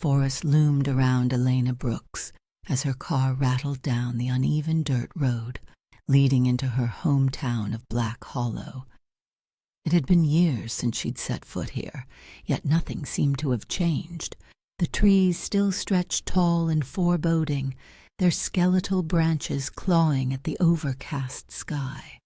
forest loomed around Elena Brooks as her car rattled down the uneven dirt road leading into her hometown of Black Hollow. It had been years since she'd set foot here, yet nothing seemed to have changed. The trees still stretched tall and foreboding, their skeletal branches clawing at the overcast sky.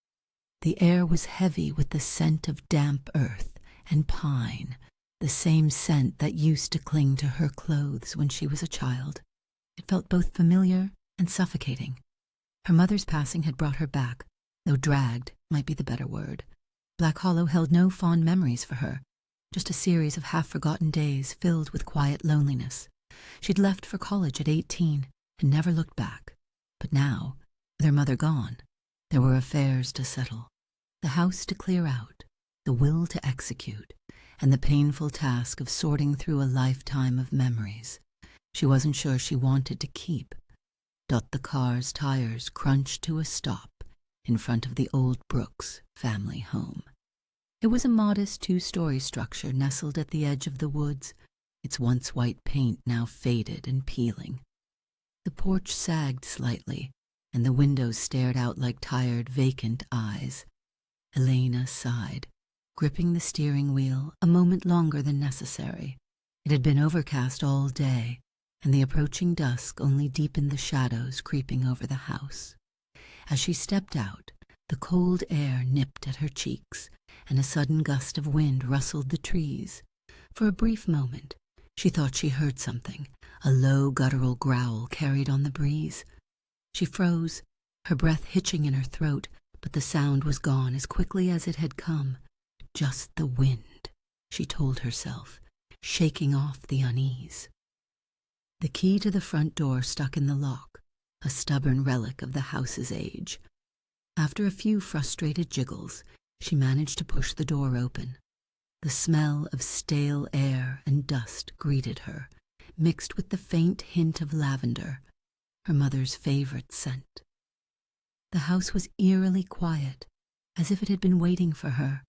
The air was heavy with the scent of damp earth and pine, the same scent that used to cling to her clothes when she was a child. It felt both familiar and suffocating. Her mother's passing had brought her back, though dragged might be the better word. Black Hollow held no fond memories for her, just a series of half-forgotten days filled with quiet loneliness. She'd left for college at 18 and never looked back. But now, with her mother gone, there were affairs to settle, the house to clear out, the will to execute, and the painful task of sorting through a lifetime of memories she wasn't sure she wanted to keep. The car's tires crunched to a stop in front of the old Brooks family home. It was a modest 2-story structure nestled at the edge of the woods, its once white paint now faded and peeling. The porch sagged slightly, and the windows stared out like tired, vacant eyes. Elena sighed, gripping the steering wheel a moment longer than necessary. It had been overcast all day, and the approaching dusk only deepened the shadows creeping over the house. As she stepped out, the cold air nipped at her cheeks, and a sudden gust of wind rustled the trees. For a brief moment, she thought she heard something, a low guttural growl carried on the breeze. She froze, her breath hitching in her throat, but the sound was gone as quickly as it had come. Just the wind, she told herself, shaking off the unease. The key to the front door stuck in the lock, a stubborn relic of the house's age. After a few frustrated jiggles, she managed to push the door open. The smell of stale air and dust greeted her, mixed with the faint hint of lavender, her mother's favorite scent. The house was eerily quiet, as if it had been waiting for her.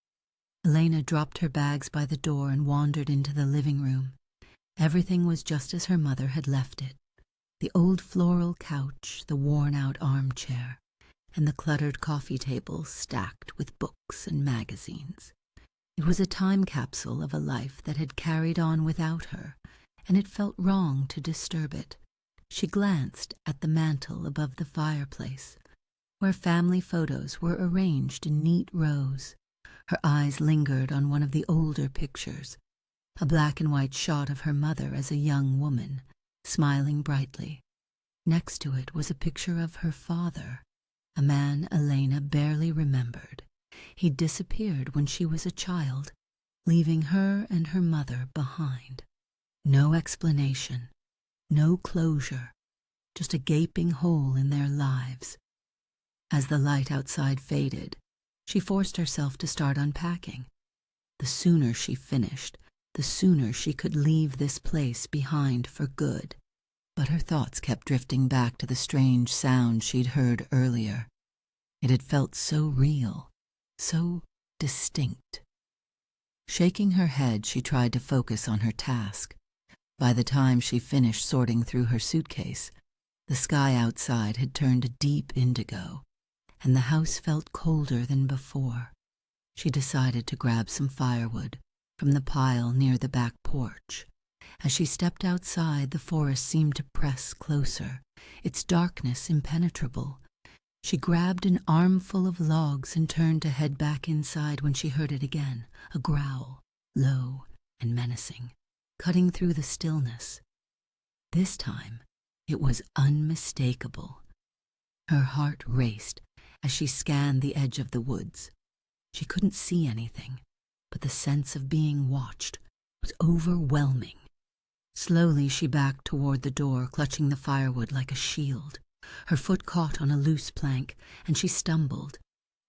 Elena dropped her bags by the door and wandered into the living room. Everything was just as her mother had left it. The old floral couch, the worn-out armchair, and the cluttered coffee table stacked with books and magazines. It was a time capsule of a life that had carried on without her, and it felt wrong to disturb it. She glanced at the mantel above the fireplace, where family photos were arranged in neat rows. Her eyes lingered on one of the older pictures, a black-and-white shot of her mother as a young woman, smiling brightly. Next to it was a picture of her father, a man Elena barely remembered. He'd disappeared when she was a child, leaving her and her mother behind. No explanation, no closure, just a gaping hole in their lives. As the light outside faded, she forced herself to start unpacking. The sooner she finished, the sooner she could leave this place behind for good. But her thoughts kept drifting back to the strange sound she'd heard earlier. It had felt so real, so distinct. Shaking her head, she tried to focus on her task. By the time she finished sorting through her suitcase, the sky outside had turned a deep indigo, and the house felt colder than before. She decided to grab some firewood from the pile near the back porch. As she stepped outside, the forest seemed to press closer, its darkness impenetrable. She grabbed an armful of logs and turned to head back inside when she heard it again, a growl, low and menacing, cutting through the stillness. This time, it was unmistakable. Her heart raced as she scanned the edge of the woods. She couldn't see anything, but the sense of being watched was overwhelming. Slowly she backed toward the door, clutching the firewood like a shield. Her foot caught on a loose plank, and she stumbled,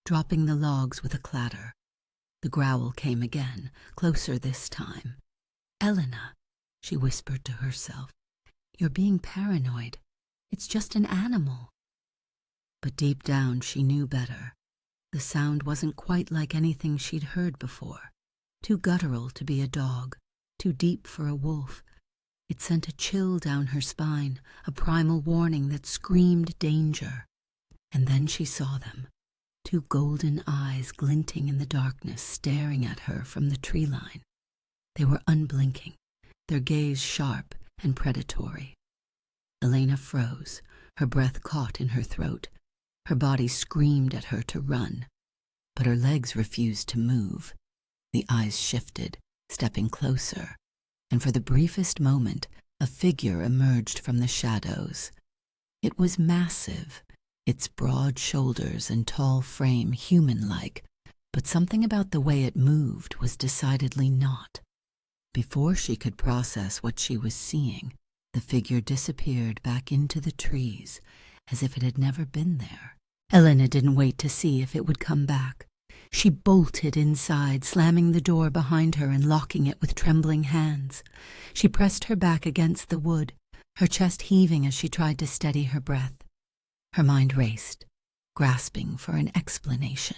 dropping the logs with a clatter. The growl came again, closer this time. "Elena," she whispered to herself, "you're being paranoid. It's just an animal." But deep down she knew better. The sound wasn't quite like anything she'd heard before. Too guttural to be a dog, too deep for a wolf. It sent a chill down her spine, a primal warning that screamed danger. And then she saw them, two golden eyes glinting in the darkness, staring at her from the tree line. They were unblinking, their gaze sharp and predatory. Elena froze, her breath caught in her throat. Her body screamed at her to run, but her legs refused to move. The eyes shifted, stepping closer, and for the briefest moment, a figure emerged from the shadows. It was massive, its broad shoulders and tall frame human-like, but something about the way it moved was decidedly not. Before she could process what she was seeing, the figure disappeared back into the trees, as if it had never been there. Elena didn't wait to see if it would come back. She bolted inside, slamming the door behind her and locking it with trembling hands. She pressed her back against the wood, her chest heaving as she tried to steady her breath. Her mind raced, grasping for an explanation.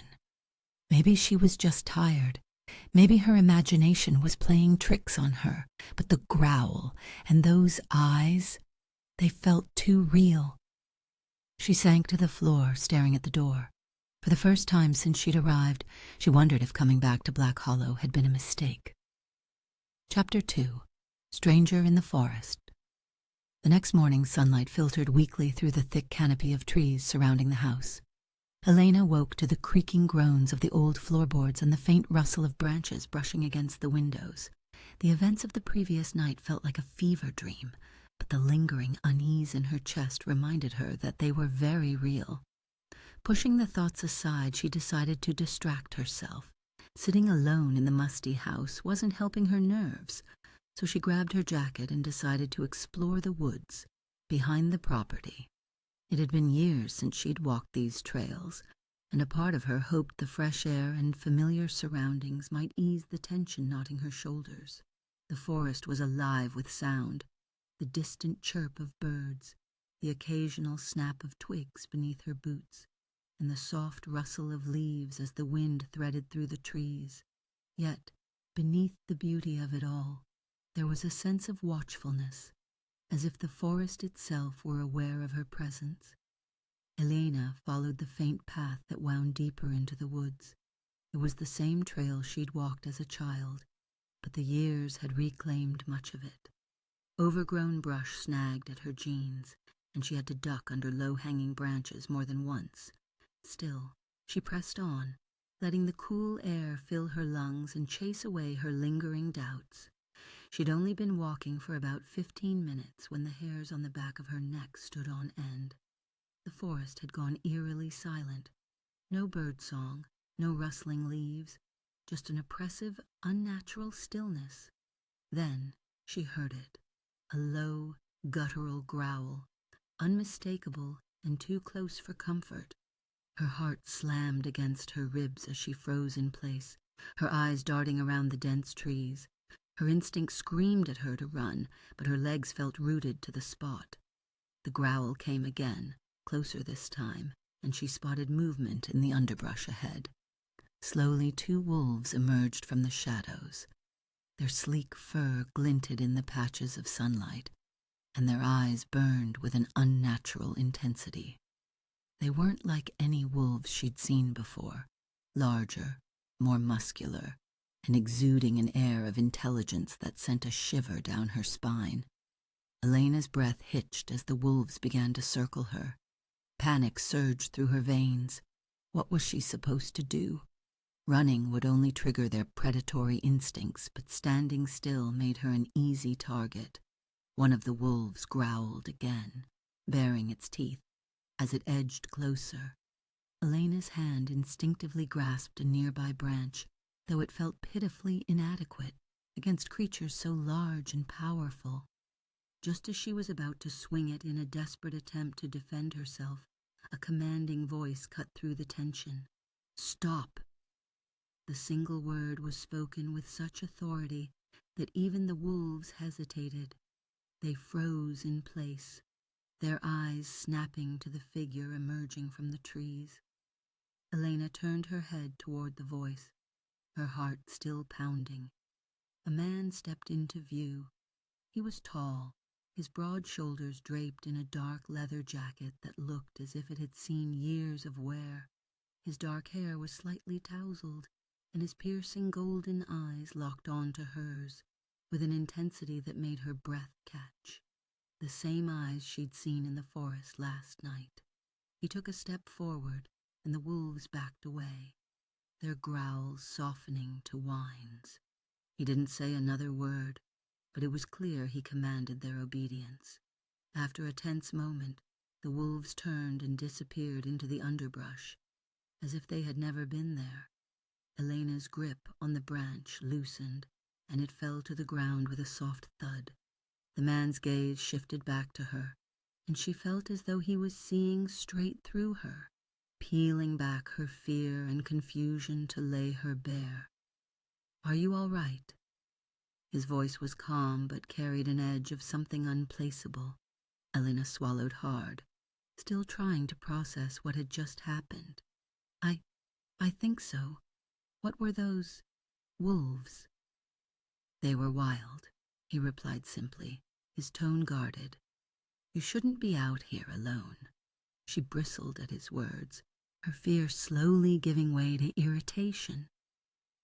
Maybe she was just tired. Maybe her imagination was playing tricks on her, but the growl and those eyes, they felt too real. She sank to the floor, staring at the door. For the first time since she'd arrived, she wondered if coming back to Black Hollow had been a mistake. Chapter 2. Stranger in the Forest. The next morning, sunlight filtered weakly through the thick canopy of trees surrounding the house. Elena woke to the creaking groans of the old floorboards and the faint rustle of branches brushing against the windows. The events of the previous night felt like a fever dream, but the lingering unease in her chest reminded her that they were very real. Pushing the thoughts aside, she decided to distract herself. Sitting alone in the musty house wasn't helping her nerves, so she grabbed her jacket and decided to explore the woods behind the property. It had been years since she'd walked these trails, and a part of her hoped the fresh air and familiar surroundings might ease the tension knotting her shoulders. The forest was alive with sound, the distant chirp of birds, the occasional snap of twigs beneath her boots, and the soft rustle of leaves as the wind threaded through the trees. Yet, beneath the beauty of it all, there was a sense of watchfulness, as if the forest itself were aware of her presence. Elena followed the faint path that wound deeper into the woods. It was the same trail she'd walked as a child, but the years had reclaimed much of it. Overgrown brush snagged at her jeans, and she had to duck under low-hanging branches more than once. Still, she pressed on, letting the cool air fill her lungs and chase away her lingering doubts. She'd only been walking for about 15 minutes when the hairs on the back of her neck stood on end. The forest had gone eerily silent. No bird song, no rustling leaves, just an oppressive, unnatural stillness. Then she heard it, a low, guttural growl, unmistakable and too close for comfort. Her heart slammed against her ribs as she froze in place, her eyes darting around the dense trees. Her instinct screamed at her to run, but her legs felt rooted to the spot. The growl came again, closer this time, and she spotted movement in the underbrush ahead. Slowly 2 wolves emerged from the shadows. Their sleek fur glinted in the patches of sunlight, and their eyes burned with an unnatural intensity. They weren't like any wolves she'd seen before, larger, more muscular, and exuding an air of intelligence that sent a shiver down her spine. Elena's breath hitched as the wolves began to circle her. Panic surged through her veins. What was she supposed to do? Running would only trigger their predatory instincts, but standing still made her an easy target. One of the wolves growled again, baring its teeth. As it edged closer, Elena's hand instinctively grasped a nearby branch, though it felt pitifully inadequate against creatures so large and powerful. Just as she was about to swing it in a desperate attempt to defend herself, a commanding voice cut through the tension. "Stop!" The single word was spoken with such authority that even the wolves hesitated. They froze in place, their eyes snapping to the figure emerging from the trees. Elena turned her head toward the voice, her heart still pounding. A man stepped into view, He was tall, his broad shoulders draped in a dark leather jacket that looked as if it had seen years of wear. His dark hair was slightly tousled, and his piercing golden eyes locked onto hers with an intensity that made her breath catch. The same eyes she'd seen in the forest last night. He took a step forward, and the wolves backed away, their growls softening to whines. He didn't say another word, but it was clear he commanded their obedience. After a tense moment, the wolves turned and disappeared into the underbrush, as if they had never been there. Elena's grip on the branch loosened, and it fell to the ground with a soft thud. The man's gaze shifted back to her, and she felt as though he was seeing straight through her, peeling back her fear and confusion to lay her bare. "Are you all right?" His voice was calm but carried an edge of something unplaceable. Elena swallowed hard, still trying to process what had just happened. I think so. What were those wolves?" "They were wild," he replied simply, his tone guarded. "You shouldn't be out here alone." She bristled at his words, her fear slowly giving way to irritation.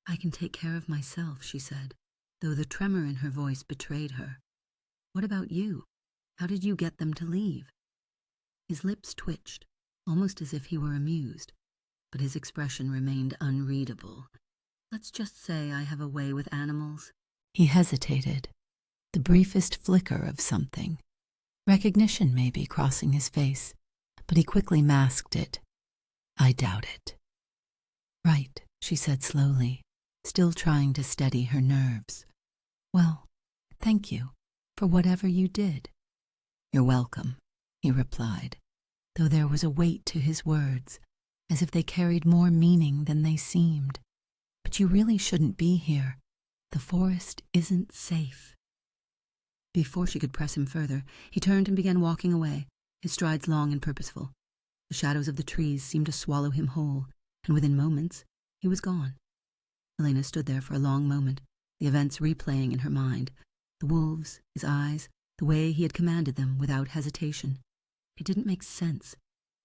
"I can take care of myself," she said, though the tremor in her voice betrayed her. "What about you? How did you get them to leave?" His lips twitched, almost as if he were amused, but his expression remained unreadable. "Let's just say I have a way with animals." He hesitated, the briefest flicker of something. Recognition maybe crossing his face, but he quickly masked it. "I doubt it." "Right," she said slowly, still trying to steady her nerves. "Well, thank you for whatever you did." "You're welcome," he replied, though there was a weight to his words, as if they carried more meaning than they seemed. "But you really shouldn't be here. The forest isn't safe." Before she could press him further, he turned and began walking away, his strides long and purposeful. The shadows of the trees seemed to swallow him whole, and within moments he was gone. Elena stood there for a long moment, the events replaying in her mind. The wolves, his eyes, the way he had commanded them without hesitation. It didn't make sense.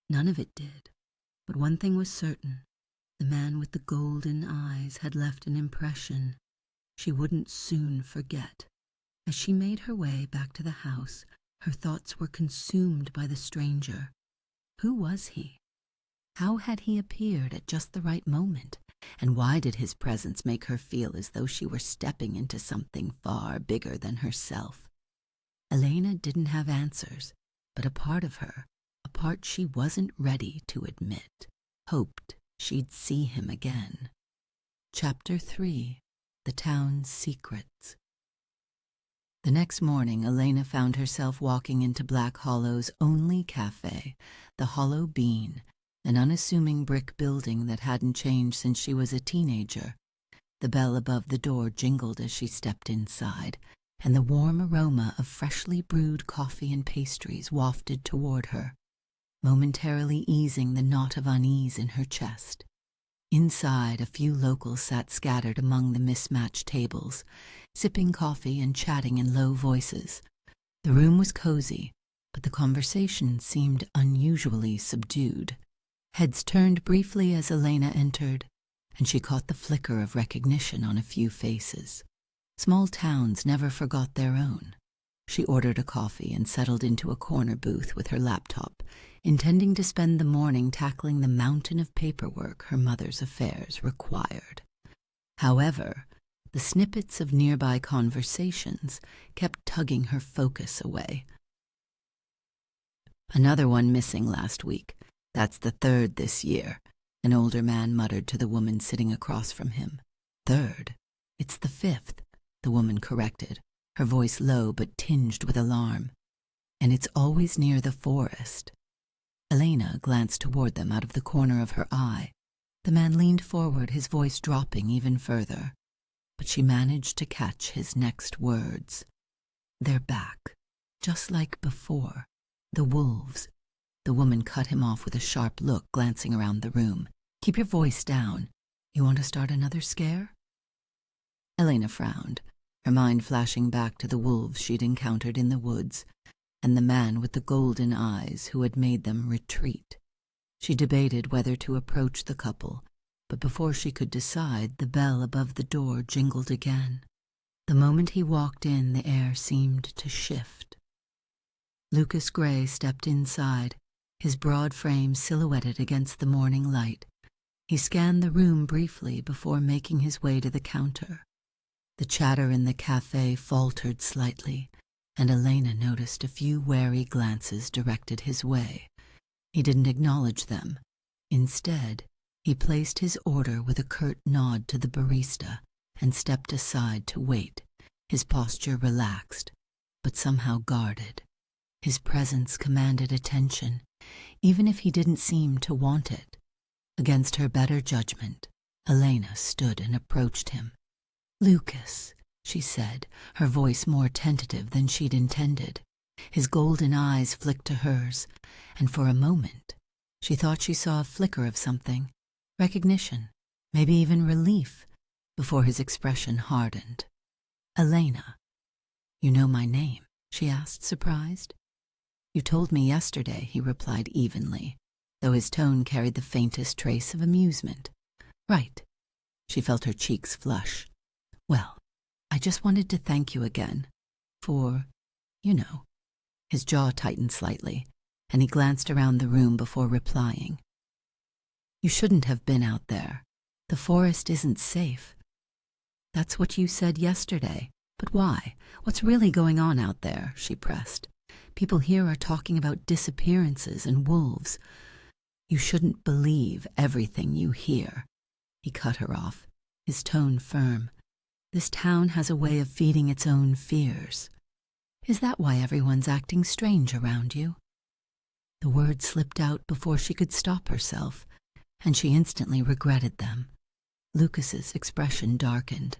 None of it did. But one thing was certain. The man with the golden eyes had left an impression she wouldn't soon forget. As she made her way back to the house, her thoughts were consumed by the stranger. Who was he? How had he appeared at just the right moment? And why did his presence make her feel as though she were stepping into something far bigger than herself? Elena didn't have answers, but a part of her, a part she wasn't ready to admit, hoped she'd see him again. Chapter 3. The Town's Secrets. The next morning, Elena found herself walking into Black Hollow's only cafe, the Hollow Bean, an unassuming brick building that hadn't changed since she was a teenager. The bell above the door jingled as she stepped inside, and the warm aroma of freshly brewed coffee and pastries wafted toward her, momentarily easing the knot of unease in her chest. Inside, a few locals sat scattered among the mismatched tables, sipping coffee and chatting in low voices. The room was cozy, but the conversation seemed unusually subdued. Heads turned briefly as Elena entered, and she caught the flicker of recognition on a few faces. Small towns never forgot their own. She ordered a coffee and settled into a corner booth with her laptop, intending to spend the morning tackling the mountain of paperwork her mother's affairs required. However, the snippets of nearby conversations kept tugging her focus away. "Another one missing last week. That's the third this year," an older man muttered to the woman sitting across from him. "Third? It's the fifth," the woman corrected, her voice low but tinged with alarm. "And it's always near the forest." Elena glanced toward them out of the corner of her eye. The man leaned forward, his voice dropping even further, but she managed to catch his next words. "They're back, just like before. The wolves." The woman cut him off with a sharp look, glancing around the room. "Keep your voice down. You want to start another scare?" Elena frowned. her mind flashing back to the wolves she'd encountered in the woods and the man with the golden eyes who had made them retreat. She debated whether to approach the couple, but before she could decide, the bell above the door jingled again. The moment he walked in, the air seemed to shift. Lucas Gray stepped inside, his broad frame silhouetted against the morning light. He scanned the room briefly before making his way to the counter. The chatter in the cafe faltered slightly, and Elena noticed a few wary glances directed his way. He didn't acknowledge them. Instead, he placed his order with a curt nod to the barista and stepped aside to wait, his posture relaxed, but somehow guarded. His presence commanded attention, even if he didn't seem to want it. Against her better judgment, Elena stood and approached him. "Lucas," she said, her voice more tentative than she'd intended. His golden eyes flicked to hers, and for a moment, she thought she saw a flicker of something, recognition, maybe even relief, before his expression hardened. "Elena, you know my name?" she asked, surprised. "You told me yesterday," he replied evenly, though his tone carried the faintest trace of amusement. "Right." She felt her cheeks flush. "Well, I just wanted to thank you again for, you know." His jaw tightened slightly, and he glanced around the room before replying. "You shouldn't have been out there. The forest isn't safe." "That's what you said yesterday. But why? What's really going on out there?" she pressed. "People here are talking about disappearances and wolves." "You shouldn't believe everything you hear." He cut her off, his tone firm. "This town has a way of feeding its own fears. Is that why everyone's acting strange around you?" The words slipped out before she could stop herself, and she instantly regretted them. Lucas's expression darkened,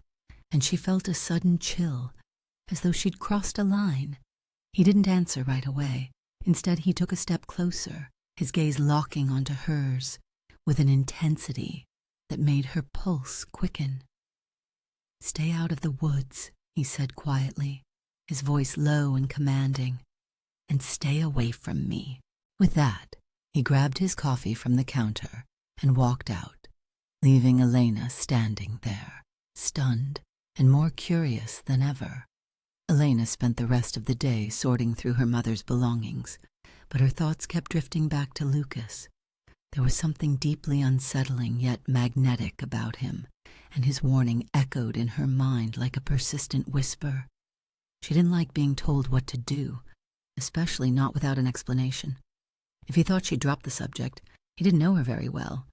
and she felt a sudden chill, as though she'd crossed a line. He didn't answer right away. Instead, he took a step closer, his gaze locking onto hers with an intensity that made her pulse quicken. "Stay out of the woods," he said quietly, his voice low and commanding, "and stay away from me." With that, he grabbed his coffee from the counter and walked out, leaving Elena standing there, stunned and more curious than ever. Elena spent the rest of the day sorting through her mother's belongings, but her thoughts kept drifting back to Lucas. There was something deeply unsettling yet magnetic about him, and his warning echoed in her mind like a persistent whisper. She didn't like being told what to do, especially not without an explanation. If he thought she'd dropped the subject, he didn't know her very well.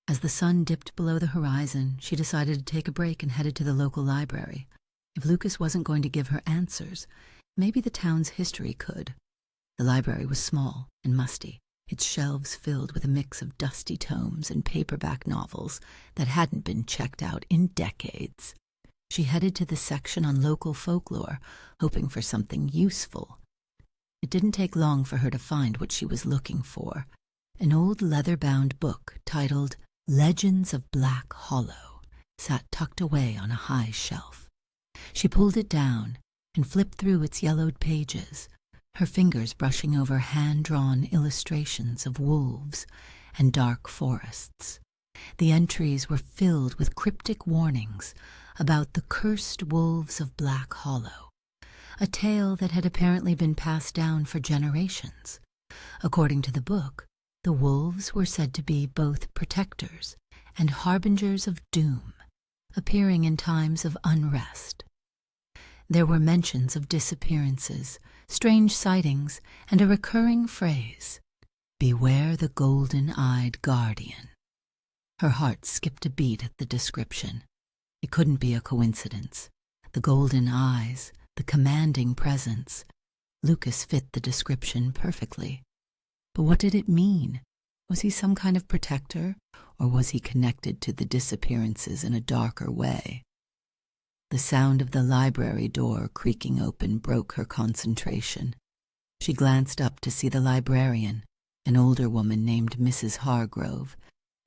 As the sun dipped below the horizon, she decided to take a break and headed to the local library. If Lucas wasn't going to give her answers, maybe the town's history could. The library was small and musty, its shelves filled with a mix of dusty tomes and paperback novels that hadn't been checked out in decades. She headed to the section on local folklore, hoping for something useful. It didn't take long for her to find what she was looking for. An old leather-bound book titled Legends of Black Hollow sat tucked away on a high shelf. She pulled it down and flipped through its yellowed pages, her fingers brushing over hand-drawn illustrations of wolves and dark forests. The entries were filled with cryptic warnings about the cursed wolves of Black Hollow, a tale that had apparently been passed down for generations. According to the book, the wolves were said to be both protectors and harbingers of doom, appearing in times of unrest. There were mentions of disappearances, strange sightings, and a recurring phrase, "Beware the golden-eyed guardian." Her heart skipped a beat at the description. It couldn't be a coincidence. The golden eyes, the commanding presence. Lucas fit the description perfectly. But what did it mean? Was he some kind of protector, or was he connected to the disappearances in a darker way? The sound of the library door creaking open broke her concentration. She glanced up to see the librarian, an older woman named Mrs. Hargrove,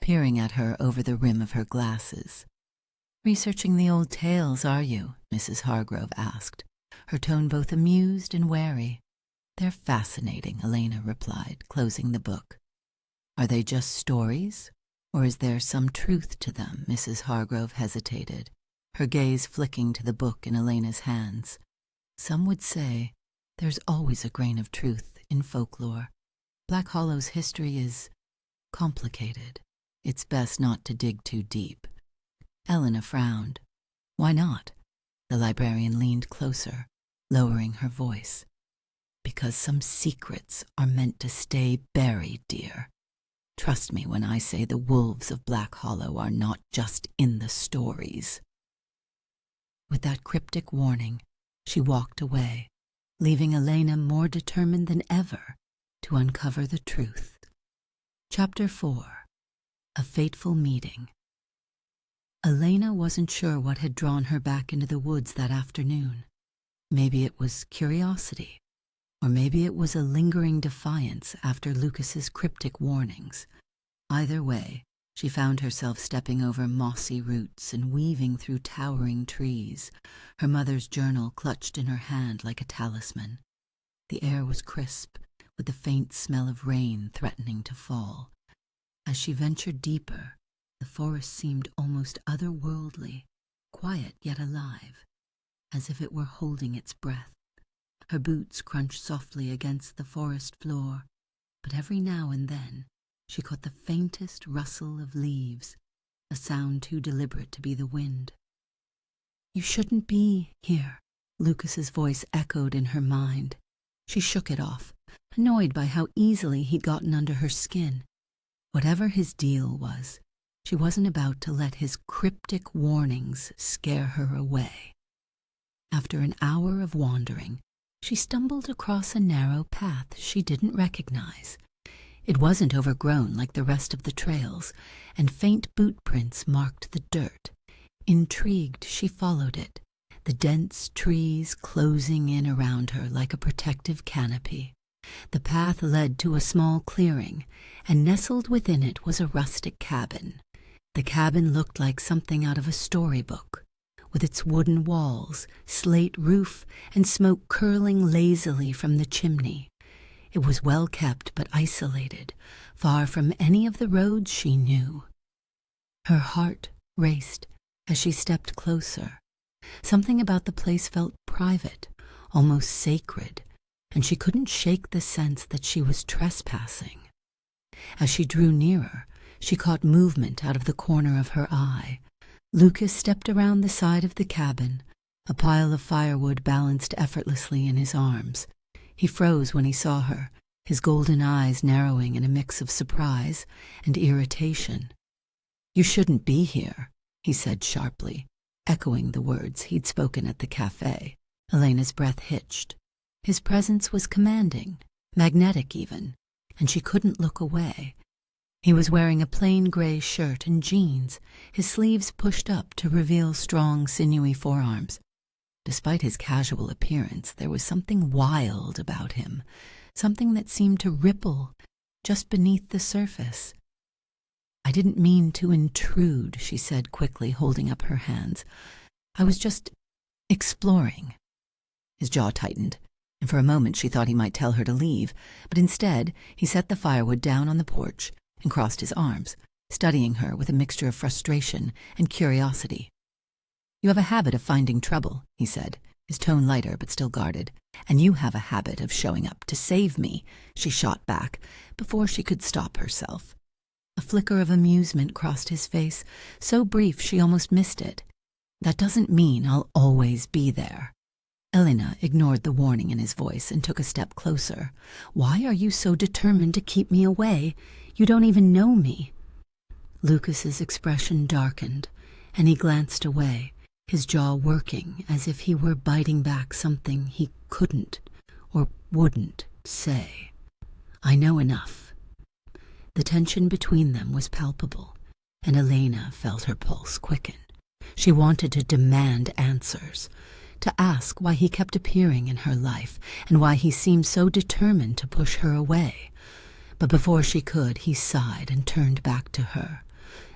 peering at her over the rim of her glasses. "Researching the old tales, are you?" Mrs. Hargrove asked, her tone both amused and wary. "They're fascinating," Elena replied, closing the book. "Are they just stories, or is there some truth to them?" Mrs. Hargrove hesitated, her gaze flicking to the book in Elena's hands. "Some would say there's always a grain of truth in folklore. Black Hollow's history is complicated. It's best not to dig too deep." Elena frowned. "Why not?" The librarian leaned closer, lowering her voice. "Because some secrets are meant to stay buried, dear. Trust me when I say the wolves of Black Hollow are not just in the stories." With that cryptic warning, she walked away, leaving Elena more determined than ever to uncover the truth. Chapter 4. A Fateful Meeting. Elena wasn't sure what had drawn her back into the woods that afternoon. Maybe it was curiosity, or maybe it was a lingering defiance after Lucas's cryptic warnings. Either way, she found herself stepping over mossy roots and weaving through towering trees, her mother's journal clutched in her hand like a talisman. The air was crisp, with the faint smell of rain threatening to fall. As she ventured deeper, the forest seemed almost otherworldly, quiet yet alive, as if it were holding its breath. Her boots crunched softly against the forest floor, but every now and then she caught the faintest rustle of leaves, a sound too deliberate to be the wind. "You shouldn't be here," Lucas's voice echoed in her mind. She shook it off, annoyed by how easily he'd gotten under her skin. Whatever his deal was, she wasn't about to let his cryptic warnings scare her away. After an hour of wandering, she stumbled across a narrow path she didn't recognize. It wasn't overgrown like the rest of the trails, and faint boot prints marked the dirt. Intrigued, she followed it, the dense trees closing in around her like a protective canopy. The path led to a small clearing, and nestled within it was a rustic cabin. The cabin looked like something out of a storybook, with its wooden walls, slate roof, and smoke curling lazily from the chimney. It was well kept but isolated, far from any of the roads she knew. Her heart raced as she stepped closer. Something about the place felt private, almost sacred, and she couldn't shake the sense that she was trespassing. As she drew nearer, she caught movement out of the corner of her eye. Lucas stepped around the side of the cabin, a pile of firewood balanced effortlessly in his arms. He froze when he saw her, his golden eyes narrowing in a mix of surprise and irritation. "You shouldn't be here," he said sharply, echoing the words he'd spoken at the cafe. Elena's breath hitched. His presence was commanding, magnetic even, and she couldn't look away. He was wearing a plain gray shirt and jeans, his sleeves pushed up to reveal strong, sinewy forearms. Despite his casual appearance, there was something wild about him, something that seemed to ripple just beneath the surface. "I didn't mean to intrude," she said quickly, holding up her hands. "I was just exploring." His jaw tightened, and for a moment she thought he might tell her to leave, but instead he set the firewood down on the porch and crossed his arms, studying her with a mixture of frustration and curiosity. "You have a habit of finding trouble," he said, his tone lighter but still guarded. "And you have a habit of showing up to save me," she shot back before she could stop herself. A flicker of amusement crossed his face, so brief she almost missed it. "That doesn't mean I'll always be there." Elena ignored the warning in his voice and took a step closer. "Why are you so determined to keep me away? You don't even know me." Lucas's expression darkened, and he glanced away, his jaw working as if he were biting back something he couldn't or wouldn't say. "I know enough." The tension between them was palpable, and Elena felt her pulse quicken. She wanted to demand answers, to ask why he kept appearing in her life and why he seemed so determined to push her away. But before she could, he sighed and turned back to her.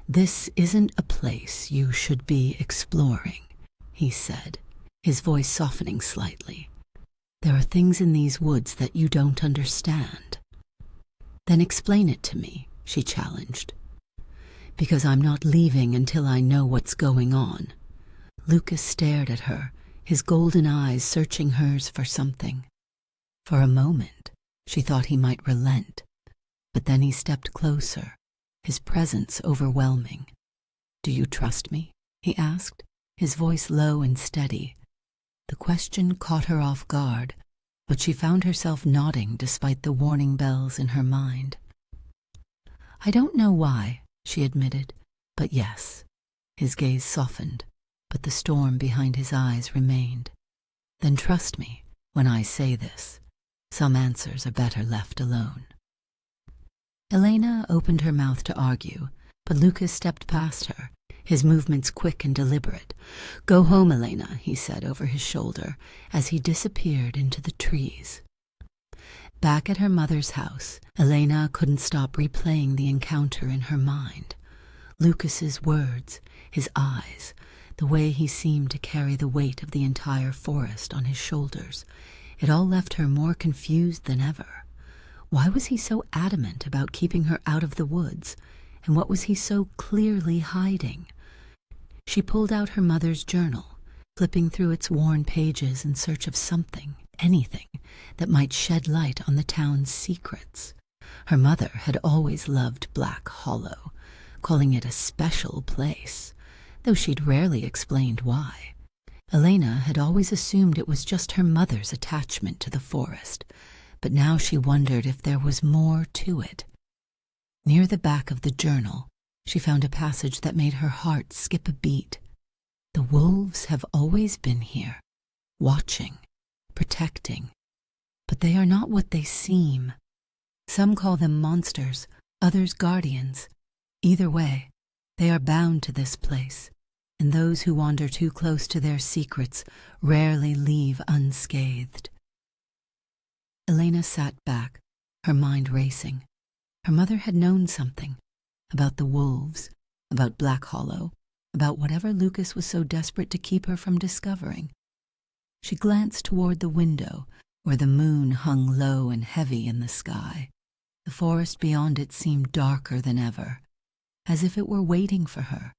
"This isn't a place you should be exploring," he said, his voice softening slightly. "There are things in these woods that you don't understand." "Then explain it to me," she challenged. "Because I'm not leaving until I know what's going on." Lucas stared at her, his golden eyes searching hers for something. For a moment, she thought he might relent, but then he stepped closer, his presence overwhelming. "Do you trust me?" he asked, his voice low and steady. The question caught her off guard, but she found herself nodding despite the warning bells in her mind. "I don't know why," she admitted, "but yes." His gaze softened, but the storm behind his eyes remained. "Then trust me when I say this. Some answers are better left alone." Elena opened her mouth to argue, but Lucas stepped past her, his movements quick and deliberate. "Go home, Elena," he said over his shoulder as he disappeared into the trees. Back at her mother's house, Elena couldn't stop replaying the encounter in her mind. Lucas's words, his eyes, the way he seemed to carry the weight of the entire forest on his shoulders. It all left her more confused than ever. Why was he so adamant about keeping her out of the woods, and what was he so clearly hiding? She pulled out her mother's journal, flipping through its worn pages in search of something, anything, that might shed light on the town's secrets. Her mother had always loved Black Hollow, calling it a special place, though she'd rarely explained why. Elena had always assumed it was just her mother's attachment to the forest, but now she wondered if there was more to it. Near the back of the journal, she found a passage that made her heart skip a beat. "The wolves have always been here, watching, protecting, but they are not what they seem. Some call them monsters, others guardians. Either way, they are bound to this place, and those who wander too close to their secrets rarely leave unscathed." Elena sat back, her mind racing. Her mother had known something about the wolves, about Black Hollow, about whatever Lucas was so desperate to keep her from discovering. She glanced toward the window, where the moon hung low and heavy in the sky. The forest beyond it seemed darker than ever, as if it were waiting for her.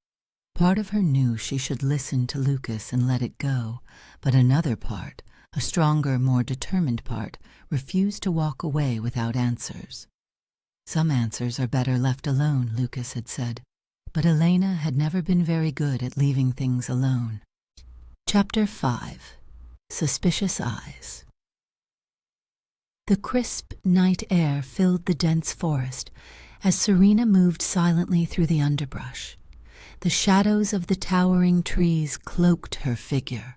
Part of her knew she should listen to Lucas and let it go, but another part, a stronger, more determined part, refused to walk away without answers. "Some answers are better left alone," Lucas had said, but Elena had never been very good at leaving things alone. Chapter 5. Suspicious Eyes. The crisp night air filled the dense forest as Serena moved silently through the underbrush. The shadows of the towering trees cloaked her figure,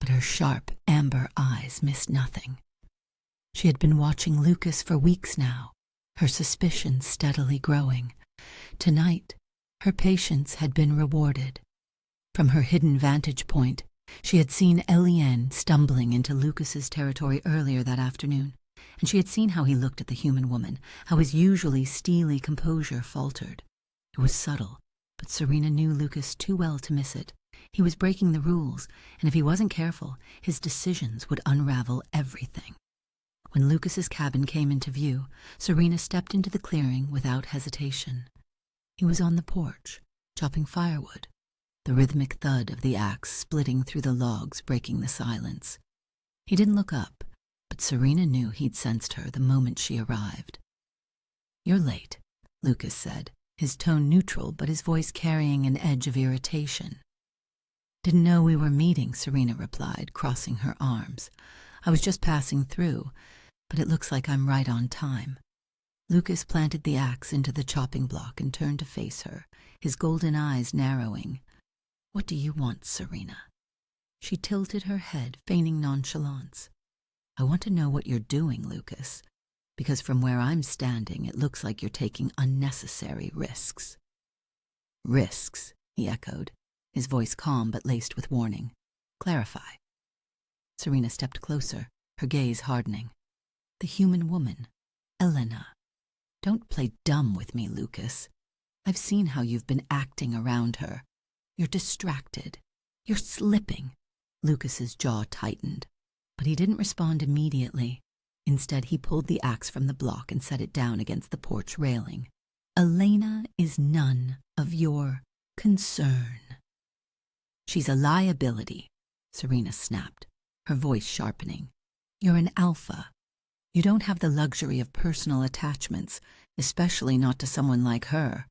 but her sharp amber eyes missed nothing. She had been watching Lucas for weeks now, her suspicions steadily growing. Tonight, her patience had been rewarded. From her hidden vantage point, she had seen Elena stumbling into Lucas's territory earlier that afternoon, and she had seen how he looked at the human woman, how his usually steely composure faltered. It was subtle, but Serena knew Lucas too well to miss it. He was breaking the rules, and if he wasn't careful, his decisions would unravel everything. When Lucas's cabin came into view, Serena stepped into the clearing without hesitation. He was on the porch, chopping firewood, the rhythmic thud of the axe splitting through the logs breaking the silence. He didn't look up, but Serena knew he'd sensed her the moment she arrived. "You're late," Lucas said, his tone neutral but his voice carrying an edge of irritation. "Didn't know we were meeting," Serena replied, crossing her arms. "I was just passing through, but it looks like I'm right on time." Lucas planted the axe into the chopping block and turned to face her, his golden eyes narrowing. "What do you want, Serena?" She tilted her head, feigning nonchalance. "I want to know what you're doing, Lucas, because from where I'm standing it looks like you're taking unnecessary risks." "Risks," he echoed, his voice calm but laced with warning. "Clarify." Serena stepped closer, her gaze hardening. "The human woman, Elena. Don't play dumb with me, Lucas. I've seen how you've been acting around her. You're distracted. You're slipping." Lucas's jaw tightened, but he didn't respond immediately. Instead, he pulled the axe from the block and set it down against the porch railing. "Elena is none of your concern." "She's a liability," Serena snapped, her voice sharpening. "You're an Alpha. You don't have the luxury of personal attachments, especially not to someone like her."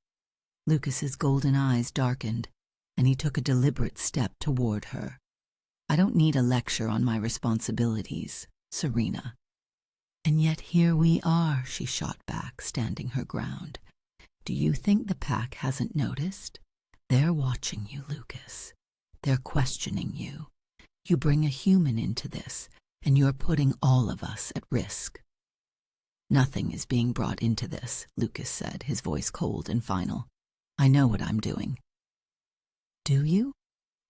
Lucas's golden eyes darkened, and he took a deliberate step toward her. "I don't need a lecture on my responsibilities, Serena." "And yet here we are," she shot back, standing her ground. "Do you think the pack hasn't noticed? They're watching you, Lucas. They're questioning you. You bring a human into this, and you're putting all of us at risk." "Nothing is being brought into this," Lucas said, his voice cold and final. "I know what I'm doing." "Do you?"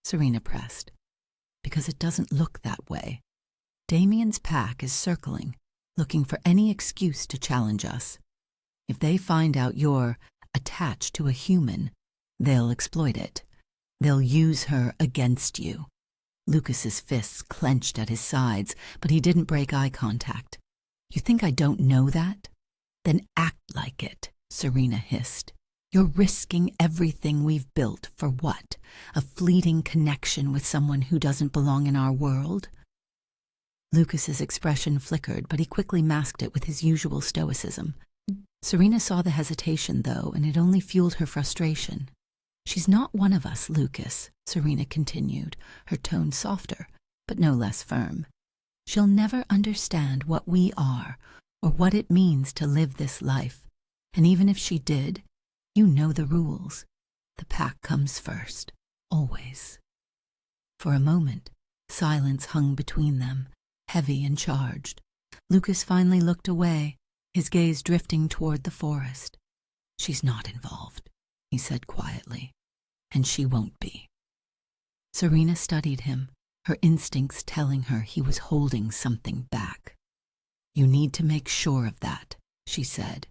Serena pressed. "Because it doesn't look that way. Damien's pack is circling, looking for any excuse to challenge us. If they find out you're attached to a human, they'll exploit it. They'll use her against you." Lucas's fists clenched at his sides, but he didn't break eye contact. "You think I don't know that? Then act like it," Serena hissed. "You're risking everything we've built for what? A fleeting connection with someone who doesn't belong in our world?" Lucas's expression flickered, but he quickly masked it with his usual stoicism. Serena saw the hesitation, though, and it only fueled her frustration. "She's not one of us, Lucas," Serena continued, her tone softer, but no less firm. "She'll never understand what we are, or what it means to live this life. And even if she did, you know the rules. The pack comes first, always." For a moment, silence hung between them, heavy and charged. Lucas finally looked away, his gaze drifting toward the forest. "She's not involved," he said quietly, "and she won't be." Serena studied him, her instincts telling her he was holding something back. "You need to make sure of that," she said,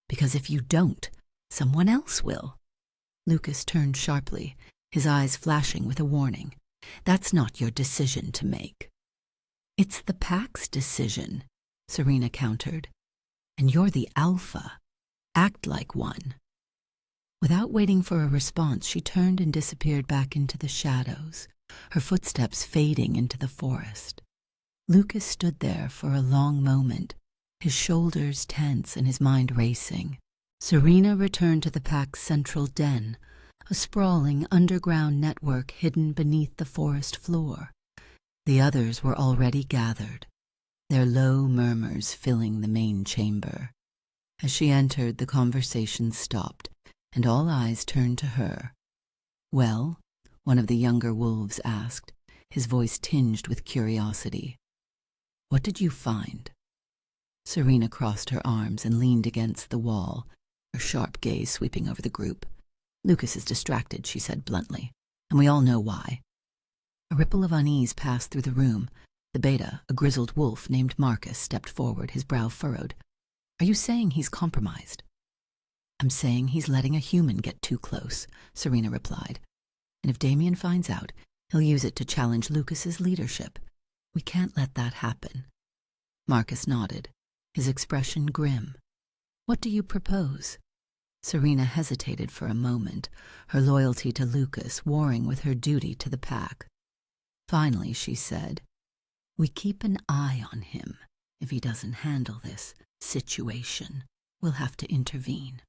"because if you don't, someone else will." Lucas turned sharply, his eyes flashing with a warning. "That's not your decision to make." "It's the pack's decision," Serena countered. "And you're the Alpha. Act like one." Without waiting for a response, she turned and disappeared back into the shadows, her footsteps fading into the forest. Lucas stood there for a long moment, his shoulders tense and his mind racing. Serena returned to the pack's central den, a sprawling underground network hidden beneath the forest floor. The others were already gathered, their low murmurs filling the main chamber. As she entered, the conversation stopped, and all eyes turned to her. "Well?" one of the younger wolves asked, his voice tinged with curiosity. "What did you find?" Serena crossed her arms and leaned against the wall, her sharp gaze sweeping over the group. "Lucas is distracted," she said bluntly, "and we all know why." A ripple of unease passed through the room. The beta, a grizzled wolf named Marcus, stepped forward, his brow furrowed. "Are you saying he's compromised?" "I'm saying he's letting a human get too close," Serena replied. "And if Damien finds out, he'll use it to challenge Lucas's leadership. We can't let that happen." Marcus nodded, his expression grim. "What do you propose?" Serena hesitated for a moment, her loyalty to Lucas warring with her duty to the pack. Finally, she said, "We keep an eye on him. If he doesn't handle this situation, we'll have to intervene."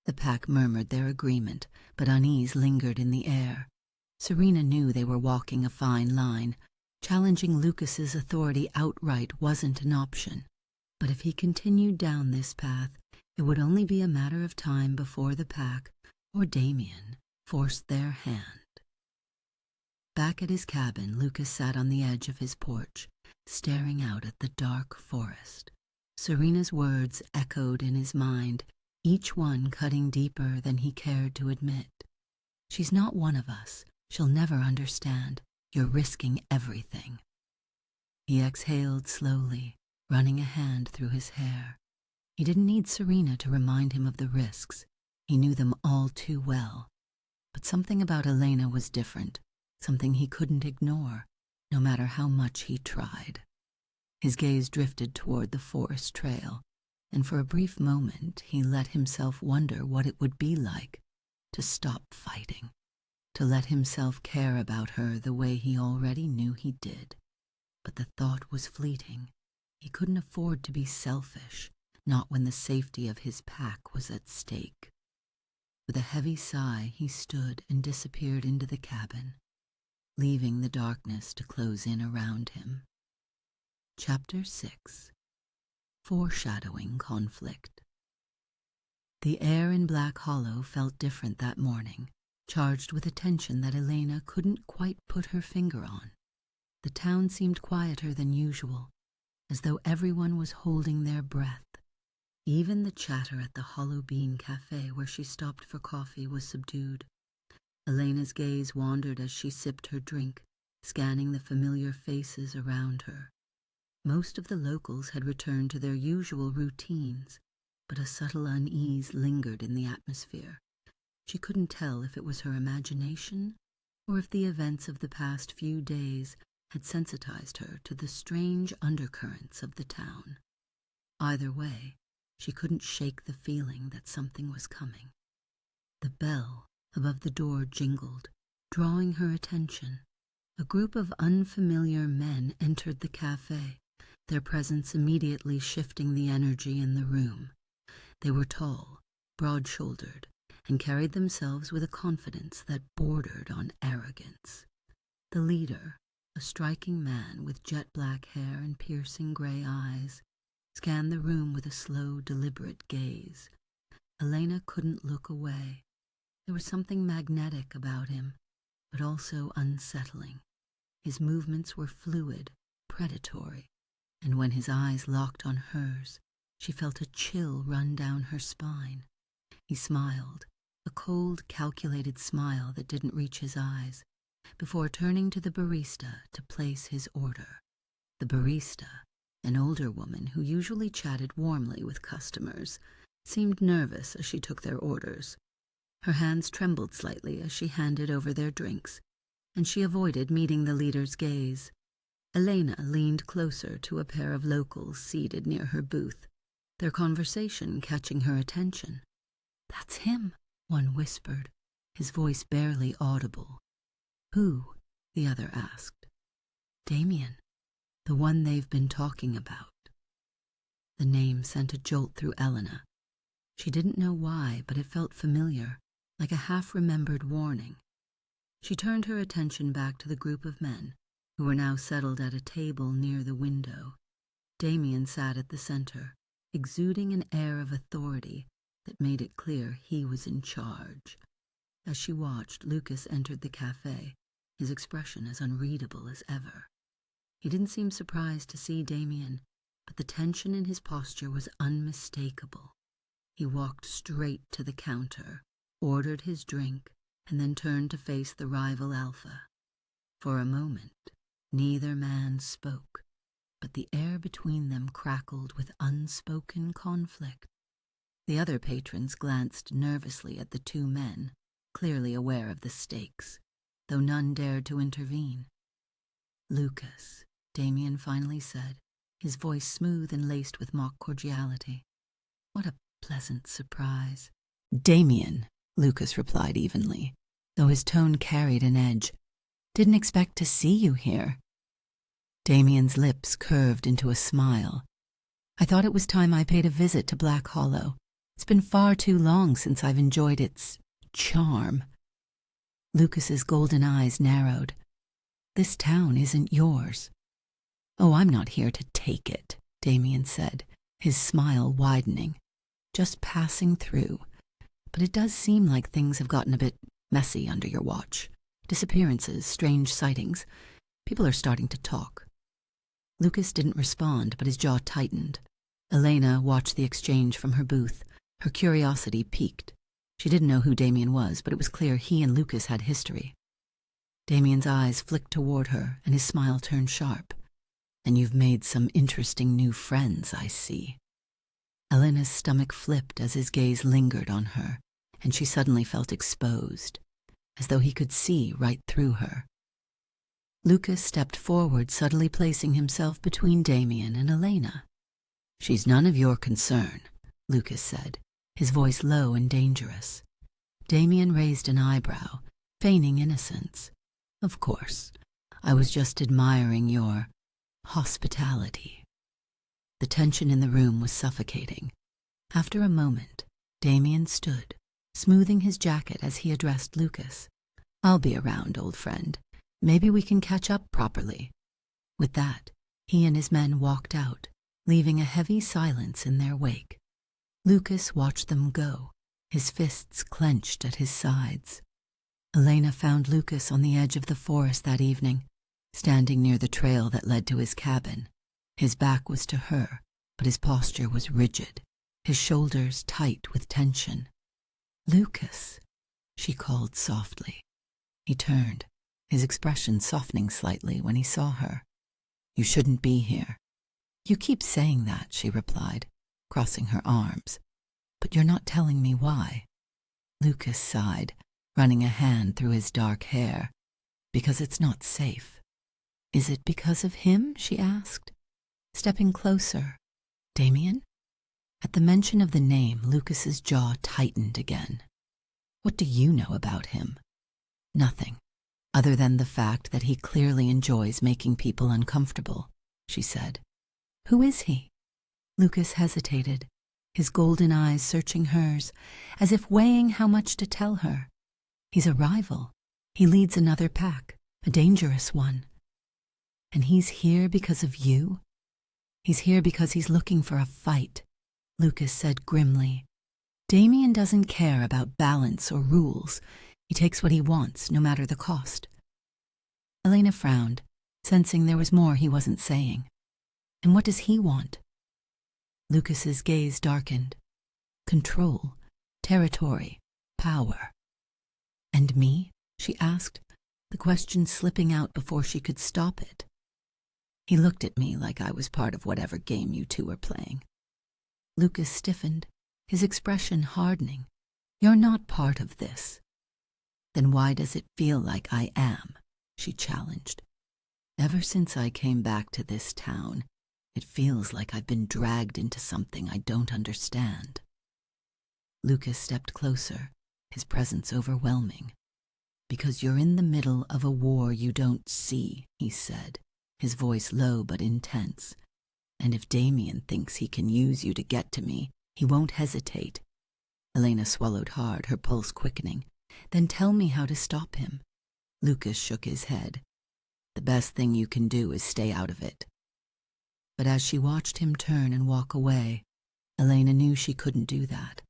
The pack murmured their agreement, but unease lingered in the air. Serena knew they were walking a fine line. Challenging Lucas's authority outright wasn't an option. But if he continued down this path, it would only be a matter of time before the pack, or Damien, forced their hand. Back at his cabin, Lucas sat on the edge of his porch, staring out at the dark forest. Serena's words echoed in his mind, each one cutting deeper than he cared to admit. "She's not one of us. She'll never understand. You're risking everything." He exhaled slowly, running a hand through his hair. He didn't need Serena to remind him of the risks. He knew them all too well. But something about Elena was different, something he couldn't ignore, no matter how much he tried. His gaze drifted toward the forest trail, and for a brief moment he let himself wonder what it would be like to stop fighting, to let himself care about her the way he already knew he did. But the thought was fleeting. He couldn't afford to be selfish, not when the safety of his pack was at stake. With a heavy sigh, he stood and disappeared into the cabin, leaving the darkness to close in around him. Chapter 6. Foreshadowing Conflict. The air in Black Hollow felt different that morning, charged with a tension that Elena couldn't quite put her finger on. The town seemed quieter than usual, as though everyone was holding their breath. Even the chatter at the Hollow Bean Cafe where she stopped for coffee was subdued. Elena's gaze wandered as she sipped her drink, scanning the familiar faces around her. Most of the locals had returned to their usual routines, but a subtle unease lingered in the atmosphere. She couldn't tell if it was her imagination or if the events of the past few days had sensitized her to the strange undercurrents of the town. Either way, she couldn't shake the feeling that something was coming. The bell above the door jingled, drawing her attention. A group of unfamiliar men entered the cafe, their presence immediately shifting the energy in the room. They were tall, broad-shouldered, and carried themselves with a confidence that bordered on arrogance. The leader, a striking man with jet-black hair and piercing gray eyes, scanned the room with a slow, deliberate gaze. Elena couldn't look away. There was something magnetic about him, but also unsettling. His movements were fluid, predatory, and when his eyes locked on hers, she felt a chill run down her spine. He smiled, a cold, calculated smile that didn't reach his eyes, before turning to the barista to place his order. The barista, an older woman who usually chatted warmly with customers, seemed nervous as she took their orders. Her hands trembled slightly as she handed over their drinks, and she avoided meeting the leader's gaze. Elena leaned closer to a pair of locals seated near her booth, their conversation catching her attention. "That's him," one whispered, his voice barely audible. "Who?" the other asked. "Damien, the one they've been talking about." The name sent a jolt through Elena. She didn't know why, but it felt familiar, like a half-remembered warning. She turned her attention back to the group of men, who were now settled at a table near the window. Damien sat at the center, exuding an air of authority that made it clear he was in charge. As she watched, Lucas entered the cafe, his expression as unreadable as ever. He didn't seem surprised to see Damien, but the tension in his posture was unmistakable. He walked straight to the counter, ordered his drink, and then turned to face the rival Alfa. For a moment, neither man spoke, but the air between them crackled with unspoken conflict. The other patrons glanced nervously at the two men, clearly aware of the stakes, though none dared to intervene. "Lucas," Damien finally said, his voice smooth and laced with mock cordiality. "What a pleasant surprise." "Damien," Lucas replied evenly, though his tone carried an edge. "Didn't expect to see you here." Damien's lips curved into a smile. "I thought it was time I paid a visit to Black Hollow. It's been far too long since I've enjoyed its charm." Lucas's golden eyes narrowed. "This town isn't yours." "Oh, I'm not here to take it," Damien said, his smile widening. "Just passing through. But it does seem like things have gotten a bit messy under your watch. Disappearances, strange sightings. People are starting to talk." Lucas didn't respond, but his jaw tightened. Elena watched the exchange from her booth. Her curiosity piqued. She didn't know who Damien was, but it was clear he and Lucas had history. Damien's eyes flicked toward her, and his smile turned sharp. "And you've made some interesting new friends, I see." Elena's stomach flipped as his gaze lingered on her, and she suddenly felt exposed, as though he could see right through her. Lucas stepped forward, subtly placing himself between Damien and Elena. "She's none of your concern," Lucas said, his voice low and dangerous. Damien raised an eyebrow, feigning innocence. "Of course, I was just admiring your hospitality." The tension in the room was suffocating. After a moment, Damien stood, smoothing his jacket as he addressed Lucas. "I'll be around, old friend. Maybe we can catch up properly." With that, he and his men walked out, leaving a heavy silence in their wake. Lucas watched them go, his fists clenched at his sides. Elena found Lucas on the edge of the forest that evening, standing near the trail that led to his cabin. His back was to her, but his posture was rigid, his shoulders tight with tension. "Lucas," she called softly. He turned, his expression softening slightly when he saw her. "You shouldn't be here." "You keep saying that," she replied, crossing her arms. "But you're not telling me why." Lucas sighed, running a hand through his dark hair. "Because it's not safe." "Is it because of him?" she asked, stepping closer. "Damien?" At the mention of the name, Lucas's jaw tightened again. "What do you know about him?" "Nothing, other than the fact that he clearly enjoys making people uncomfortable," she said. "Who is he?" Lucas hesitated, his golden eyes searching hers, as if weighing how much to tell her. "He's a rival. He leads another pack, a dangerous one." "And he's here because of you?" "He's here because he's looking for a fight," Lucas said grimly. "Damien doesn't care about balance or rules. He takes what he wants, no matter the cost." Elena frowned, sensing there was more he wasn't saying. "And what does he want?" Lucas's gaze darkened. "Control, territory, power." "And me?" she asked, the question slipping out before she could stop it. He looked at me like I was part of whatever game you two were playing. Lucas stiffened, his expression hardening. "You're not part of this." "Then why does it feel like I am?" she challenged. "Ever since I came back to this town, it feels like I've been dragged into something I don't understand." Lucas stepped closer, his presence overwhelming. "Because you're in the middle of a war you don't see," he said, his voice low but intense. "And if Damien thinks he can use you to get to me, he won't hesitate." Elena swallowed hard, her pulse quickening. "Then tell me how to stop him." Lucas shook his head. "The best thing you can do is stay out of it." But as she watched him turn and walk away, Elena knew she couldn't do that.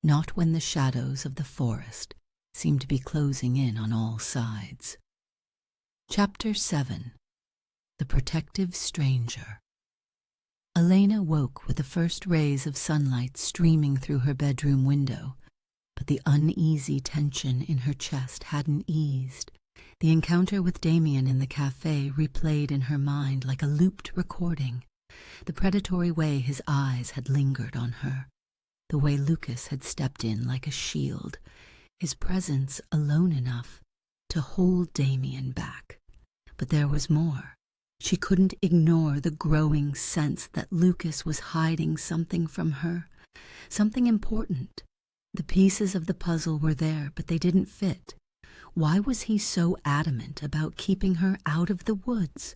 Not when the shadows of the forest seemed to be closing in on all sides. Chapter 7. The Protective Stranger. Elena woke with the first rays of sunlight streaming through her bedroom window, but the uneasy tension in her chest hadn't eased. The encounter with Damien in the cafe replayed in her mind like a looped recording, the predatory way his eyes had lingered on her, the way Lucas had stepped in like a shield, his presence alone enough to hold Damien back. But there was more. She couldn't ignore the growing sense that Lucas was hiding something from her, something important. The pieces of the puzzle were there, but they didn't fit. Why was he so adamant about keeping her out of the woods?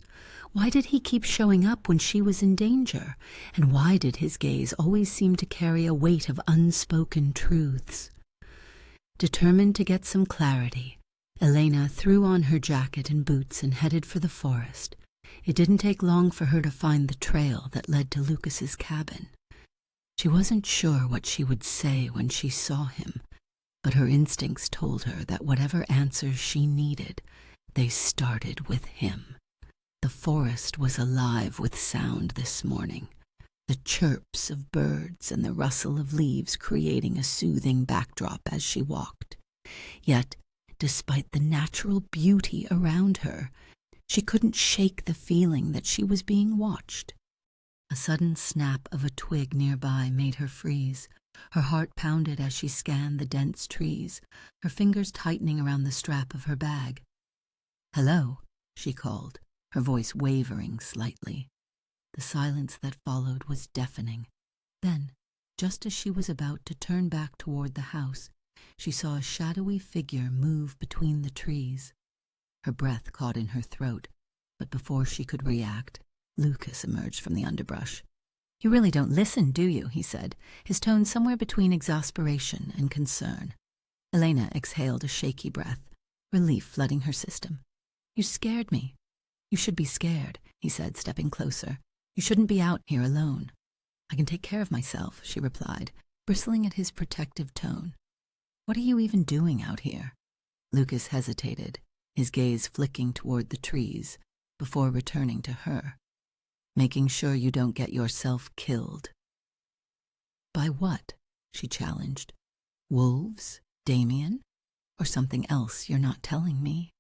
Why did he keep showing up when she was in danger? And why did his gaze always seem to carry a weight of unspoken truths? Determined to get some clarity, Elena threw on her jacket and boots and headed for the forest. It didn't take long for her to find the trail that led to Lucas's cabin. She wasn't sure what she would say when she saw him, but her instincts told her that whatever answers she needed, they started with him. The forest was alive with sound this morning, the chirps of birds and the rustle of leaves creating a soothing backdrop as she walked. Yet, despite the natural beauty around her, she couldn't shake the feeling that she was being watched. A sudden snap of a twig nearby made her freeze, Her heart pounded as she scanned the dense trees, her fingers tightening around the strap of her bag. "Hello," she called, her voice wavering slightly. The silence that followed was deafening. Then, just as she was about to turn back toward the house, she saw a shadowy figure move between the trees. Her breath caught in her throat, but before she could react, Lucas emerged from the underbrush. "You really don't listen, do you?" he said, his tone somewhere between exasperation and concern. Elena exhaled a shaky breath, relief flooding her system. "You scared me." "You should be scared," he said, stepping closer. "You shouldn't be out here alone." "I can take care of myself," she replied, bristling at his protective tone. "What are you even doing out here?" Lucas hesitated, his gaze flicking toward the trees, before returning to her. "Making sure you don't get yourself killed." "By what?" she challenged. "Wolves? Damien? Or something else you're not telling me?"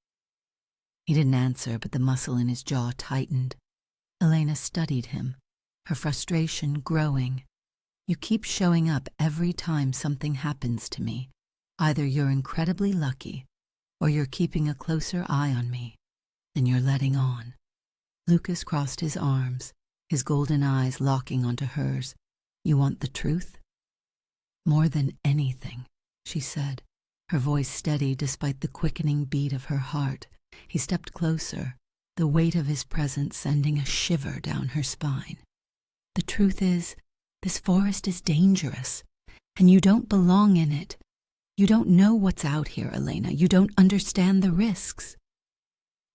He didn't answer, but the muscle in his jaw tightened. Elena studied him, her frustration growing. "You keep showing up every time something happens to me. Either you're incredibly lucky, or you're keeping a closer eye on me. Then you're letting on." Lucas crossed his arms, his golden eyes locking onto hers. "You want the truth?" "More than anything," she said, her voice steady despite the quickening beat of her heart. He stepped closer, the weight of his presence sending a shiver down her spine. "The truth is, this forest is dangerous, and you don't belong in it. You don't know what's out here, Elena. You don't understand the risks."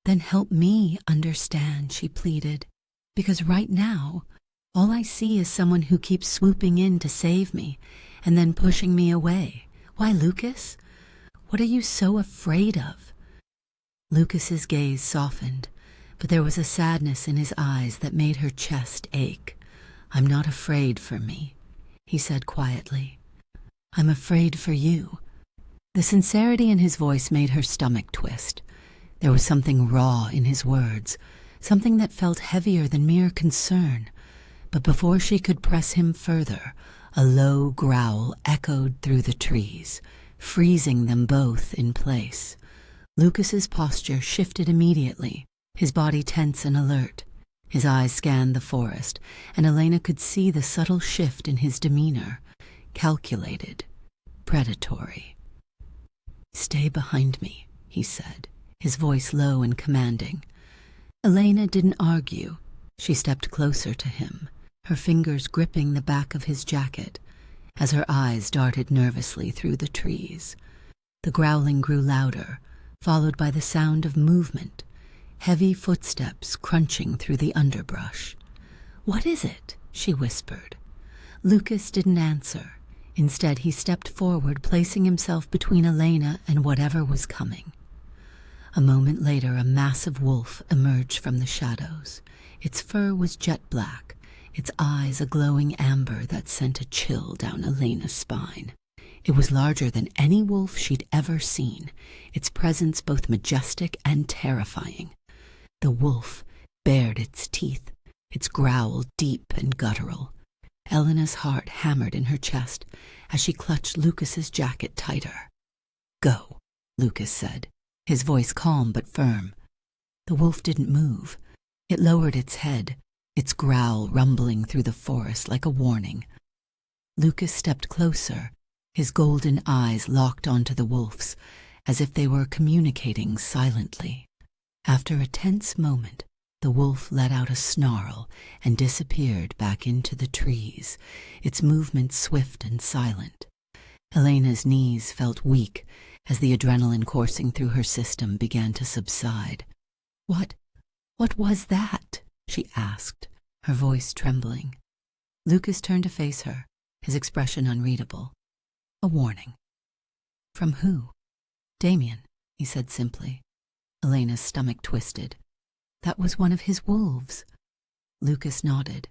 "Then help me understand," she pleaded, "because right now, all I see is someone who keeps swooping in to save me, and then pushing me away. Why, Lucas? What are you so afraid of?" Lucas's gaze softened, but there was a sadness in his eyes that made her chest ache. "I'm not afraid for me," he said quietly. "I'm afraid for you." The sincerity in his voice made her stomach twist. There was something raw in his words, something that felt heavier than mere concern. But before she could press him further, a low growl echoed through the trees, freezing them both in place. Lucas's posture shifted immediately, his body tense and alert. His eyes scanned the forest, and Elena could see the subtle shift in his demeanor, calculated, predatory. "Stay behind me," he said, his voice low and commanding. Elena didn't argue. She stepped closer to him, her fingers gripping the back of his jacket, as her eyes darted nervously through the trees. The growling grew louder, followed by the sound of movement, heavy footsteps crunching through the underbrush. "What is it?" she whispered. Lucas didn't answer. Instead, he stepped forward, placing himself between Elena and whatever was coming. A moment later, a massive wolf emerged from the shadows. Its fur was jet black, its eyes a glowing amber that sent a chill down Elena's spine. It was larger than any wolf she'd ever seen, its presence both majestic and terrifying. The wolf bared its teeth, its growl deep and guttural. Elena's heart hammered in her chest as she clutched Lucas's jacket tighter. "Go," Lucas said, his voice calm but firm. The wolf didn't move. It lowered its head, its growl rumbling through the forest like a warning. Lucas stepped closer, his golden eyes locked onto the wolf's, as if they were communicating silently. After a tense moment, the wolf let out a snarl and disappeared back into the trees, its movements swift and silent. Elena's knees felt weak as the adrenaline coursing through her system began to subside. What was that?" she asked, her voice trembling. Lucas turned to face her, his expression unreadable. "A warning." "From who?" "Damien," he said simply. Elena's stomach twisted. "That was one of his wolves." Lucas nodded.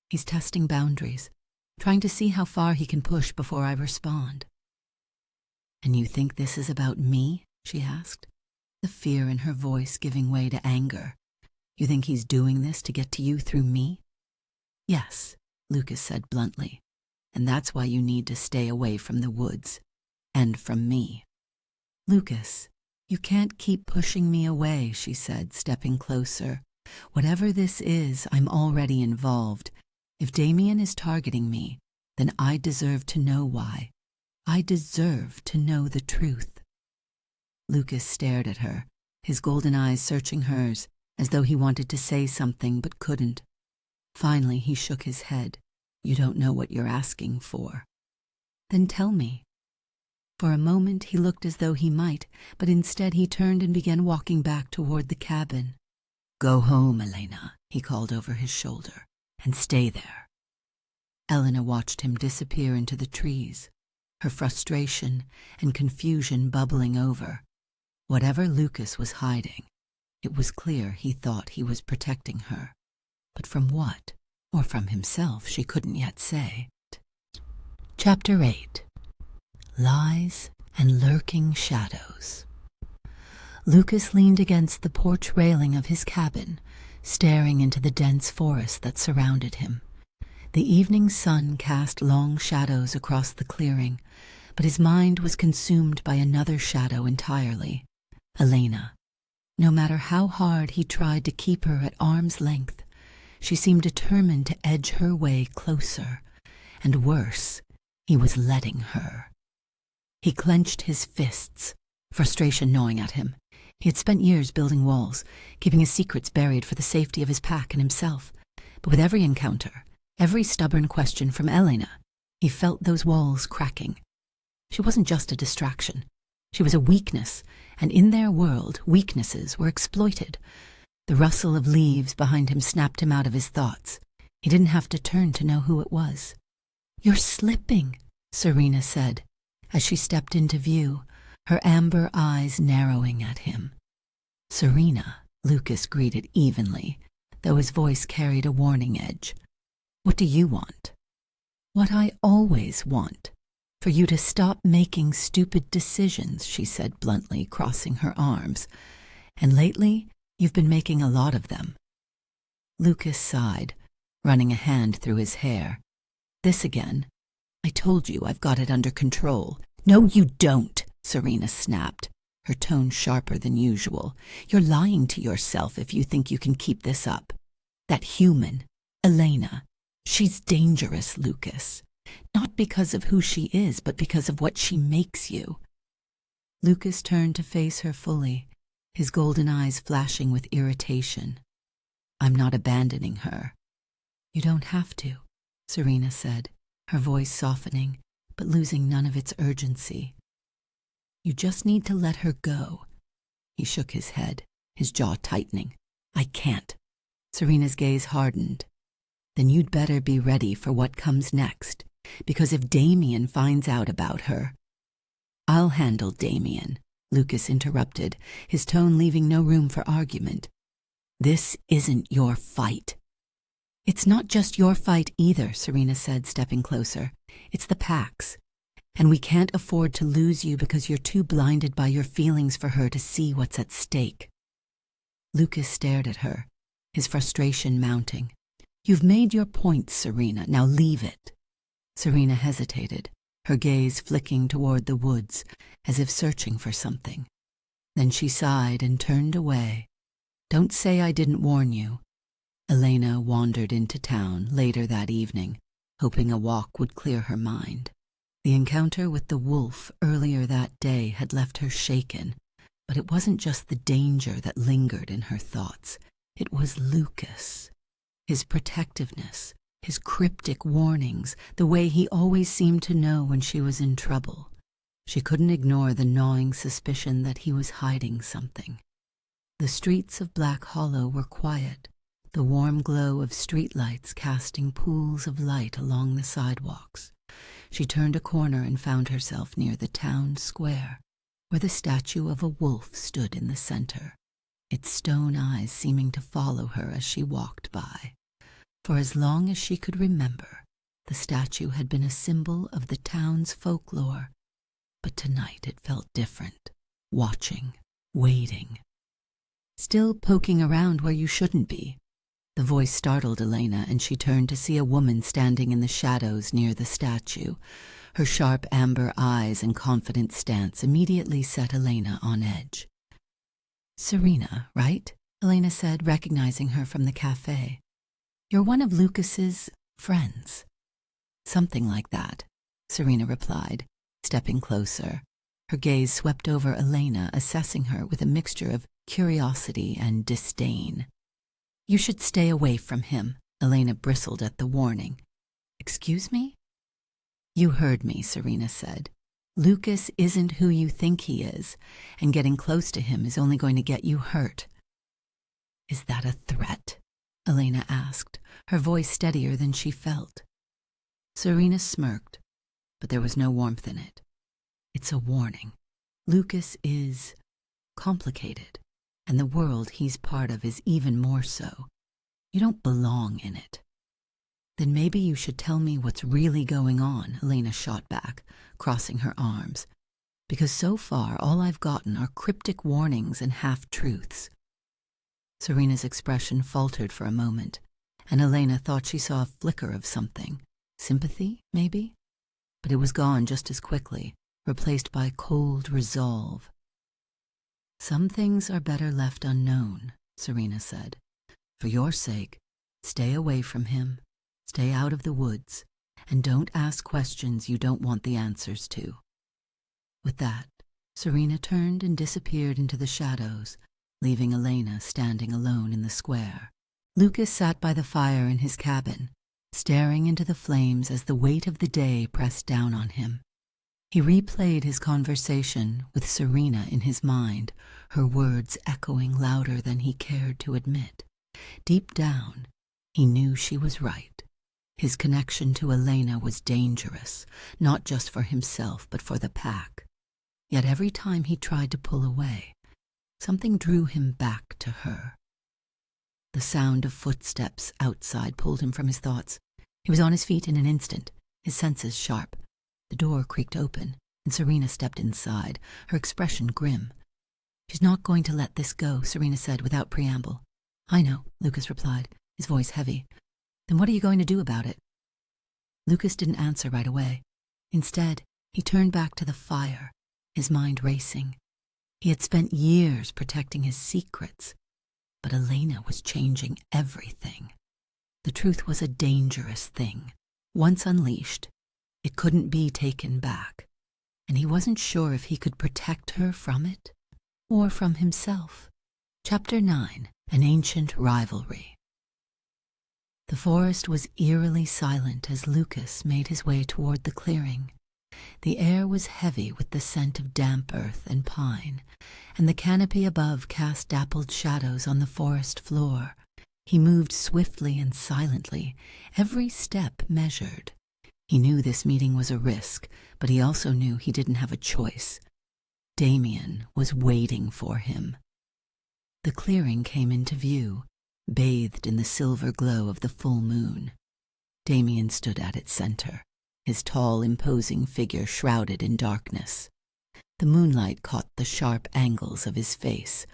"He's testing boundaries, trying to see how far he can push before I respond." "And you think this is about me?" she asked, the fear in her voice giving way to anger. "You think he's doing this to get to you through me?" "Yes," Lucas said bluntly. and that's why you need to stay away from the woods. And from me." "Lucas, you can't keep pushing me away," she said, stepping closer. "Whatever this is, I'm already involved. If Damien is targeting me, then I deserve to know why. I deserve to know the truth." Lucas stared at her, his golden eyes searching hers, as though he wanted to say something but couldn't. Finally, he shook his head. "You don't know what you're asking for." "Then tell me." For a moment he looked as though he might, but instead he turned and began walking back toward the cabin. "Go home, Elena," he called over his shoulder, "and stay there." Elena watched him disappear into the trees, her frustration and confusion bubbling over. Whatever Lucas was hiding, it was clear he thought he was protecting her. But from what, or from himself, she couldn't yet say. Chapter 8. Lies and Lurking Shadows. Lucas leaned against the porch railing of his cabin, staring into the dense forest that surrounded him. The evening sun cast long shadows across the clearing, but his mind was consumed by another shadow entirely, Elena. No matter how hard he tried to keep her at arm's length, she seemed determined to edge her way closer, and worse, he was letting her. He clenched his fists, frustration gnawing at him. He had spent years building walls, keeping his secrets buried for the safety of his pack and himself. But with every encounter, every stubborn question from Elena, he felt those walls cracking. She wasn't just a distraction. She was a weakness, and in their world, weaknesses were exploited. The rustle of leaves behind him snapped him out of his thoughts. He didn't have to turn to know who it was. "You're slipping," Serena said, as she stepped into view, her amber eyes narrowing at him. "Serena," Lucas greeted evenly, though his voice carried a warning edge. "What do you want?" "What I always want. For you to stop making stupid decisions," she said bluntly, crossing her arms. "And lately, you've been making a lot of them." Lucas sighed, running a hand through his hair. "This again? I told you I've got it under control." "No, you don't," Serena snapped, her tone sharper than usual. "You're lying to yourself if you think you can keep this up. That human, Elena, she's dangerous, Lucas. Not because of who she is, but because of what she makes you." Lucas turned to face her fully, his golden eyes flashing with irritation. "I'm not abandoning her." "You don't have to," Serena said, her voice softening, but losing none of its urgency. "You just need to let her go." He shook his head, his jaw tightening. "I can't." Serena's gaze hardened. "Then you'd better be ready for what comes next, because if Damien finds out about her—" "I'll handle Damien," Lucas interrupted, his tone leaving no room for argument. "This isn't your fight." "It's not just your fight either," Serena said, stepping closer. "It's the pack's. And we can't afford to lose you because you're too blinded by your feelings for her to see what's at stake." Lucas stared at her, his frustration mounting. "You've made your point, Serena. Now leave it." Serena hesitated, her gaze flicking toward the woods, as if searching for something. Then she sighed and turned away. "Don't say I didn't warn you." Elena wandered into town later that evening, hoping a walk would clear her mind. The encounter with the wolf earlier that day had left her shaken, but it wasn't just the danger that lingered in her thoughts. It was Lucas. His protectiveness, his cryptic warnings, the way he always seemed to know when she was in trouble. She couldn't ignore the gnawing suspicion that he was hiding something. The streets of Black Hollow were quiet, the warm glow of streetlights casting pools of light along the sidewalks. She turned a corner and found herself near the town square, where the statue of a wolf stood in the center, its stone eyes seeming to follow her as she walked by. For as long as she could remember, the statue had been a symbol of the town's folklore, but tonight it felt different, watching, waiting. "Still poking around where you shouldn't be." The voice startled Elena, and she turned to see a woman standing in the shadows near the statue. Her sharp amber eyes and confident stance immediately set Elena on edge. "Serena, right?" Elena said, recognizing her from the cafe. "You're one of Lucas's friends." "Something like that," Serena replied, stepping closer. Her gaze swept over Elena, assessing her with a mixture of curiosity and disdain. "You should stay away from him," Elena bristled at the warning. "Excuse me?" "You heard me," Serena said. "Lucas isn't who you think he is, and getting close to him is only going to get you hurt." "Is that a threat?" Elena asked, her voice steadier than she felt. Serena smirked, but there was no warmth in it. "It's a warning. Lucas is complicated, and the world he's part of is even more so. You don't belong in it." "Then maybe you should tell me what's really going on," Elena shot back, crossing her arms. "Because so far all I've gotten are cryptic warnings and half-truths." Serena's expression faltered for a moment, and Elena thought she saw a flicker of something. Sympathy, maybe? But it was gone just as quickly, replaced by cold resolve. "Some things are better left unknown," Serena said. "For your sake, stay away from him, stay out of the woods, and don't ask questions you don't want the answers to." With that, Serena turned and disappeared into the shadows, leaving Elena standing alone in the square. Lucas sat by the fire in his cabin, staring into the flames as the weight of the day pressed down on him. He replayed his conversation with Serena in his mind, her words echoing louder than he cared to admit. Deep down, he knew she was right. His connection to Elena was dangerous, not just for himself but for the pack. Yet every time he tried to pull away, something drew him back to her. The sound of footsteps outside pulled him from his thoughts. He was on his feet in an instant, his senses sharp. The door creaked open, and Serena stepped inside, her expression grim. "She's not going to let this go," Serena said without preamble. "I know," Lucas replied, his voice heavy. "Then what are you going to do about it?" Lucas didn't answer right away. Instead, he turned back to the fire, his mind racing. He had spent years protecting his secrets, but Elena was changing everything. The truth was a dangerous thing. Once unleashed, it couldn't be taken back, and he wasn't sure if he could protect her from it or from himself. Chapter 9. An Ancient Rivalry. The forest was eerily silent as Lucas made his way toward the clearing. The air was heavy with the scent of damp earth and pine, and the canopy above cast dappled shadows on the forest floor. He moved swiftly and silently, every step measured. He knew this meeting was a risk, but he also knew he didn't have a choice. Damien was waiting for him. The clearing came into view, bathed in the silver glow of the full moon. Damien stood at its center, his tall, imposing figure shrouded in darkness. The moonlight caught the sharp angles of his face,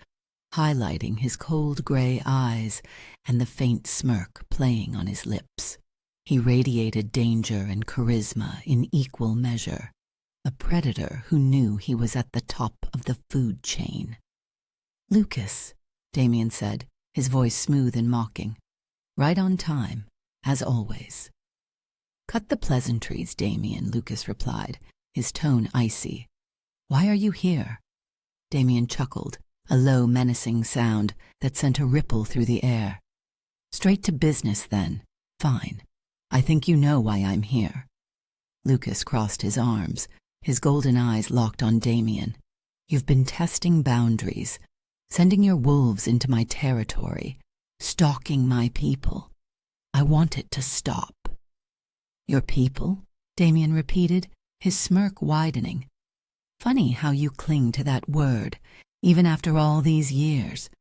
highlighting his cold gray eyes and the faint smirk playing on his lips. He radiated danger and charisma in equal measure, a predator who knew he was at the top of the food chain. "Lucas," Damien said, his voice smooth and mocking. "Right on time, as always." "Cut the pleasantries, Damien," Lucas replied, his tone icy. "Why are you here?" Damien chuckled, a low, menacing sound that sent a ripple through the air. "Straight to business, then. Fine. I think you know why I'm here." Lucas crossed his arms, his golden eyes locked on Damien. "You've been testing boundaries, sending your wolves into my territory, stalking my people. I want it to stop." "Your people?" Damien repeated, his smirk widening. "Funny how you cling to that word, even after all these years.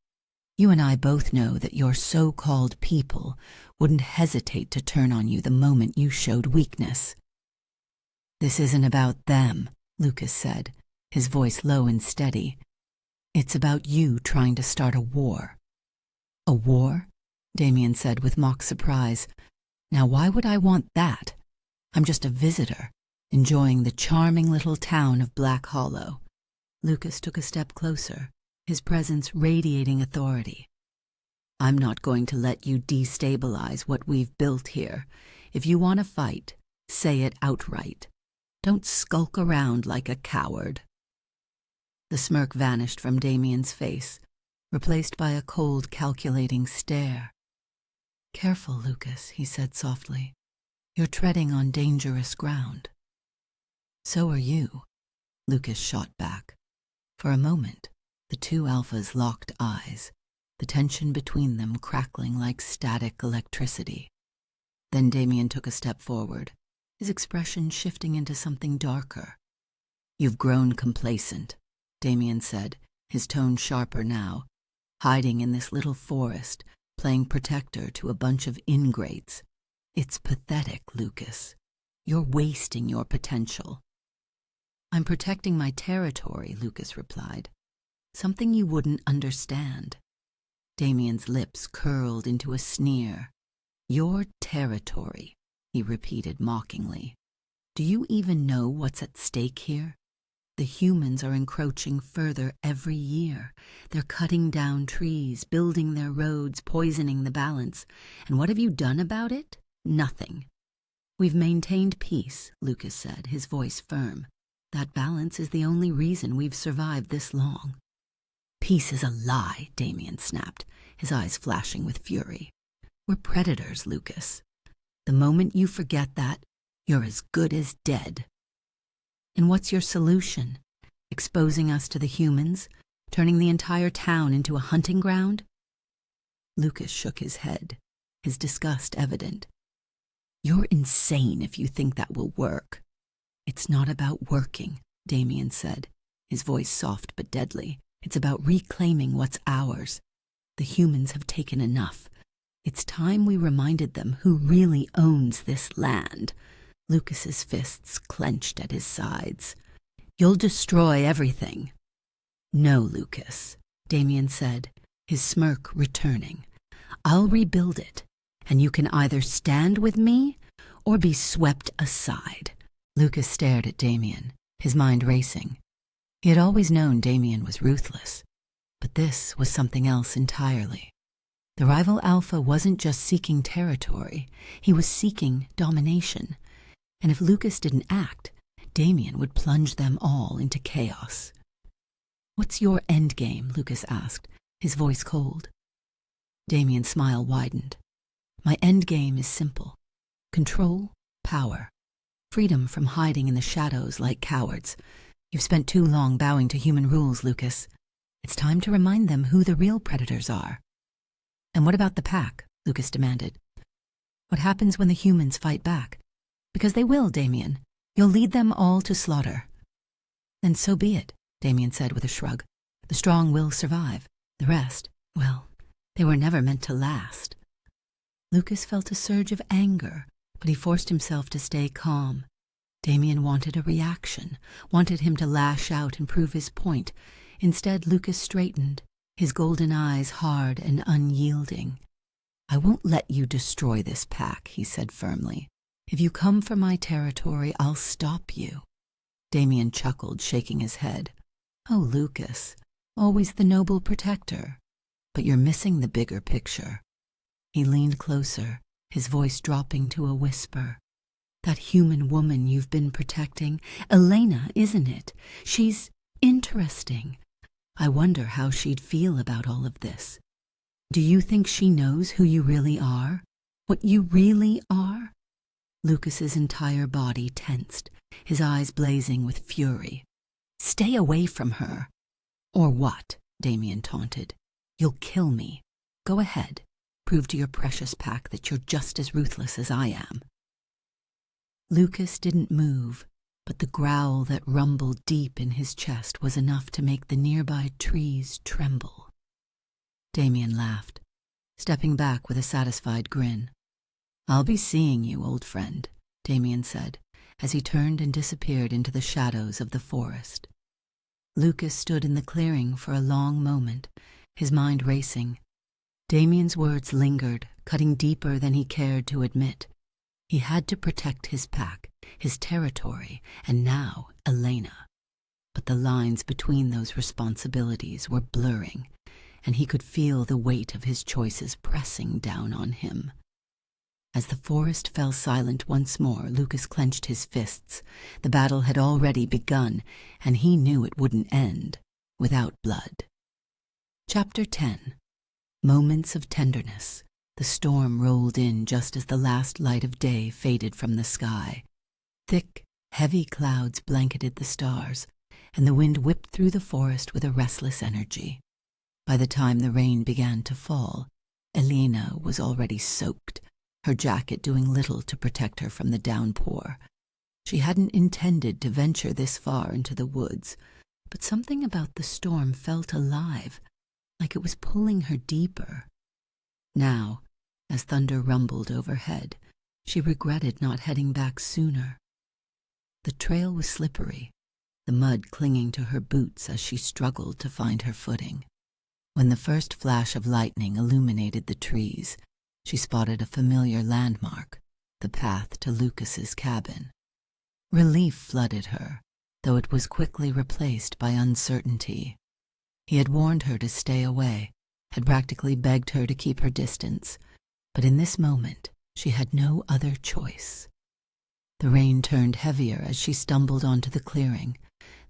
You and I both know that your so-called people wouldn't hesitate to turn on you the moment you showed weakness." "This isn't about them," Lucas said, his voice low and steady. "It's about you trying to start a war." "A war?" Damien said with mock surprise. Now why would I want that? I'm just a visitor, enjoying the charming little town of Black Hollow. Lucas took a step closer, his presence radiating authority. I'm not going to let you destabilize what we've built here. If you want to fight, say it outright. Don't skulk around like a coward. The smirk vanished from Damien's face, replaced by a cold, calculating stare. Careful, Lucas, he said softly. You're treading on dangerous ground. So are you, Lucas shot back. For a moment, the two Alphas locked eyes, the tension between them crackling like static electricity. Then Damien took a step forward, his expression shifting into something darker. You've grown complacent, Damien said, his tone sharper now, hiding in this little forest, playing protector to a bunch of ingrates. It's pathetic, Lucas. You're wasting your potential. I'm protecting my territory, Lucas replied. Something you wouldn't understand. Damien's lips curled into a sneer. Your territory, he repeated mockingly. Do you even know what's at stake here? The humans are encroaching further every year. They're cutting down trees, building their roads, poisoning the balance. And what have you done about it? Nothing. We've maintained peace, Lucas said, his voice firm. That balance is the only reason we've survived this long. Peace is a lie, Damien snapped, his eyes flashing with fury. We're predators, Lucas. The moment you forget that, you're as good as dead. And what's your solution? Exposing us to the humans? Turning the entire town into a hunting ground? Lucas shook his head, his disgust evident. You're insane if you think that will work. It's not about working, Damien said, his voice soft but deadly. It's about reclaiming what's ours. The humans have taken enough. It's time we reminded them who really owns this land. Lucas's fists clenched at his sides. You'll destroy everything. No, Lucas, Damien said, his smirk returning. I'll rebuild it, and you can either stand with me or be swept aside. Lucas stared at Damien, his mind racing. He had always known Damien was ruthless, but this was something else entirely. The rival Alpha wasn't just seeking territory, he was seeking domination. And if Lucas didn't act, Damien would plunge them all into chaos. What's your endgame? Lucas asked, his voice cold. Damien's smile widened. My endgame is simple. Control, power, freedom from hiding in the shadows like cowards. You've spent too long bowing to human rules, Lucas. It's time to remind them who the real predators are. And what about the pack? Lucas demanded. What happens when the humans fight back? Because they will, Damien. You'll lead them all to slaughter. Then so be it, Damien said with a shrug. The strong will survive. The rest, well, they were never meant to last. Lucas felt a surge of anger, but he forced himself to stay calm. Damien wanted a reaction, wanted him to lash out and prove his point. Instead, Lucas straightened, his golden eyes hard and unyielding. I won't let you destroy this pack, he said firmly. If you come for my territory, I'll stop you. Damien chuckled, shaking his head. Oh, Lucas, always the noble protector. But you're missing the bigger picture. He leaned closer, his voice dropping to a whisper. That human woman you've been protecting, Elena, isn't it? She's interesting. I wonder how she'd feel about all of this. Do you think she knows who you really are? What you really are? Lucas's entire body tensed, his eyes blazing with fury. Stay away from her. Or what? Damien taunted. You'll kill me. Go ahead. Prove to your precious pack that you're just as ruthless as I am. Lucas didn't move, but the growl that rumbled deep in his chest was enough to make the nearby trees tremble. Damien laughed, stepping back with a satisfied grin. I'll be seeing you, old friend, Damien said, as he turned and disappeared into the shadows of the forest. Lucas stood in the clearing for a long moment, his mind racing. Damien's words lingered, cutting deeper than he cared to admit. He had to protect his pack, his territory, and now Elena. But the lines between those responsibilities were blurring, and he could feel the weight of his choices pressing down on him. As the forest fell silent once more, Lucas clenched his fists. The battle had already begun, and he knew it wouldn't end without blood. Chapter 10. Moments of Tenderness. The storm rolled in just as the last light of day faded from the sky. Thick, heavy clouds blanketed the stars, and the wind whipped through the forest with a restless energy. By the time the rain began to fall, Elena was already soaked, her jacket doing little to protect her from the downpour. She hadn't intended to venture this far into the woods, but something about the storm felt alive, like it was pulling her deeper. Now, as thunder rumbled overhead, she regretted not heading back sooner. The trail was slippery, the mud clinging to her boots as she struggled to find her footing. When the first flash of lightning illuminated the trees, she spotted a familiar landmark, the path to Lucas's cabin. Relief flooded her, though it was quickly replaced by uncertainty. He had warned her to stay away, had practically begged her to keep her distance, but in this moment she had no other choice. The rain turned heavier as she stumbled onto the clearing.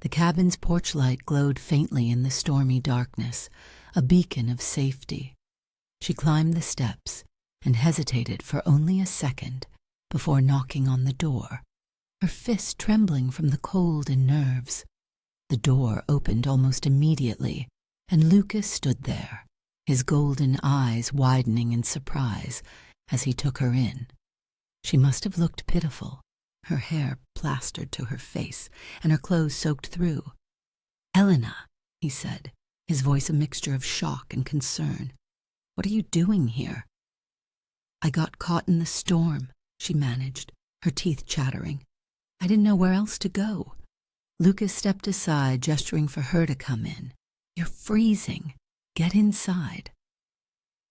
The cabin's porch light glowed faintly in the stormy darkness, a beacon of safety. She climbed the steps and hesitated for only a second before knocking on the door, her fist trembling from the cold and nerves. The door opened almost immediately, and Lucas stood there, his golden eyes widening in surprise as he took her in. She must have looked pitiful, her hair plastered to her face and her clothes soaked through. "Elena," he said, his voice a mixture of shock and concern. "What are you doing here?" "I got caught in the storm," she managed, her teeth chattering. "I didn't know where else to go." Lucas stepped aside, gesturing for her to come in. "You're freezing. Get inside."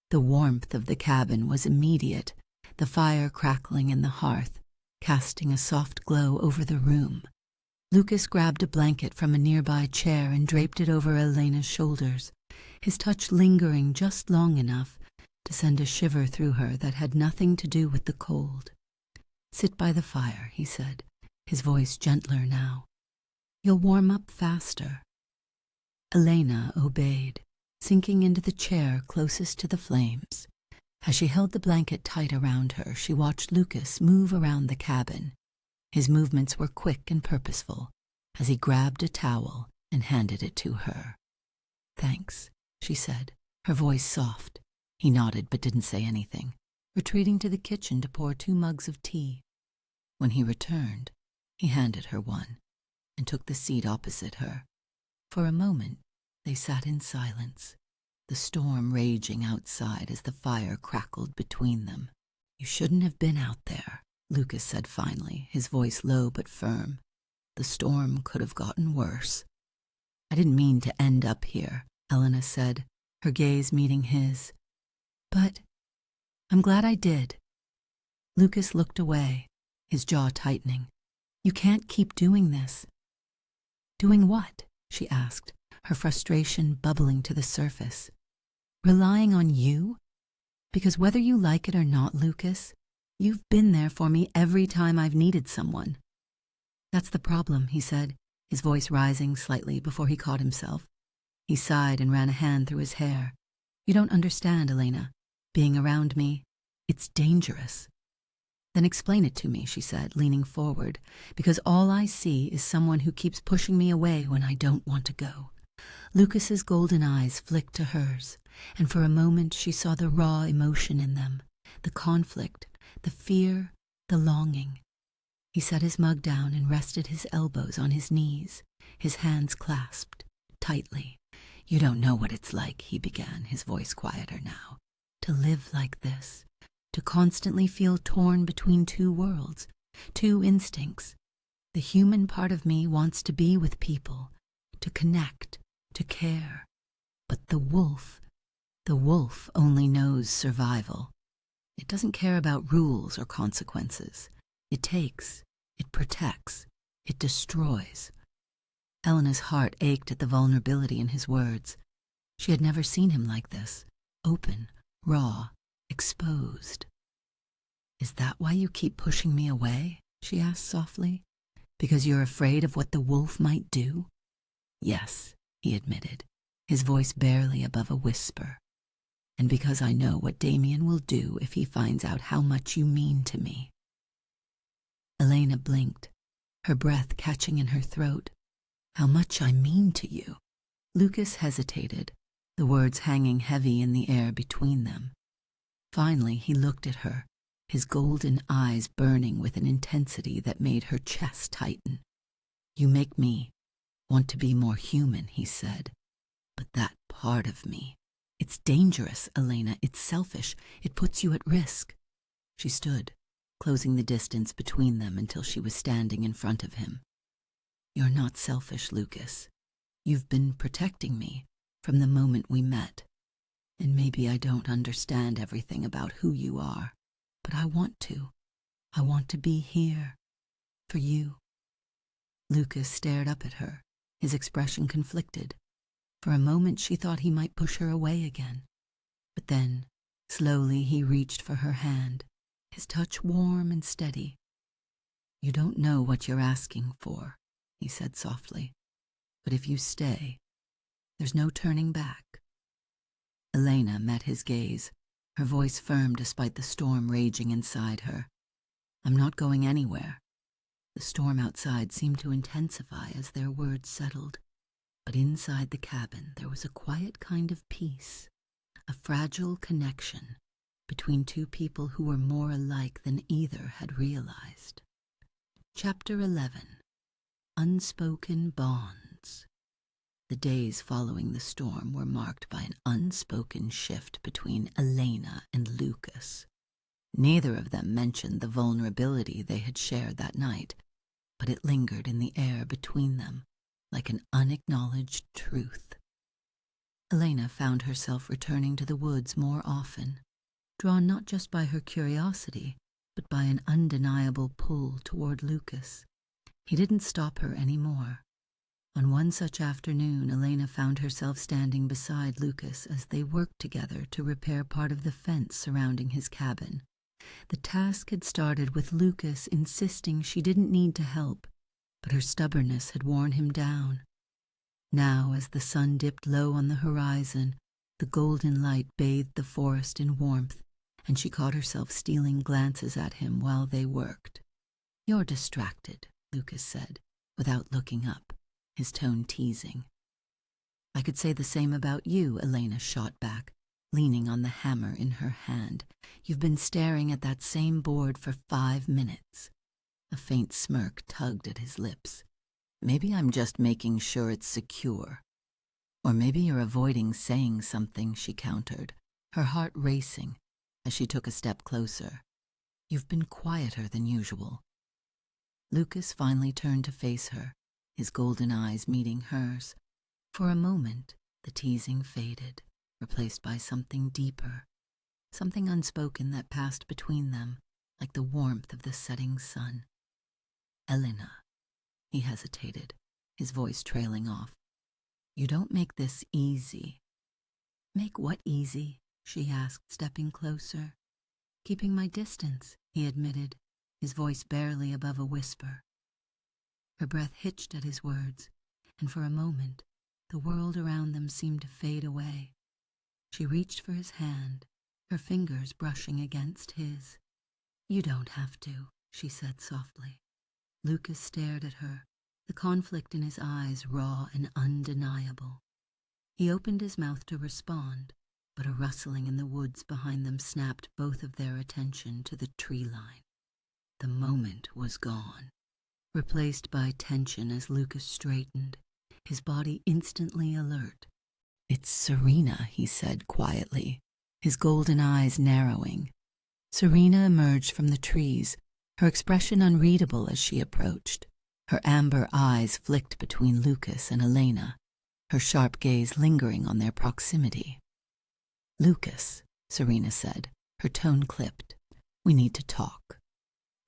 The warmth of the cabin was immediate, the fire crackling in the hearth, casting a soft glow over the room. Lucas grabbed a blanket from a nearby chair and draped it over Elena's shoulders, his touch lingering just long enough to send a shiver through her that had nothing to do with the cold. "Sit by the fire," he said, his voice gentler now. "You'll warm up faster." Elena obeyed, sinking into the chair closest to the flames. As she held the blanket tight around her, she watched Lucas move around the cabin. His movements were quick and purposeful, as he grabbed a towel and handed it to her. "Thanks," she said, her voice soft. He nodded but didn't say anything, retreating to the kitchen to pour 2 mugs of tea. When he returned, he handed her one and took the seat opposite her. For a moment, they sat in silence, the storm raging outside as the fire crackled between them. "You shouldn't have been out there," Lucas said finally, his voice low but firm. "The storm could have gotten worse." "I didn't mean to end up here," Elena said, her gaze meeting his. "But I'm glad I did." Lucas looked away, his jaw tightening. "You can't keep doing this." "Doing what?" she asked, her frustration bubbling to the surface. "Relying on you? Because whether you like it or not, Lucas, you've been there for me every time I've needed someone." "That's the problem," he said, his voice rising slightly before he caught himself. He sighed and ran a hand through his hair. "You don't understand, Elena. Being around me, it's dangerous." "Then explain it to me," she said, leaning forward, "because all I see is someone who keeps pushing me away when I don't want to go." Lucas's golden eyes flicked to hers, and for a moment she saw the raw emotion in them, the conflict, the fear, the longing. He set his mug down and rested his elbows on his knees, his hands clasped tightly. "You don't know what it's like," he began, his voice quieter now, "to live like this, to constantly feel torn between 2 worlds, 2 instincts. The human part of me wants to be with people, to connect, to care. But the wolf The wolf only knows survival. It doesn't care about rules or consequences. It takes, it protects, it destroys. Elena's heart ached at the vulnerability in his words. She had never seen him like this, open, raw, exposed. "Is that why you keep pushing me away?" she asked softly. "Because you're afraid of what the wolf might do?" "Yes," he admitted, his voice barely above a whisper. "And because I know what Damien will do if he finds out how much you mean to me." Elena blinked, her breath catching in her throat. "How much I mean to you?" Lucas hesitated, the words hanging heavy in the air between them. Finally, he looked at her, his golden eyes burning with an intensity that made her chest tighten. "You make me want to be more human," he said. "But that part of me, it's dangerous, Elena. It's selfish. It puts you at risk." She stood, closing the distance between them until she was standing in front of him. "You're not selfish, Lucas. You've been protecting me from the moment we met. And maybe I don't understand everything about who you are, but I want to. I want to be here. For you." Lucas stared up at her, his expression conflicted. For a moment she thought he might push her away again. But then, slowly he reached for her hand, his touch warm and steady. "You don't know what you're asking for," he said softly. "But if you stay, there's no turning back." Elena met his gaze, her voice firm despite the storm raging inside her. "I'm not going anywhere." The storm outside seemed to intensify as their words settled. But inside the cabin there was a quiet kind of peace, a fragile connection between two people who were more alike than either had realized. Chapter 11. Unspoken Bonds. The days following the storm were marked by an unspoken shift between Elena and Lucas. Neither of them mentioned the vulnerability they had shared that night, but it lingered in the air between them, like an unacknowledged truth. Elena found herself returning to the woods more often, drawn not just by her curiosity, but by an undeniable pull toward Lucas. He didn't stop her anymore. On one such afternoon, Elena found herself standing beside Lucas as they worked together to repair part of the fence surrounding his cabin. The task had started with Lucas insisting she didn't need to help, but her stubbornness had worn him down. Now, as the sun dipped low on the horizon, the golden light bathed the forest in warmth, and she caught herself stealing glances at him while they worked. "You're distracted," Lucas said, without looking up, his tone teasing. "I could say the same about you," Elena shot back, leaning on the hammer in her hand. "You've been staring at that same board for 5 minutes. A faint smirk tugged at his lips. "Maybe I'm just making sure it's secure. Or maybe you're avoiding saying something," she countered, her heart racing as she took a step closer. "You've been quieter than usual." Lucas finally turned to face her, his golden eyes meeting hers. For a moment, the teasing faded, replaced by something deeper, something unspoken that passed between them, like the warmth of the setting sun. "Elena," he hesitated, his voice trailing off. "You don't make this easy." "Make what easy?" she asked, stepping closer. "Keeping my distance," he admitted, his voice barely above a whisper. Her breath hitched at his words, and for a moment, the world around them seemed to fade away. She reached for his hand, her fingers brushing against his. "You don't have to," she said softly. Lucas stared at her, the conflict in his eyes raw and undeniable. He opened his mouth to respond, but a rustling in the woods behind them snapped both of their attention to the tree line. The moment was gone, replaced by tension as Lucas straightened, his body instantly alert. "It's Serena," he said quietly, his golden eyes narrowing. Serena emerged from the trees, her expression unreadable as she approached. Her amber eyes flicked between Lucas and Elena, her sharp gaze lingering on their proximity. "Lucas," Serena said, her tone clipped. "We need to talk."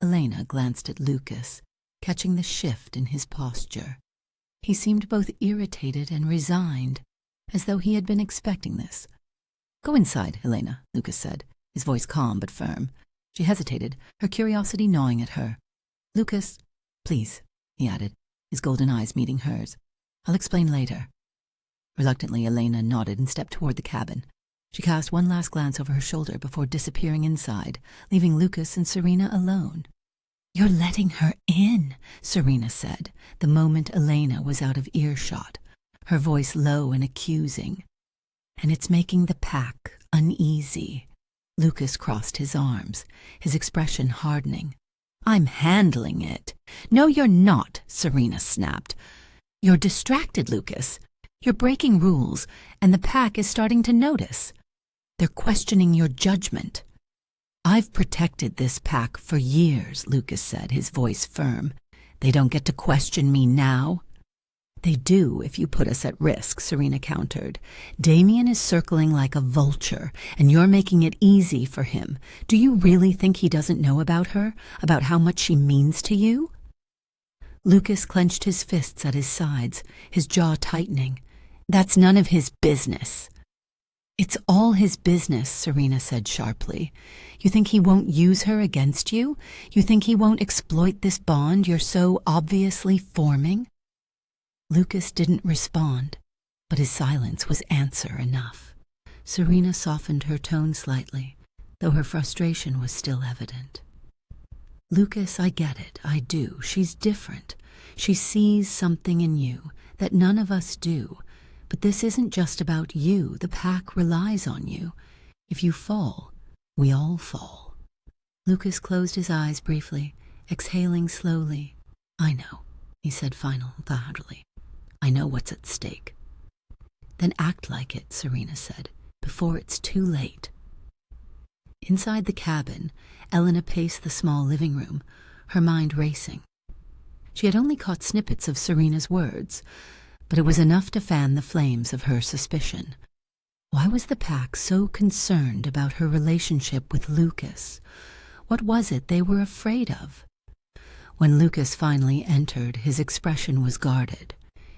Elena glanced at Lucas, catching the shift in his posture. He seemed both irritated and resigned, as though he had been expecting this. "Go inside, Elena," Lucas said, his voice calm but firm. She hesitated, her curiosity gnawing at her. "Lucas, please," he added, his golden eyes meeting hers. "I'll explain later." Reluctantly, Elena nodded and stepped toward the cabin. She cast one last glance over her shoulder before disappearing inside, leaving Lucas and Serena alone. "You're letting her in," Serena said, the moment Elena was out of earshot, her voice low and accusing. "And it's making the pack uneasy." Lucas crossed his arms, his expression hardening. "I'm handling it." "No, you're not," Serena snapped. "You're distracted, Lucas. You're breaking rules, and the pack is starting to notice. They're questioning your judgment." "I've protected this pack for years," Lucas said, his voice firm. "They don't get to question me now." "They do if you put us at risk," Serena countered. "Damien is circling like a vulture, and you're making it easy for him. Do you really think he doesn't know about her, about how much she means to you?" Lucas clenched his fists at his sides, his jaw tightening. "That's none of his business." "It's all his business," Serena said sharply. "You think he won't use her against you? You think he won't exploit this bond you're so obviously forming?" Lucas didn't respond, but his silence was answer enough. Serena softened her tone slightly, though her frustration was still evident. "Lucas, I get it, I do. She's different. She sees something in you that none of us do. But this isn't just about you. The pack relies on you. If you fall, we all fall." Lucas closed his eyes briefly, exhaling slowly. "I know," he said finally. "I know what's at stake." "Then act like it," Serena said, "before it's too late." Inside the cabin, Elena paced the small living room, her mind racing. She had only caught snippets of Serena's words, but it was enough to fan the flames of her suspicion. Why was the pack so concerned about her relationship with Lucas? What was it they were afraid of? When Lucas finally entered, his expression was guarded.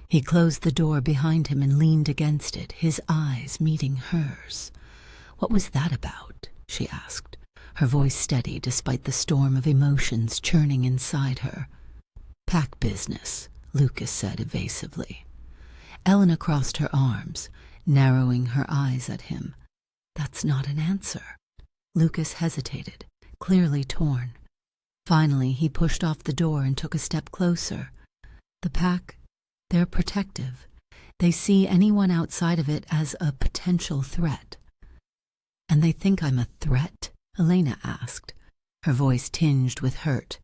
He closed the door behind him and leaned against it, his eyes meeting hers. "What was that about?" she asked, her voice steady despite the storm of emotions churning inside her. "Pack business," Lucas said evasively. Elena crossed her arms, narrowing her eyes at him. "That's not an answer." Lucas hesitated, clearly torn. Finally, he pushed off the door and took a step closer. "The pack, they're protective. They see anyone outside of it as a potential threat." "And they think I'm a threat?" Elena asked, her voice tinged with hurt.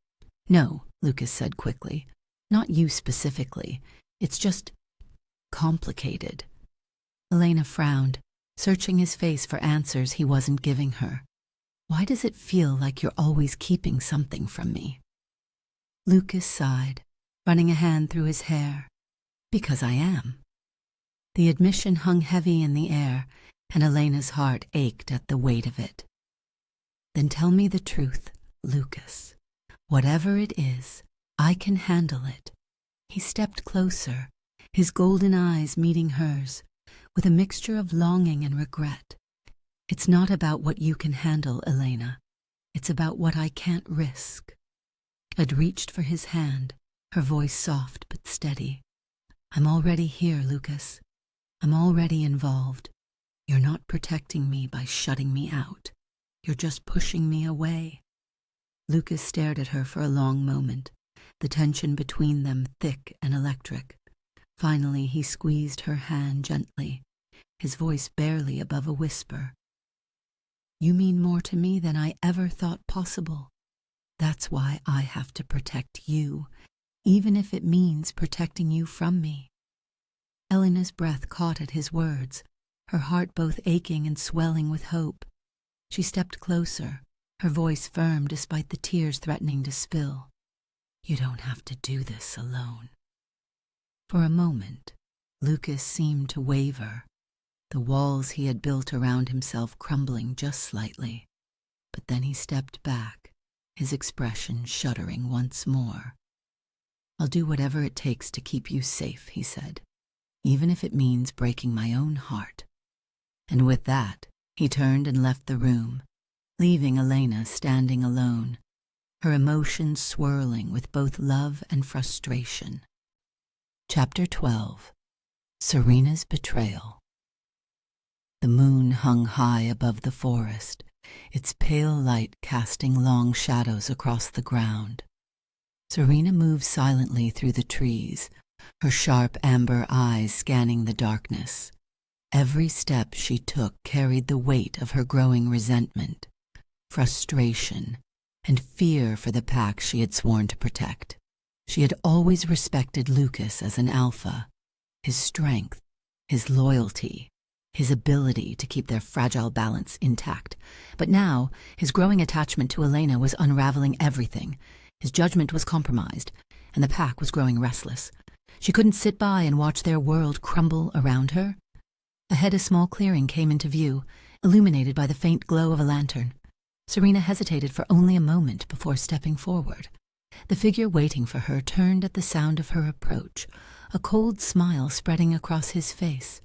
"No," Lucas said quickly. "Not you specifically. It's just complicated." Elena frowned, searching his face for answers he wasn't giving her. "Why does it feel like you're always keeping something from me?" Lucas sighed, running a hand through his hair. "Because I am." The admission hung heavy in the air, and Elena's heart ached at the weight of it. "Then tell me the truth, Lucas. Whatever it is, I can handle it." He stepped closer, his golden eyes meeting hers, with a mixture of longing and regret. "It's not about what you can handle, Elena. It's about what I can't risk." I'd reached for his hand, her voice soft but steady. "I'm already here, Lucas. I'm already involved. You're not protecting me by shutting me out. You're just pushing me away." Lucas stared at her for a long moment, the tension between them thick and electric. Finally, he squeezed her hand gently, his voice barely above a whisper. "You mean more to me than I ever thought possible. That's why I have to protect you, even if it means protecting you from me." Elena's breath caught at his words, her heart both aching and swelling with hope. She stepped closer, her voice firm despite the tears threatening to spill. "You don't have to do this alone." For a moment, Lucas seemed to waver. the walls he had built around himself crumbling just slightly. But then he stepped back, his expression shuddering once more. "I'll do whatever it takes to keep you safe," he said, "even if it means breaking my own heart." And with that, he turned and left the room, leaving Elena standing alone, her emotions swirling with both love and frustration. Chapter 12. Serena's Betrayal. The moon hung high above the forest, its pale light casting long shadows across the ground. Serena moved silently through the trees, her sharp amber eyes scanning the darkness. Every step she took carried the weight of her growing resentment, frustration, and fear for the pack she had sworn to protect. She had always respected Lucas as an alpha, his strength, his loyalty, his ability to keep their fragile balance intact. But now, his growing attachment to Elena was unraveling everything. His judgment was compromised, and the pack was growing restless. She couldn't sit by and watch their world crumble around her. Ahead, a small clearing came into view, illuminated by the faint glow of a lantern. Serena hesitated for only a moment before stepping forward. The figure waiting for her turned at the sound of her approach, a cold smile spreading across his face.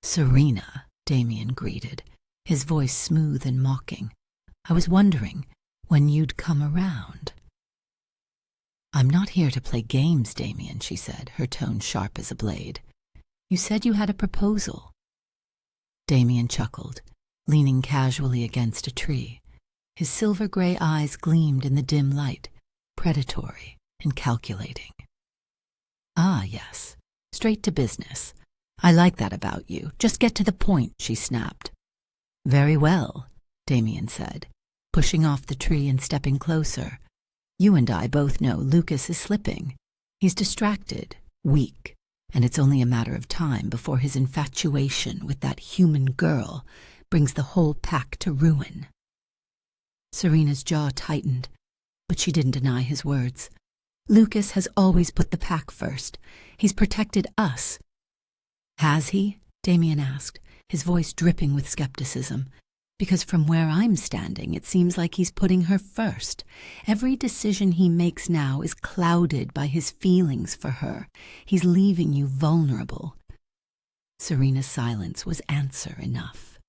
"Serena," Damien greeted, his voice smooth and mocking. "I was wondering when you'd come around." "I'm not here to play games, Damien," she said, her tone sharp as a blade. "You said you had a proposal." Damien chuckled, leaning casually against a tree. His silver-gray eyes gleamed in the dim light, predatory and calculating. "Ah, yes. Straight to business. I like that about you. Just get to the point," she snapped. "Very well," Damien said, pushing off the tree and stepping closer. "You and I both know Lucas is slipping. He's distracted, weak, and it's only a matter of time before his infatuation with that human girl brings the whole pack to ruin." Serena's jaw tightened, but she didn't deny his words. "Lucas has always put the pack first. He's protected us." "Has he?" Damien asked, his voice dripping with skepticism. "Because from where I'm standing, it seems like he's putting her first. Every decision he makes now is clouded by his feelings for her. He's leaving you vulnerable." Serena's silence was answer enough.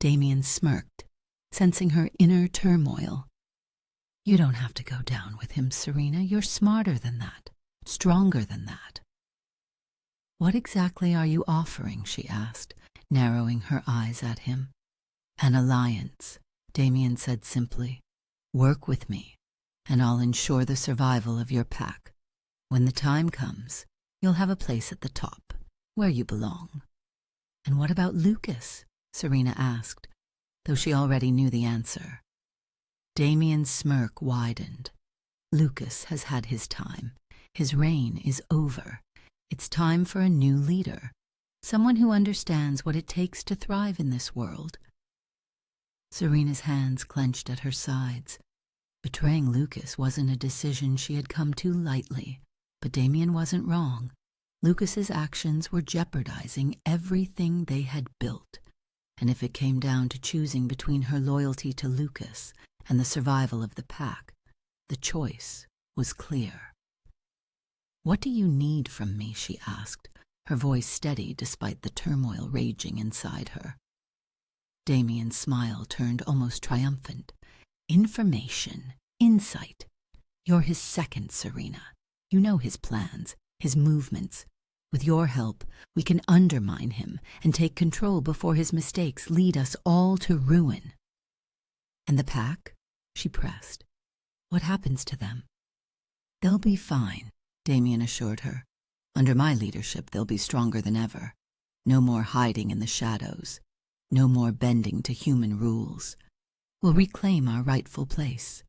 Damien smirked, sensing her inner turmoil. "You don't have to go down with him, Serena. You're smarter than that, stronger than that." "What exactly are you offering?" she asked, narrowing her eyes at him. "An alliance," Damien said simply. "Work with me, and I'll ensure the survival of your pack. When the time comes, you'll have a place at the top, where you belong." "And what about Lucas?" Serena asked, though she already knew the answer. Damien's smirk widened. "Lucas has had his time. His reign is over. It's time for a new leader, someone who understands what it takes to thrive in this world." Serena's hands clenched at her sides. Betraying Lucas wasn't a decision she had come to lightly, but Damien wasn't wrong. Lucas's actions were jeopardizing everything they had built, and if it came down to choosing between her loyalty to Lucas and the survival of the pack, the choice was clear. "What do you need from me?" she asked, her voice steady despite the turmoil raging inside her. Damien's smile turned almost triumphant. "Information, insight. You're his second, Serena. You know his plans, his movements. With your help, we can undermine him and take control before his mistakes lead us all to ruin." "And the pack?" she pressed. "What happens to them?" "They'll be fine," Damien assured her. "Under my leadership, they'll be stronger than ever. No more hiding in the shadows. No more bending to human rules. We'll reclaim our rightful place."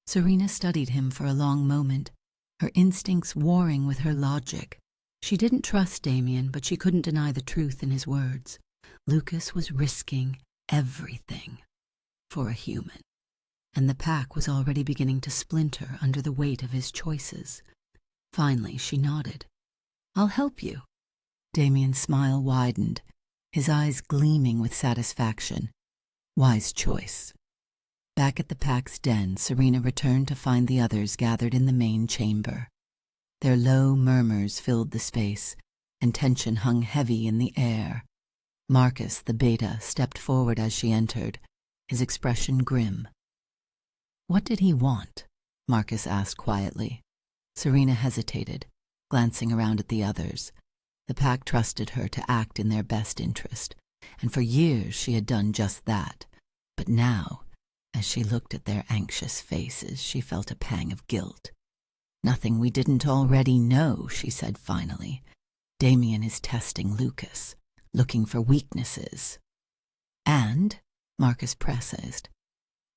Serena studied him for a long moment, her instincts warring with her logic. She didn't trust Damien, but she couldn't deny the truth in his words. Lucas was risking everything for a human, and the pack was already beginning to splinter under the weight of his choices. Finally, she nodded. "I'll help you." Damien's smile widened, his eyes gleaming with satisfaction. Wise choice. Back at the pack's den, Serena returned to find the others gathered in the main chamber. Their low murmurs filled the space, and tension hung heavy in the air. Marcus, the beta, stepped forward as she entered, his expression grim. "What did he want?" Marcus asked quietly. Serena hesitated, glancing around at the others. The pack trusted her to act in their best interest, and for years she had done just that. But now, as she looked at their anxious faces, she felt a pang of guilt. "Nothing we didn't already know," she said finally. "Damien is testing Lucas, looking for weaknesses." "And," Marcus pressed,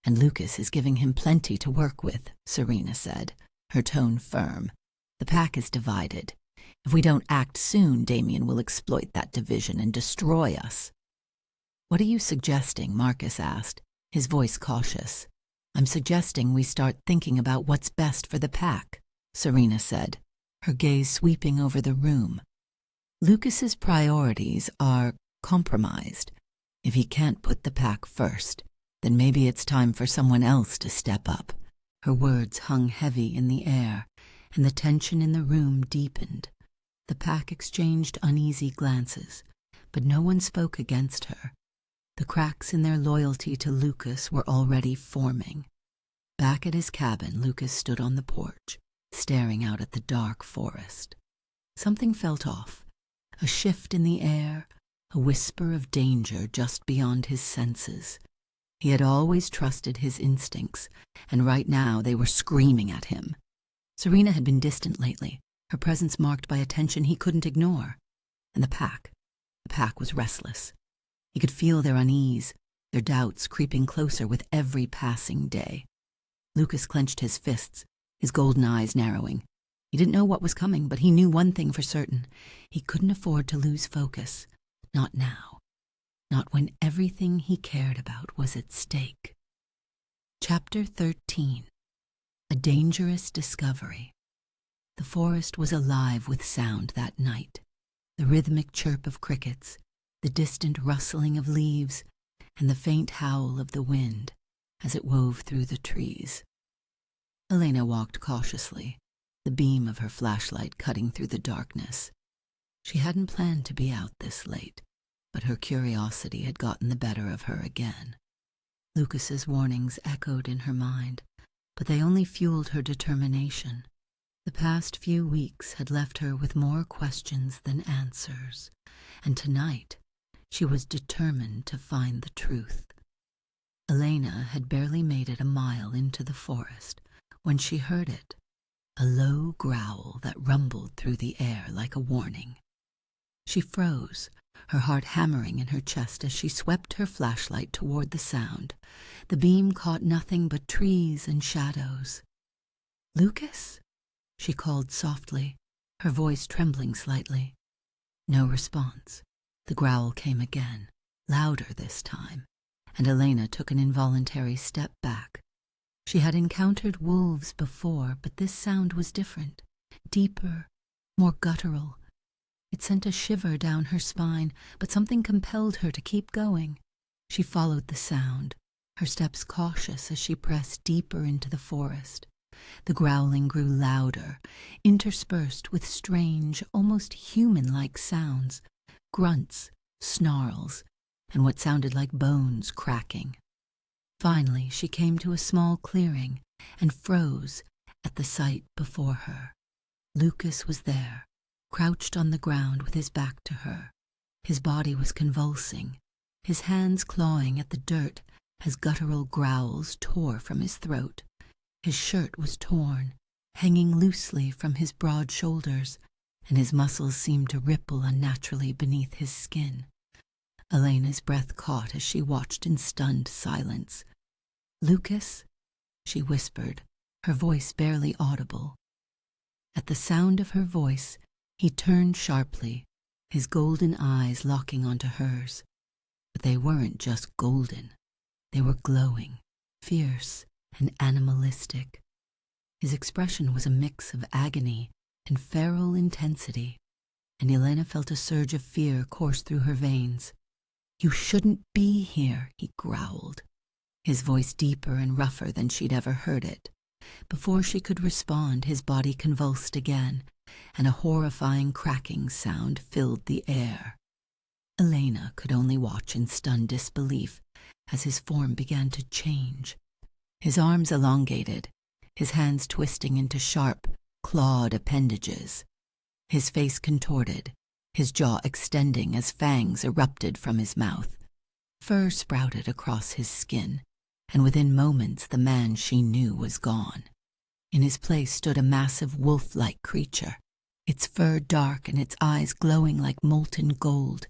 "and Lucas is giving him plenty to work with," Serena said, her tone firm. "The pack is divided. If we don't act soon, Damien will exploit that division and destroy us." "What are you suggesting?" Marcus asked, his voice cautious. "I'm suggesting we start thinking about what's best for the pack," Serena said, her gaze sweeping over the room. "Lucas's priorities are compromised. If he can't put the pack first, then maybe it's time for someone else to step up." Her words hung heavy in the air, and the tension in the room deepened. The pack exchanged uneasy glances, but no one spoke against her. The cracks in their loyalty to Lucas were already forming. Back at his cabin, Lucas stood on the porch, staring out at the dark forest. Something felt off, a shift in the air, a whisper of danger just beyond his senses. He had always trusted his instincts, and right now they were screaming at him. Serena had been distant lately, her presence marked by a tension he couldn't ignore. And the pack was restless. He could feel their unease, their doubts creeping closer with every passing day. Lucas clenched his fists, his golden eyes narrowing. He didn't know what was coming, but he knew one thing for certain. He couldn't afford to lose focus. Not now. Not when everything he cared about was at stake. Chapter 13. A Dangerous Discovery. The forest was alive with sound that night. The rhythmic chirp of crickets, the distant rustling of leaves, and the faint howl of the wind as it wove through the trees. Elena walked cautiously, the beam of her flashlight cutting through the darkness. She hadn't planned to be out this late, but her curiosity had gotten the better of her again. Lucas's warnings echoed in her mind, but they only fueled her determination. The past few weeks had left her with more questions than answers, and tonight she was determined to find the truth. Elena had barely made it a mile into the forest when she heard it, a low growl that rumbled through the air like a warning. She froze, her heart hammering in her chest as she swept her flashlight toward the sound. The beam caught nothing but trees and shadows. "Lucas?" she called softly, her voice trembling slightly. No response. The growl came again, louder this time, and Elena took an involuntary step back. She had encountered wolves before, but this sound was different, deeper, more guttural. It sent a shiver down her spine, but something compelled her to keep going. She followed the sound, her steps cautious as she pressed deeper into the forest. The growling grew louder, interspersed with strange, almost human-like sounds, grunts, snarls, and what sounded like bones cracking. Finally, she came to a small clearing and froze at the sight before her. Lucas was there, crouched on the ground with his back to her. His body was convulsing, his hands clawing at the dirt as guttural growls tore from his throat. His shirt was torn, hanging loosely from his broad shoulders, and his muscles seemed to ripple unnaturally beneath his skin. Elena's breath caught as she watched in stunned silence. "Lucas?" she whispered, her voice barely audible. At the sound of her voice, he turned sharply, his golden eyes locking onto hers. But they weren't just golden. They were glowing, fierce, and animalistic. His expression was a mix of agony and feral intensity, and Elena felt a surge of fear course through her veins. "You shouldn't be here," he growled, his voice deeper and rougher than she'd ever heard it. Before she could respond, his body convulsed again, and a horrifying cracking sound filled the air. Elena could only watch in stunned disbelief as his form began to change. His arms elongated, his hands twisting into sharp, clawed appendages. His face contorted, his jaw extending as fangs erupted from his mouth. Fur sprouted across his skin, and within moments the man she knew was gone. In his place stood a massive wolf-like creature, its fur dark and its eyes glowing like molten gold.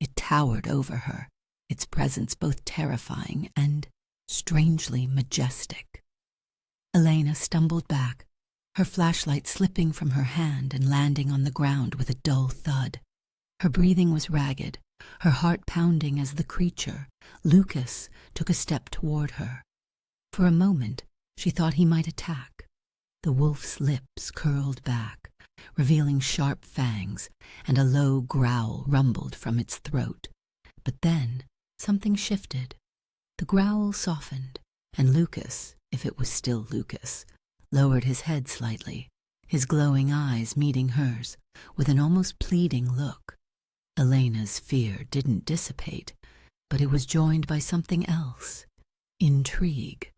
It towered over her, its presence both terrifying and strangely majestic. Elena stumbled back, her flashlight slipping from her hand and landing on the ground with a dull thud. Her breathing was ragged, her heart pounding as the creature, Lucas, took a step toward her. For a moment, she thought he might attack. The wolf's lips curled back, revealing sharp fangs, and a low growl rumbled from its throat. But then something shifted. The growl softened, and Lucas, if it was still Lucas, lowered his head slightly, his glowing eyes meeting hers with an almost pleading look. Elena's fear didn't dissipate, but it was joined by something else, intrigue.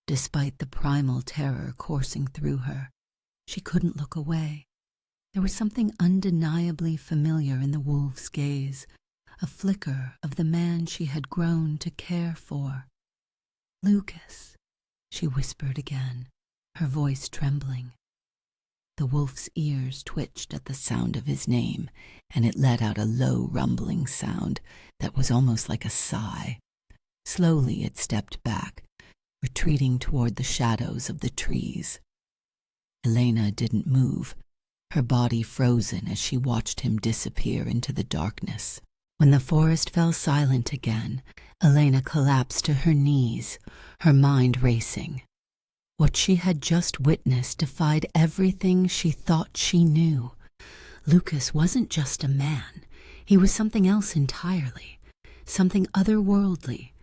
Despite the primal terror coursing through her, she couldn't look away. There was something undeniably familiar in the wolf's gaze, a flicker of the man she had grown to care for. "Lucas," she whispered again, her voice trembling. The wolf's ears twitched at the sound of his name, and it let out a low rumbling sound that was almost like a sigh. Slowly it stepped back, retreating toward the shadows of the trees. Elena didn't move, her body frozen as she watched him disappear into the darkness. When the forest fell silent again, Elena collapsed to her knees, her mind racing. What she had just witnessed defied everything she thought she knew. Lucas wasn't just a man. He was something else entirely, something otherworldly,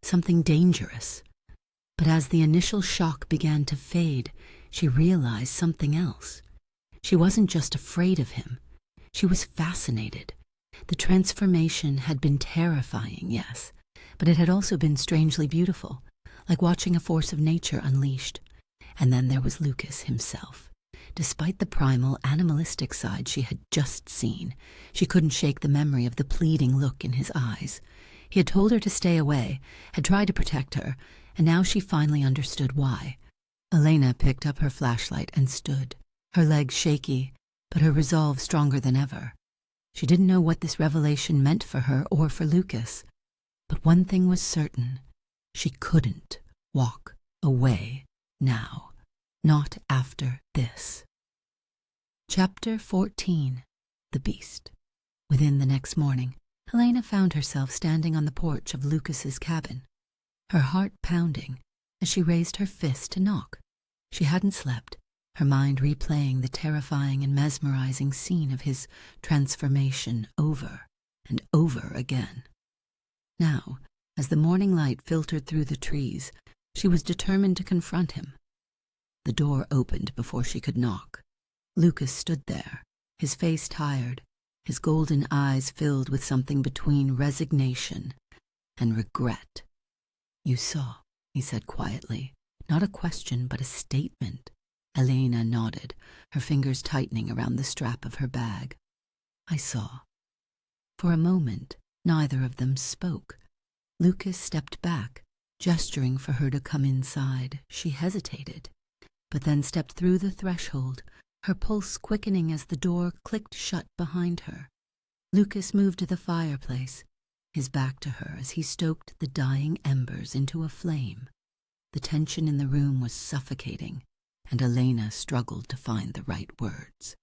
something dangerous. But as the initial shock began to fade, she realized something else. She wasn't just afraid of him. She was fascinated. The transformation had been terrifying, yes, but it had also been strangely beautiful, like watching a force of nature unleashed. And then there was Lucas himself. Despite the primal, animalistic side she had just seen, she couldn't shake the memory of the pleading look in his eyes. He had told her to stay away, had tried to protect her, and now she finally understood why. Elena picked up her flashlight and stood, her legs shaky, but her resolve stronger than ever. She didn't know what this revelation meant for her or for Lucas, but one thing was certain. She couldn't walk away now, not after this. Chapter 14. The Beast. Within the next morning, Elena found herself standing on the porch of Lucas's cabin, her heart pounding as she raised her fist to knock. She hadn't slept, her mind replaying the terrifying and mesmerizing scene of his transformation over and over again. Now, as the morning light filtered through the trees, she was determined to confront him. The door opened before she could knock. Lucas stood there, his face tired, his golden eyes filled with something between resignation and regret. "You saw," he said quietly, not a question but a statement. Elena nodded, her fingers tightening around the strap of her bag. "I saw." For a moment, neither of them spoke. Lucas stepped back, gesturing for her to come inside. She hesitated, but then stepped through the threshold, her pulse quickening as the door clicked shut behind her. Lucas moved to the fireplace, his back to her as he stoked the dying embers into a flame. The tension in the room was suffocating, and Elena struggled to find the right words.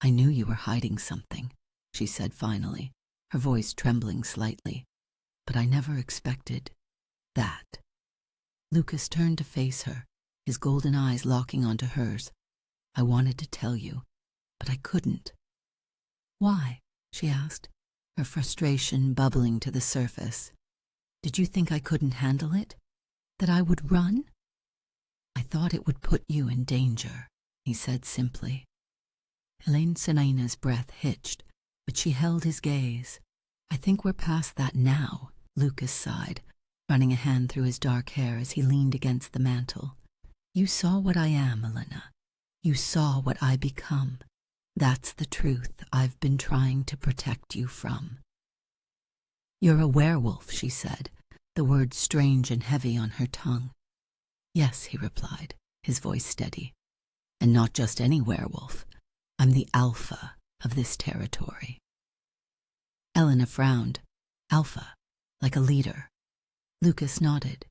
"I knew you were hiding something," she said finally, her voice trembling slightly, "but I never expected that." Lucas turned to face her, his golden eyes locking onto hers. "I wanted to tell you, but I couldn't." "Why?" she asked. her frustration bubbling to the surface. "Did you think I couldn't handle it? That I would run?" "I thought it would put you in danger," he said simply. Elena's breath hitched, but she held his gaze. "I think we're past that now," Lucas sighed, running a hand through his dark hair as he leaned against the mantel. "You saw what I am, Elena. You saw what I become. That's the truth I've been trying to protect you from." "You're a werewolf," she said, the words strange and heavy on her tongue. "Yes," he replied, his voice steady. "And not just any werewolf. I'm the Alfa of this territory." Elena frowned. "Alpha, like a leader." Lucas nodded.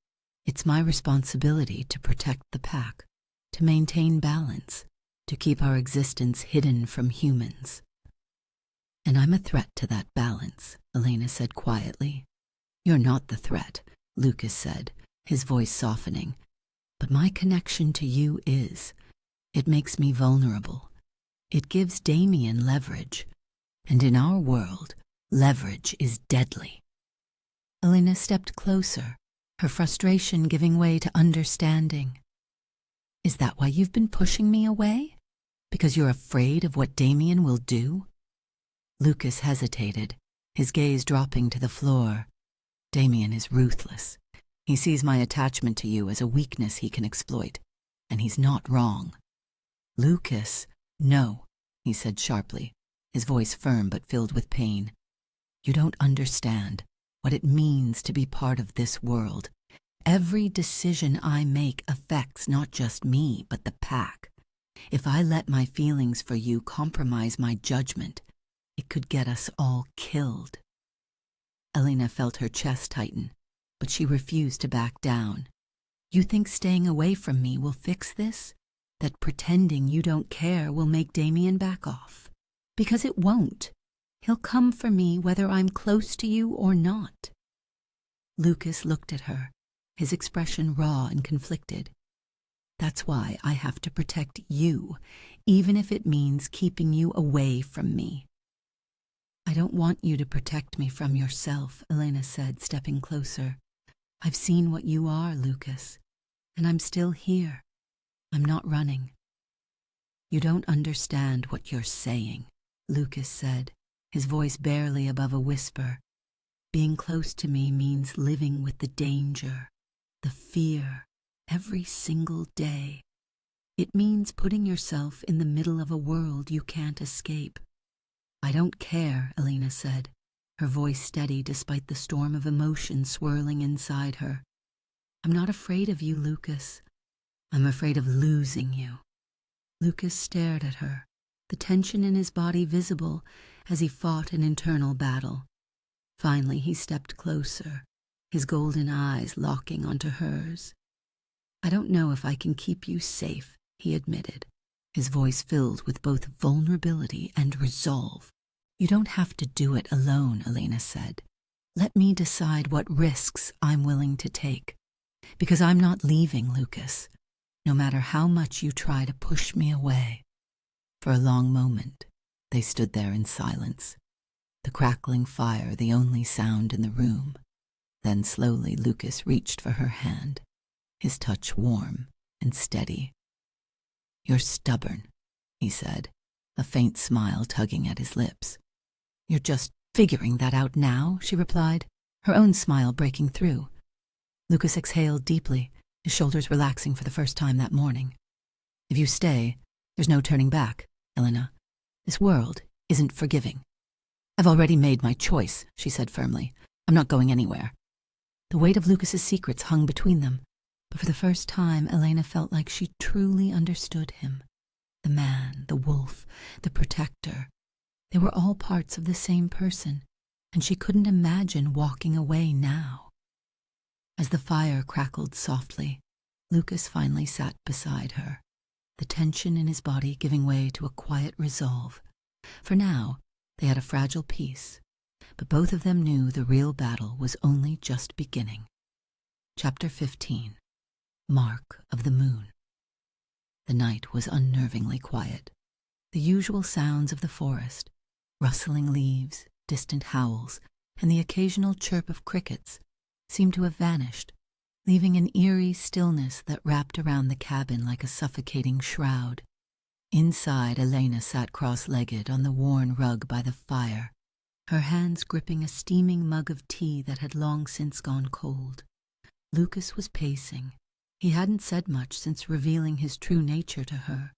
"It's my responsibility to protect the pack, to maintain balance, to keep our existence hidden from humans." "And I'm a threat to that balance," Elena said quietly. "You're not the threat," Lucas said, his voice softening. "But my connection to you is. It makes me vulnerable. It gives Damien leverage. And in our world, leverage is deadly." Elena stepped closer, her frustration giving way to understanding. "Is that why you've been pushing me away? Because you're afraid of what Damien will do?" Lucas hesitated, his gaze dropping to the floor. "Damien is ruthless. He sees my attachment to you as a weakness he can exploit, and he's not wrong." "Lucas, no," he said sharply, his voice firm but filled with pain. "You don't understand what it means to be part of this world. Every decision I make affects not just me, but the pack. If I let my feelings for you compromise my judgment, it could get us all killed." Elena felt her chest tighten, but she refused to back down. "You think staying away from me will fix this? That pretending you don't care will make Damien back off? Because it won't. He'll come for me whether I'm close to you or not." Lucas looked at her, his expression raw and conflicted. "That's why I have to protect you, even if it means keeping you away from me." "I don't want you to protect me from yourself," Elena said, stepping closer. "I've seen what you are, Lucas, and I'm still here. I'm not running." "You don't understand what you're saying," Lucas said, his voice barely above a whisper. "Being close to me means living with the danger, the fear, every single day. It means putting yourself in the middle of a world you can't escape." "I don't care," Elena said, her voice steady despite the storm of emotion swirling inside her. "I'm not afraid of you, Lucas. I'm afraid of losing you." Lucas stared at her, the tension in his body visible as he fought an internal battle. Finally, he stepped closer, his golden eyes locking onto hers. "I don't know if I can keep you safe," he admitted, his voice filled with both vulnerability and resolve. "You don't have to do it alone," Elena said. "Let me decide what risks I'm willing to take. Because I'm not leaving, Lucas, no matter how much you try to push me away." For a long moment, they stood there in silence, the crackling fire the only sound in the room. Then slowly Lucas reached for her hand, his touch warm and steady. "You're stubborn," he said, a faint smile tugging at his lips. "You're just figuring that out now," she replied, her own smile breaking through. Lucas exhaled deeply, his shoulders relaxing for the first time that morning. "If you stay, there's no turning back, Elena. This world isn't forgiving." "I've already made my choice," she said firmly. "I'm not going anywhere." The weight of Lucas's secrets hung between them, but for the first time Elena felt like she truly understood him. The man, the wolf, the protector. They were all parts of the same person, and she couldn't imagine walking away now. As the fire crackled softly, Lucas finally sat beside her, the tension in his body giving way to a quiet resolve. For now, they had a fragile peace, but both of them knew the real battle was only just beginning. Chapter 15. Mark of the Moon. The night was unnervingly quiet. The usual sounds of the forest, rustling leaves, distant howls, and the occasional chirp of crickets seemed to have vanished, leaving an eerie stillness that wrapped around the cabin like a suffocating shroud. Inside, Elena sat cross-legged on the worn rug by the fire, her hands gripping a steaming mug of tea that had long since gone cold. Lucas was pacing. He hadn't said much since revealing his true nature to her,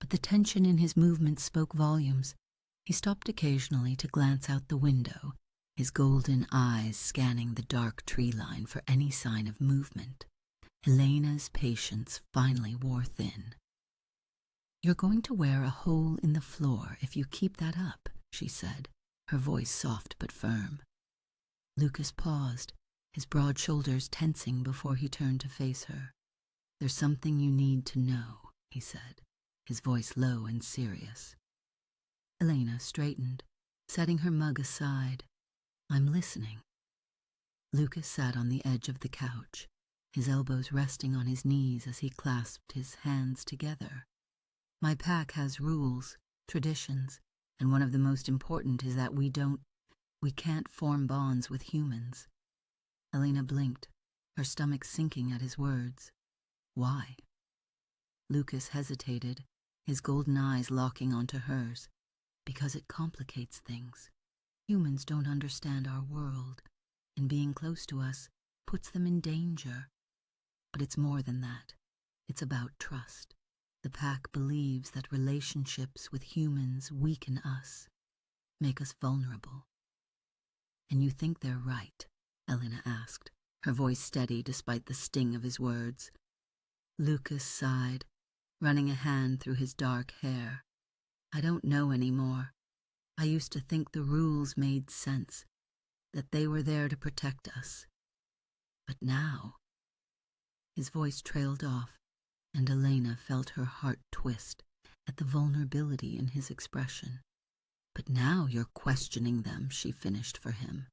but the tension in his movements spoke volumes. He stopped occasionally to glance out the window, his golden eyes scanning the dark tree line for any sign of movement. Elena's patience finally wore thin. "You're going to wear a hole in the floor if you keep that up," she said, her voice soft but firm. Lucas paused, his broad shoulders tensing before he turned to face her. "There's something you need to know," he said, his voice low and serious. Elena straightened, setting her mug aside. "I'm listening." Lucas sat on the edge of the couch, his elbows resting on his knees as he clasped his hands together. "My pack has rules, traditions, and one of the most important is that we can't form bonds with humans." Elena blinked, her stomach sinking at his words. "Why?" Lucas hesitated, his golden eyes locking onto hers. "Because it complicates things. Humans don't understand our world, and being close to us puts them in danger. But it's more than that. It's about trust. The pack believes that relationships with humans weaken us, make us vulnerable." "And you think they're right?" Elena asked, her voice steady despite the sting of his words. Lucas sighed, running a hand through his dark hair. "I don't know anymore. I used to think the rules made sense, that they were there to protect us. But now—" His voice trailed off, and Elena felt her heart twist at the vulnerability in his expression. "But now you're questioning them," she finished for him.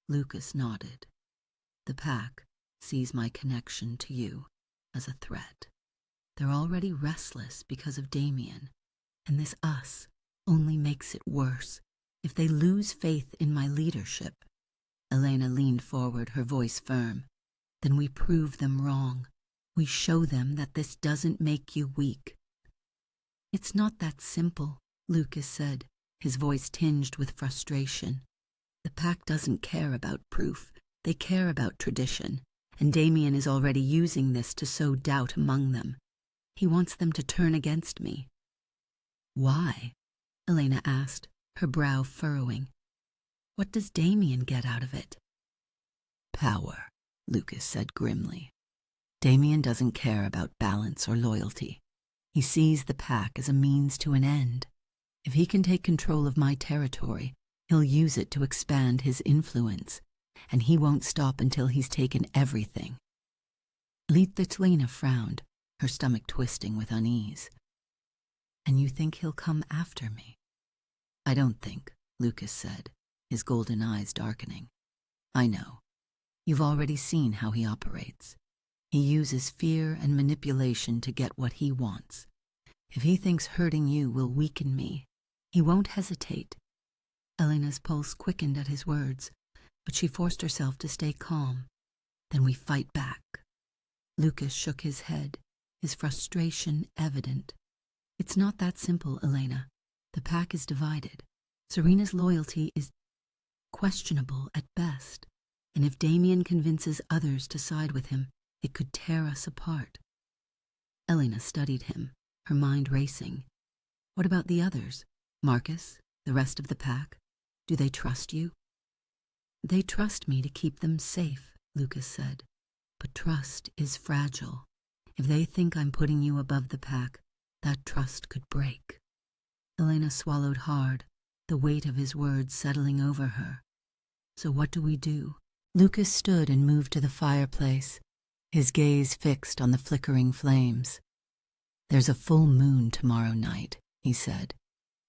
Lucas nodded. "The pack sees my connection to you as a threat. They're already restless because of Damien, and this us only makes it worse. If they lose faith in my leadership," Elena leaned forward, her voice firm, "then we prove them wrong. We show them that this doesn't make you weak." "It's not that simple," Lucas said, his voice tinged with frustration. "The pack doesn't care about proof. They care about tradition, and Damien is already using this to sow doubt among them. He wants them to turn against me." "Why?" Elena asked, her brow furrowing. "What does Damien get out of it?" "Power," Lucas said grimly. "Damien doesn't care about balance or loyalty. He sees the pack as a means to an end. If he can take control of my territory, he'll use it to expand his influence, and he won't stop until he's taken everything." Lena frowned, her stomach twisting with unease. "And you think he'll come after me?" "I don't think," Lucas said, his golden eyes darkening. "I know. You've already seen how he operates. He uses fear and manipulation to get what he wants. If he thinks hurting you will weaken me, he won't hesitate." Elena's pulse quickened at his words, but she forced herself to stay calm. "Then we fight back." Lucas shook his head, his frustration evident. "It's not that simple, Elena. The pack is divided. Serena's loyalty is questionable at best, and if Damien convinces others to side with him, it could tear us apart." Elena studied him, her mind racing. "What about the others? Marcus, the rest of the pack? Do they trust you?" "They trust me to keep them safe," Lucas said. "But trust is fragile. If they think I'm putting you above the pack, that trust could break." Elena swallowed hard, the weight of his words settling over her. "So what do we do?" Lucas stood and moved to the fireplace, his gaze fixed on the flickering flames. "There's a full moon tomorrow night," he said.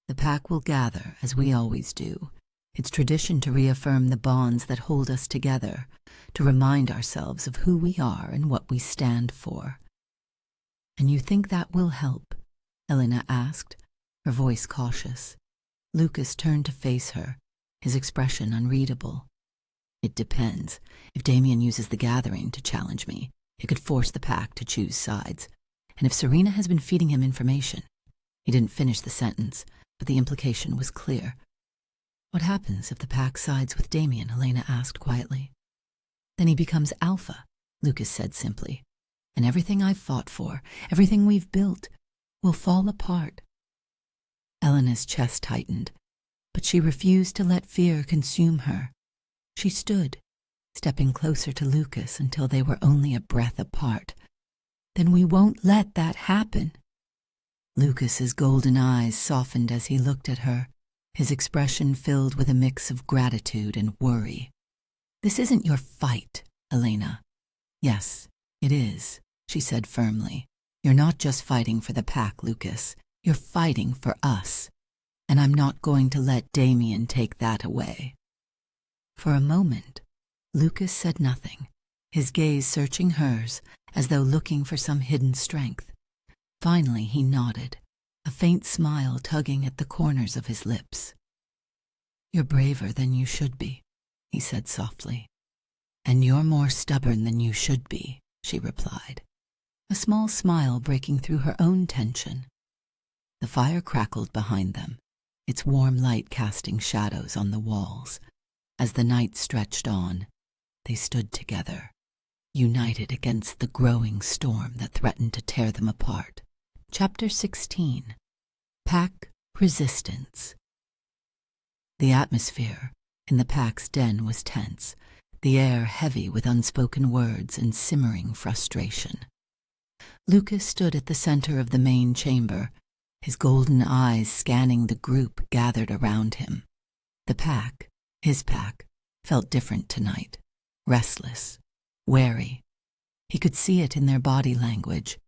"The pack will gather, as we always do. It's tradition to reaffirm the bonds that hold us together, to remind ourselves of who we are and what we stand for." "And you think that will help?" Elena asked, her voice cautious. Lucas turned to face her, his expression unreadable. "It depends. If Damien uses the gathering to challenge me, it could force the pack to choose sides. And if Serena has been feeding him information..." He didn't finish the sentence, but the implication was clear. "What happens if the pack sides with Damien?" Elena asked quietly. "Then he becomes Alpha," Lucas said simply. "And everything I've fought for, everything we've built, will fall apart." Elena's chest tightened, but she refused to let fear consume her. She stood, stepping closer to Lucas until they were only a breath apart. "Then we won't let that happen." Lucas's golden eyes softened as he looked at her, his expression filled with a mix of gratitude and worry. "This isn't your fight, Elena." "Yes, it is," she said firmly. "You're not just fighting for the pack, Lucas. You're fighting for us. And I'm not going to let Damien take that away." For a moment, Lucas said nothing, his gaze searching hers as though looking for some hidden strength. Finally, he nodded, a faint smile tugging at the corners of his lips. "You're braver than you should be," he said softly. "And you're more stubborn than you should be," she replied, a small smile breaking through her own tension. The fire crackled behind them, its warm light casting shadows on the walls. As the night stretched on, they stood together, united against the growing storm that threatened to tear them apart. Chapter 16. Pack Resistance. The atmosphere in the pack's den was tense, the air heavy with unspoken words and simmering frustration. Lucas stood at the center of the main chamber, his golden eyes scanning the group gathered around him. The pack, his pack, felt different tonight, restless, wary. He could see it in their body language,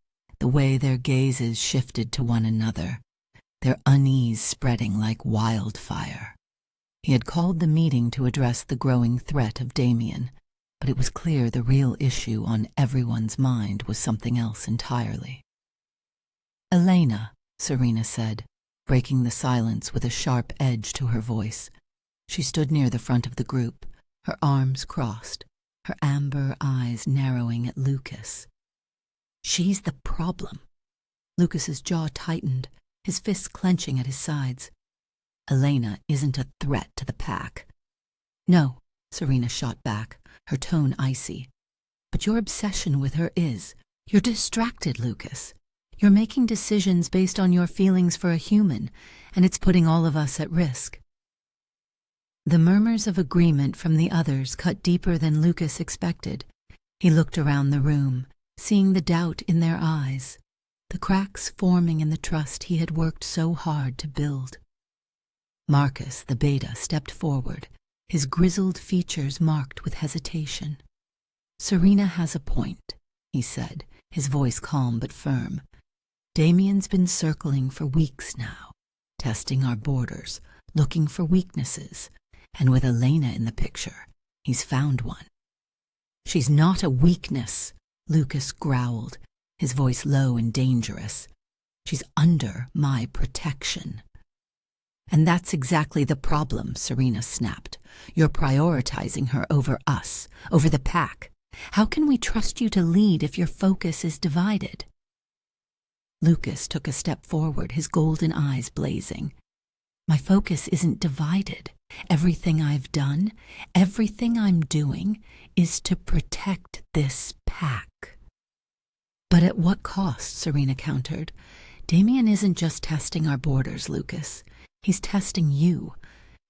the way their gazes shifted to one another, their unease spreading like wildfire. He had called the meeting to address the growing threat of Damien, but it was clear the real issue on everyone's mind was something else entirely. "Elena," Serena said, breaking the silence with a sharp edge to her voice. She stood near the front of the group, her arms crossed, her amber eyes narrowing at Lucas. "She's the problem." Lucas's jaw tightened, his fists clenching at his sides. "Elena isn't a threat to the pack." "No," Serena shot back, her tone icy. "But your obsession with her is. You're distracted, Lucas. You're making decisions based on your feelings for a human, and it's putting all of us at risk." The murmurs of agreement from the others cut deeper than Lucas expected. He looked around the room, seeing the doubt in their eyes, the cracks forming in the trust he had worked so hard to build. Marcus, the beta, stepped forward, his grizzled features marked with hesitation. "Serena has a point," he said, his voice calm but firm. "Damien's been circling for weeks now, testing our borders, looking for weaknesses, and with Elena in the picture, he's found one." "She's not a weakness," Lucas growled, his voice low and dangerous. "She's under my protection." "And that's exactly the problem," Serena snapped. "You're prioritizing her over us, over the pack. How can we trust you to lead if your focus is divided?" Lucas took a step forward, his golden eyes blazing. "My focus isn't divided. Everything I've done, everything I'm doing, is to protect this pack." "But at what cost?" Serena countered. "Damien isn't just testing our borders, Lucas. He's testing you,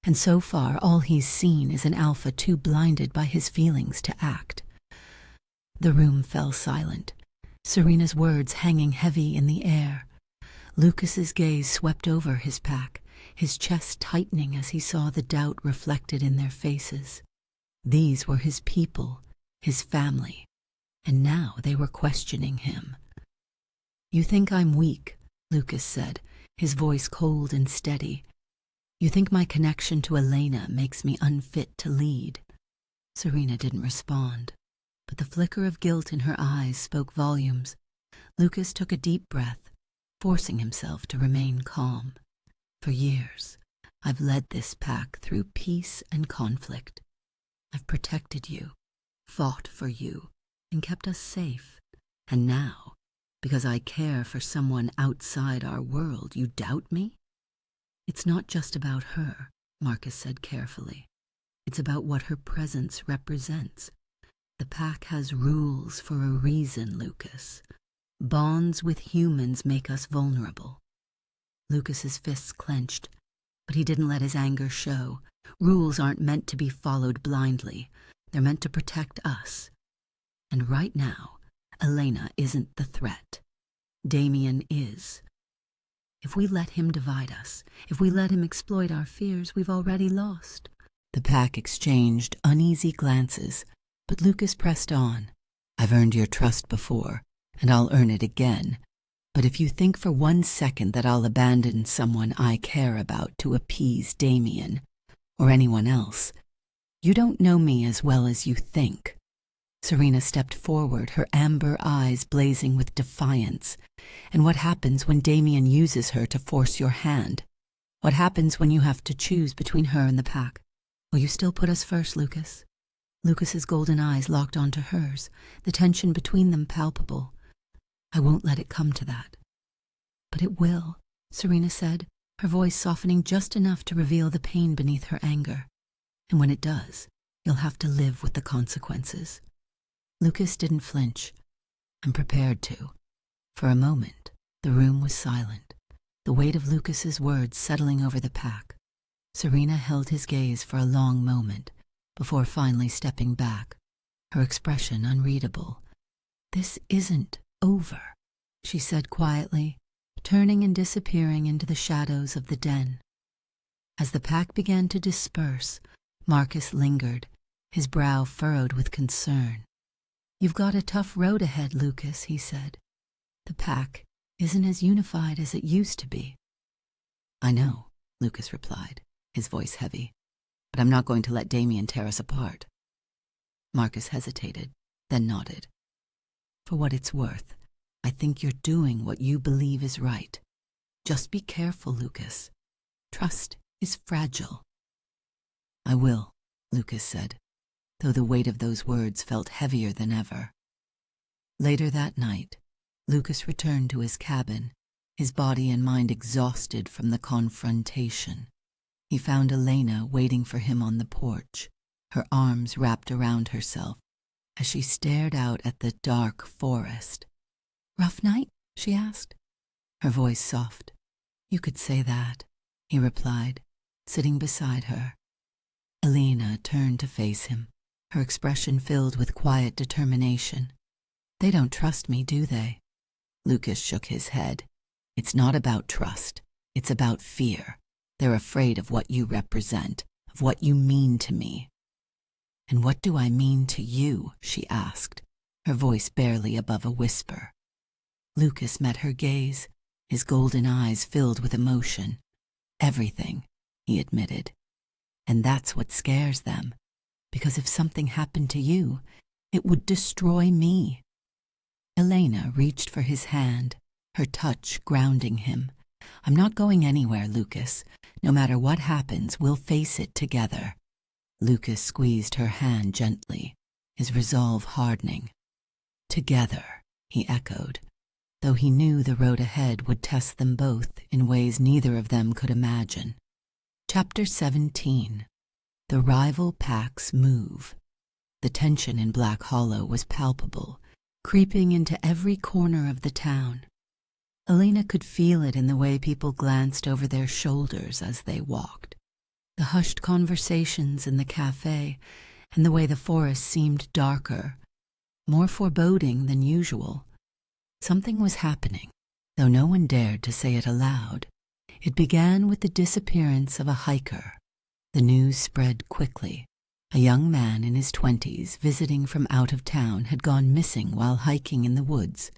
and so far all he's seen is an Alpha too blinded by his feelings to act." The room fell silent, Serena's words hanging heavy in the air. Lucas's gaze swept over his pack, his chest tightening as he saw the doubt reflected in their faces. These were his people, his family, and now they were questioning him. "You think I'm weak," Lucas said, his voice cold and steady. "You think my connection to Elena makes me unfit to lead." Serena didn't respond, but the flicker of guilt in her eyes spoke volumes. Lucas took a deep breath, forcing himself to remain calm. For years, I've led this pack through peace and conflict. I've protected you, fought for you, and kept us safe. And now, because I care for someone outside our world, you doubt me? It's not just about her, Marcus said carefully. It's about what her presence represents. The pack has rules for a reason, Lucas. Bonds with humans make us vulnerable. Lucas's fists clenched, but he didn't let his anger show. Rules aren't meant to be followed blindly. They're meant to protect us. And right now, Elena isn't the threat. Damien is. If we let him divide us, if we let him exploit our fears, we've already lost. The pack exchanged uneasy glances, but Lucas pressed on. I've earned your trust before, and I'll earn it again. But if you think for 1 second that I'll abandon someone I care about to appease Damien, or anyone else, you don't know me as well as you think. Serena stepped forward, her amber eyes blazing with defiance. And what happens when Damien uses her to force your hand? What happens when you have to choose between her and the pack? Will you still put us first, Lucas? Lucas's golden eyes locked onto hers, the tension between them palpable. I won't let it come to that. But it will, Serena said, her voice softening just enough to reveal the pain beneath her anger. And when it does, you'll have to live with the consequences. Lucas didn't flinch. I'm prepared to. For a moment, the room was silent, the weight of Lucas's words settling over the pack. Serena held his gaze for a long moment, before finally stepping back, her expression unreadable. This isn't over, she said quietly, turning and disappearing into the shadows of the den. As the pack began to disperse, Marcus lingered, his brow furrowed with concern. You've got a tough road ahead, Lucas, he said. The pack isn't as unified as it used to be. I know, Lucas replied, his voice heavy, but I'm not going to let Damien tear us apart. Marcus hesitated, then nodded. For what it's worth, I think you're doing what you believe is right. Just be careful, Lucas. Trust is fragile. I will, Lucas said, though the weight of those words felt heavier than ever. Later that night, Lucas returned to his cabin, his body and mind exhausted from the confrontation. He found Elena waiting for him on the porch, her arms wrapped around herself, as she stared out at the dark forest. Rough night? She asked, her voice soft. You could say that, he replied, sitting beside her. Elena turned to face him, her expression filled with quiet determination. They don't trust me, do they? Lucas shook his head. It's not about trust. It's about fear. They're afraid of what you represent, of what you mean to me. And what do I mean to you? She asked, her voice barely above a whisper. Lucas met her gaze, his golden eyes filled with emotion. Everything, he admitted. And that's what scares them. Because if something happened to you, it would destroy me. Elena reached for his hand, her touch grounding him. I'm not going anywhere, Lucas. No matter what happens, we'll face it together. Lucas squeezed her hand gently, his resolve hardening. Together, he echoed, though he knew the road ahead would test them both in ways neither of them could imagine. Chapter 17. The rival packs move. The tension in Black Hollow was palpable, creeping into every corner of the town. Elena could feel it in the way people glanced over their shoulders as they walked, the hushed conversations in the cafe, and the way the forest seemed darker, more foreboding than usual. Something was happening, though no one dared to say it aloud. It began with the disappearance of a hiker. The news spread quickly. A young man in his 20s visiting from out of town had gone missing while hiking in the woods.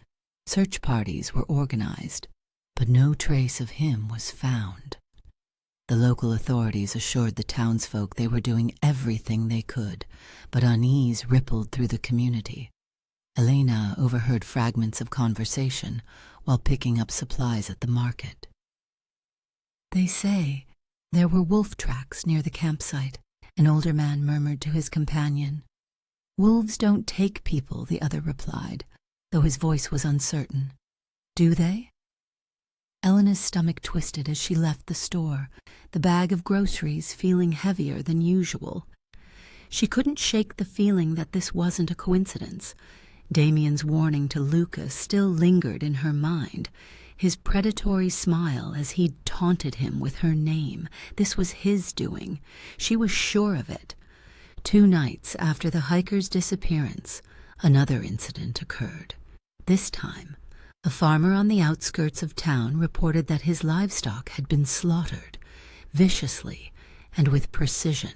Search parties were organized, but no trace of him was found. The local authorities assured the townsfolk they were doing everything they could, but unease rippled through the community. Elena overheard fragments of conversation while picking up supplies at the market. They say There were wolf tracks near the campsite, an older man murmured to his companion. Wolves don't take people, the other replied, though his voice was uncertain. Do they? Elena's stomach twisted as she left the store, the bag of groceries feeling heavier than usual. She couldn't shake the feeling that this wasn't a coincidence. Damien's warning to Lucas still lingered in her mind, his predatory smile as he'd taunted him with her name. This was his doing. She was sure of it. 2 nights after the hiker's disappearance, another incident occurred. This time, a farmer on the outskirts of town reported that his livestock had been slaughtered, viciously and with precision.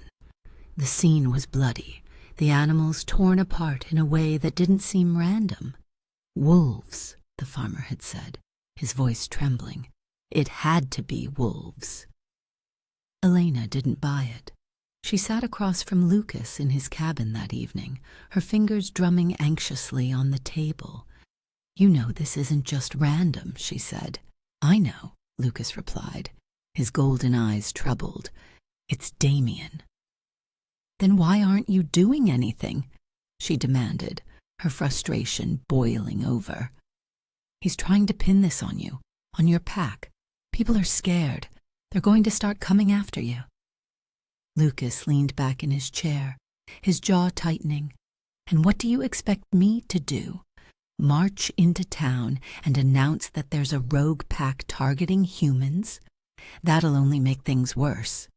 The scene was bloody, the animals torn apart in a way that didn't seem random. Wolves, the farmer had said, his voice trembling. It had to be wolves. Elena didn't buy it. She sat across from Lucas in his cabin that evening, her fingers drumming anxiously on the table. You know this isn't just random, she said. I know, Lucas replied, his golden eyes troubled. It's Damien. Then why aren't you doing anything? She demanded, her frustration boiling over. He's trying to pin this on you, on your pack. People are scared. They're going to start coming after you. Lucas leaned back in his chair, his jaw tightening. And what do you expect me to do? March into town and announce that there's a rogue pack targeting humans? That'll only make things worse.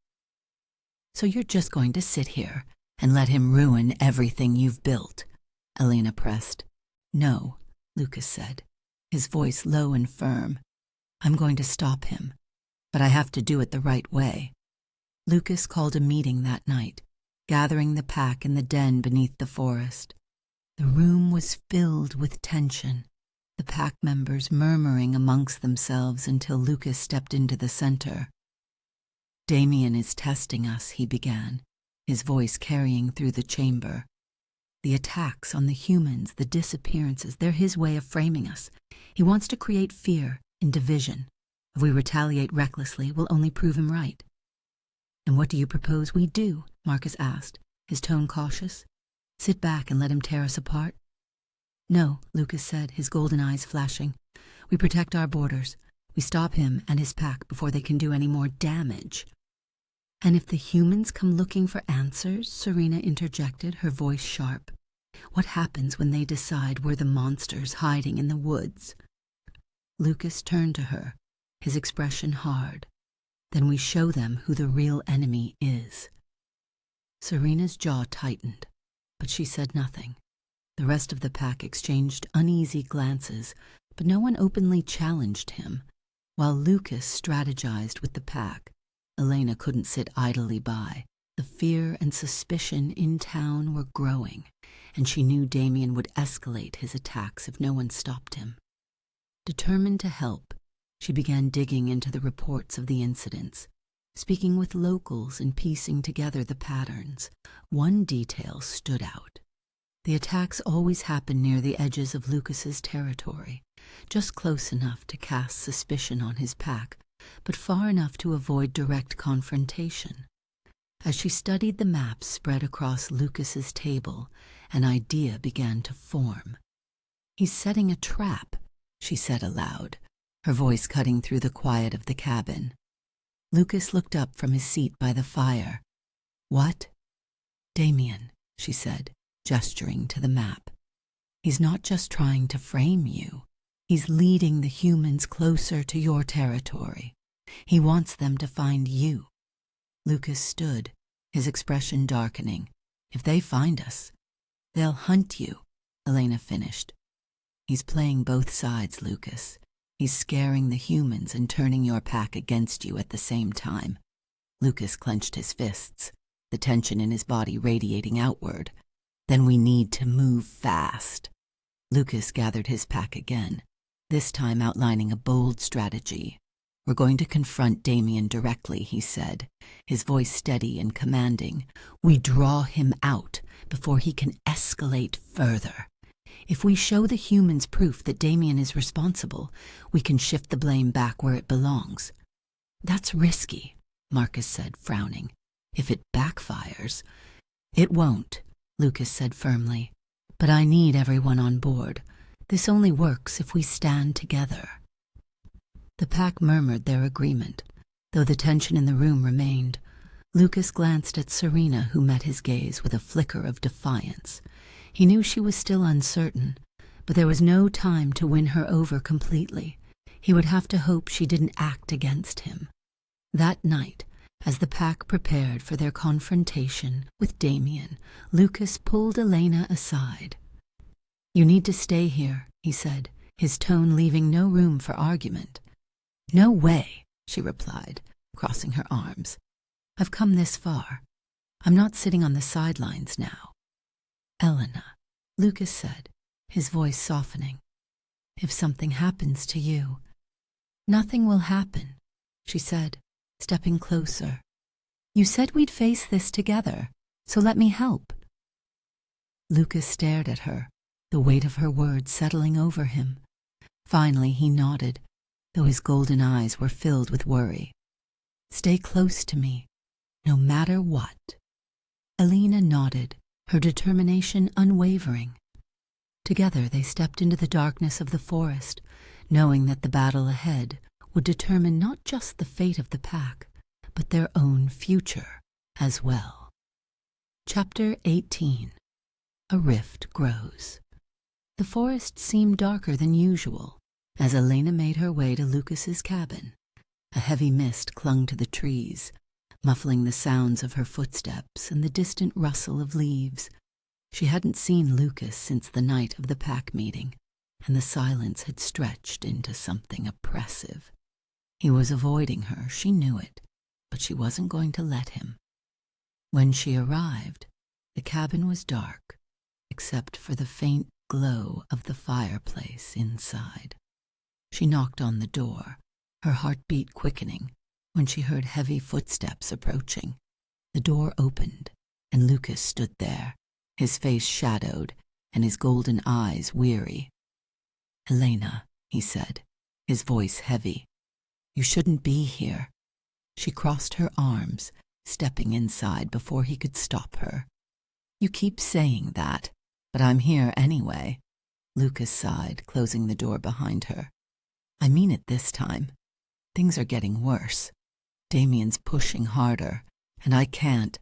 So you're just going to sit here and let him ruin everything you've built? Elena pressed. No, Lucas said, his voice low and firm. I'm going to stop him, but I have to do it the right way. Lucas called a meeting that night, gathering the pack in the den beneath the forest. The room was filled with tension, the pack members murmuring amongst themselves until Lucas stepped into the center. Damien is testing us, he began, his voice carrying through the chamber. The attacks on the humans, the disappearances, they're his way of framing us. He wants to create fear and division. If we retaliate recklessly, we'll only prove him right. And what do you propose we do? Marcus asked, his tone cautious. Sit back and let him tear us apart? No, Lucas said, his golden eyes flashing. We protect our borders. We stop him and his pack before they can do any more damage. And if the humans come looking for answers, Serena interjected, her voice sharp. What happens when they decide we're the monsters hiding in the woods? Lucas turned to her, his expression hard. Then we show them who the real enemy is. Serena's jaw tightened, but she said nothing. The rest of the pack exchanged uneasy glances, but no one openly challenged him. While Lucas strategized with the pack, Elena couldn't sit idly by. The fear and suspicion in town were growing, and she knew Damien would escalate his attacks if no one stopped him. Determined to help, she began digging into the reports of the incidents, speaking with locals and piecing together the patterns. One detail stood out. The attacks always happened near the edges of Lucas's territory, just close enough to cast suspicion on his pack, but far enough to avoid direct confrontation. As she studied the maps spread across Lucas's table, an idea began to form. He's setting a trap, she said aloud, her voice cutting through the quiet of the cabin. Lucas looked up from his seat by the fire. What? Damien, she said, gesturing to the map. He's not just trying to frame you. He's leading the humans closer to your territory. He wants them to find you. Lucas stood, his expression darkening. If they find us, they'll hunt you, Elena finished. He's playing both sides, Lucas. He's scaring the humans and turning your pack against you at the same time. Lucas clenched his fists, the tension in his body radiating outward. Then we need to move fast. Lucas gathered his pack again, this time outlining a bold strategy. We're going to confront Damien directly, he said, his voice steady and commanding. We draw him out before he can escalate further. If we show the humans proof that Damien is responsible, we can shift the blame back where it belongs. That's risky, Marcus said, frowning. If it backfires. It won't, Lucas said firmly. But I need everyone on board. This only works if we stand together. The pack murmured their agreement, though the tension in the room remained. Lucas glanced at Serena, who met his gaze with a flicker of defiance. He knew she was still uncertain, but there was no time to win her over completely. He would have to hope she didn't act against him. That night, as the pack prepared for their confrontation with Damien, Lucas pulled Elena aside. "You need to stay here," he said, his tone leaving no room for argument. "No way," she replied, crossing her arms. "I've come this far. I'm not sitting on the sidelines now." "Elena," Lucas said, his voice softening. "If something happens to you—" "Nothing will happen," she said, stepping closer. "You said we'd face this together, so let me help." Lucas stared at her, the weight of her words settling over him. Finally he nodded, though his golden eyes were filled with worry. "Stay close to me, no matter what." Elena nodded, her determination unwavering. Together they stepped into the darkness of the forest, knowing that the battle ahead would determine not just the fate of the pack, but their own future as well. Chapter 18. A Rift Grows. The forest seemed darker than usual as Elena made her way to Lucas's cabin. A heavy mist clung to the trees, muffling the sounds of her footsteps and the distant rustle of leaves. She hadn't seen Lucas since the night of the pack meeting, and the silence had stretched into something oppressive. He was avoiding her, she knew it, but she wasn't going to let him. When she arrived, the cabin was dark, except for the faint glow of the fireplace inside. She knocked on the door, her heartbeat quickening, when she heard heavy footsteps approaching. The door opened, and Lucas stood there, his face shadowed and his golden eyes weary. "Elena," he said, his voice heavy. "You shouldn't be here." She crossed her arms, stepping inside before he could stop her. "You keep saying that, but I'm here anyway." Lucas sighed, closing the door behind her. "I mean it this time. Things are getting worse. Damien's pushing harder, and I can't."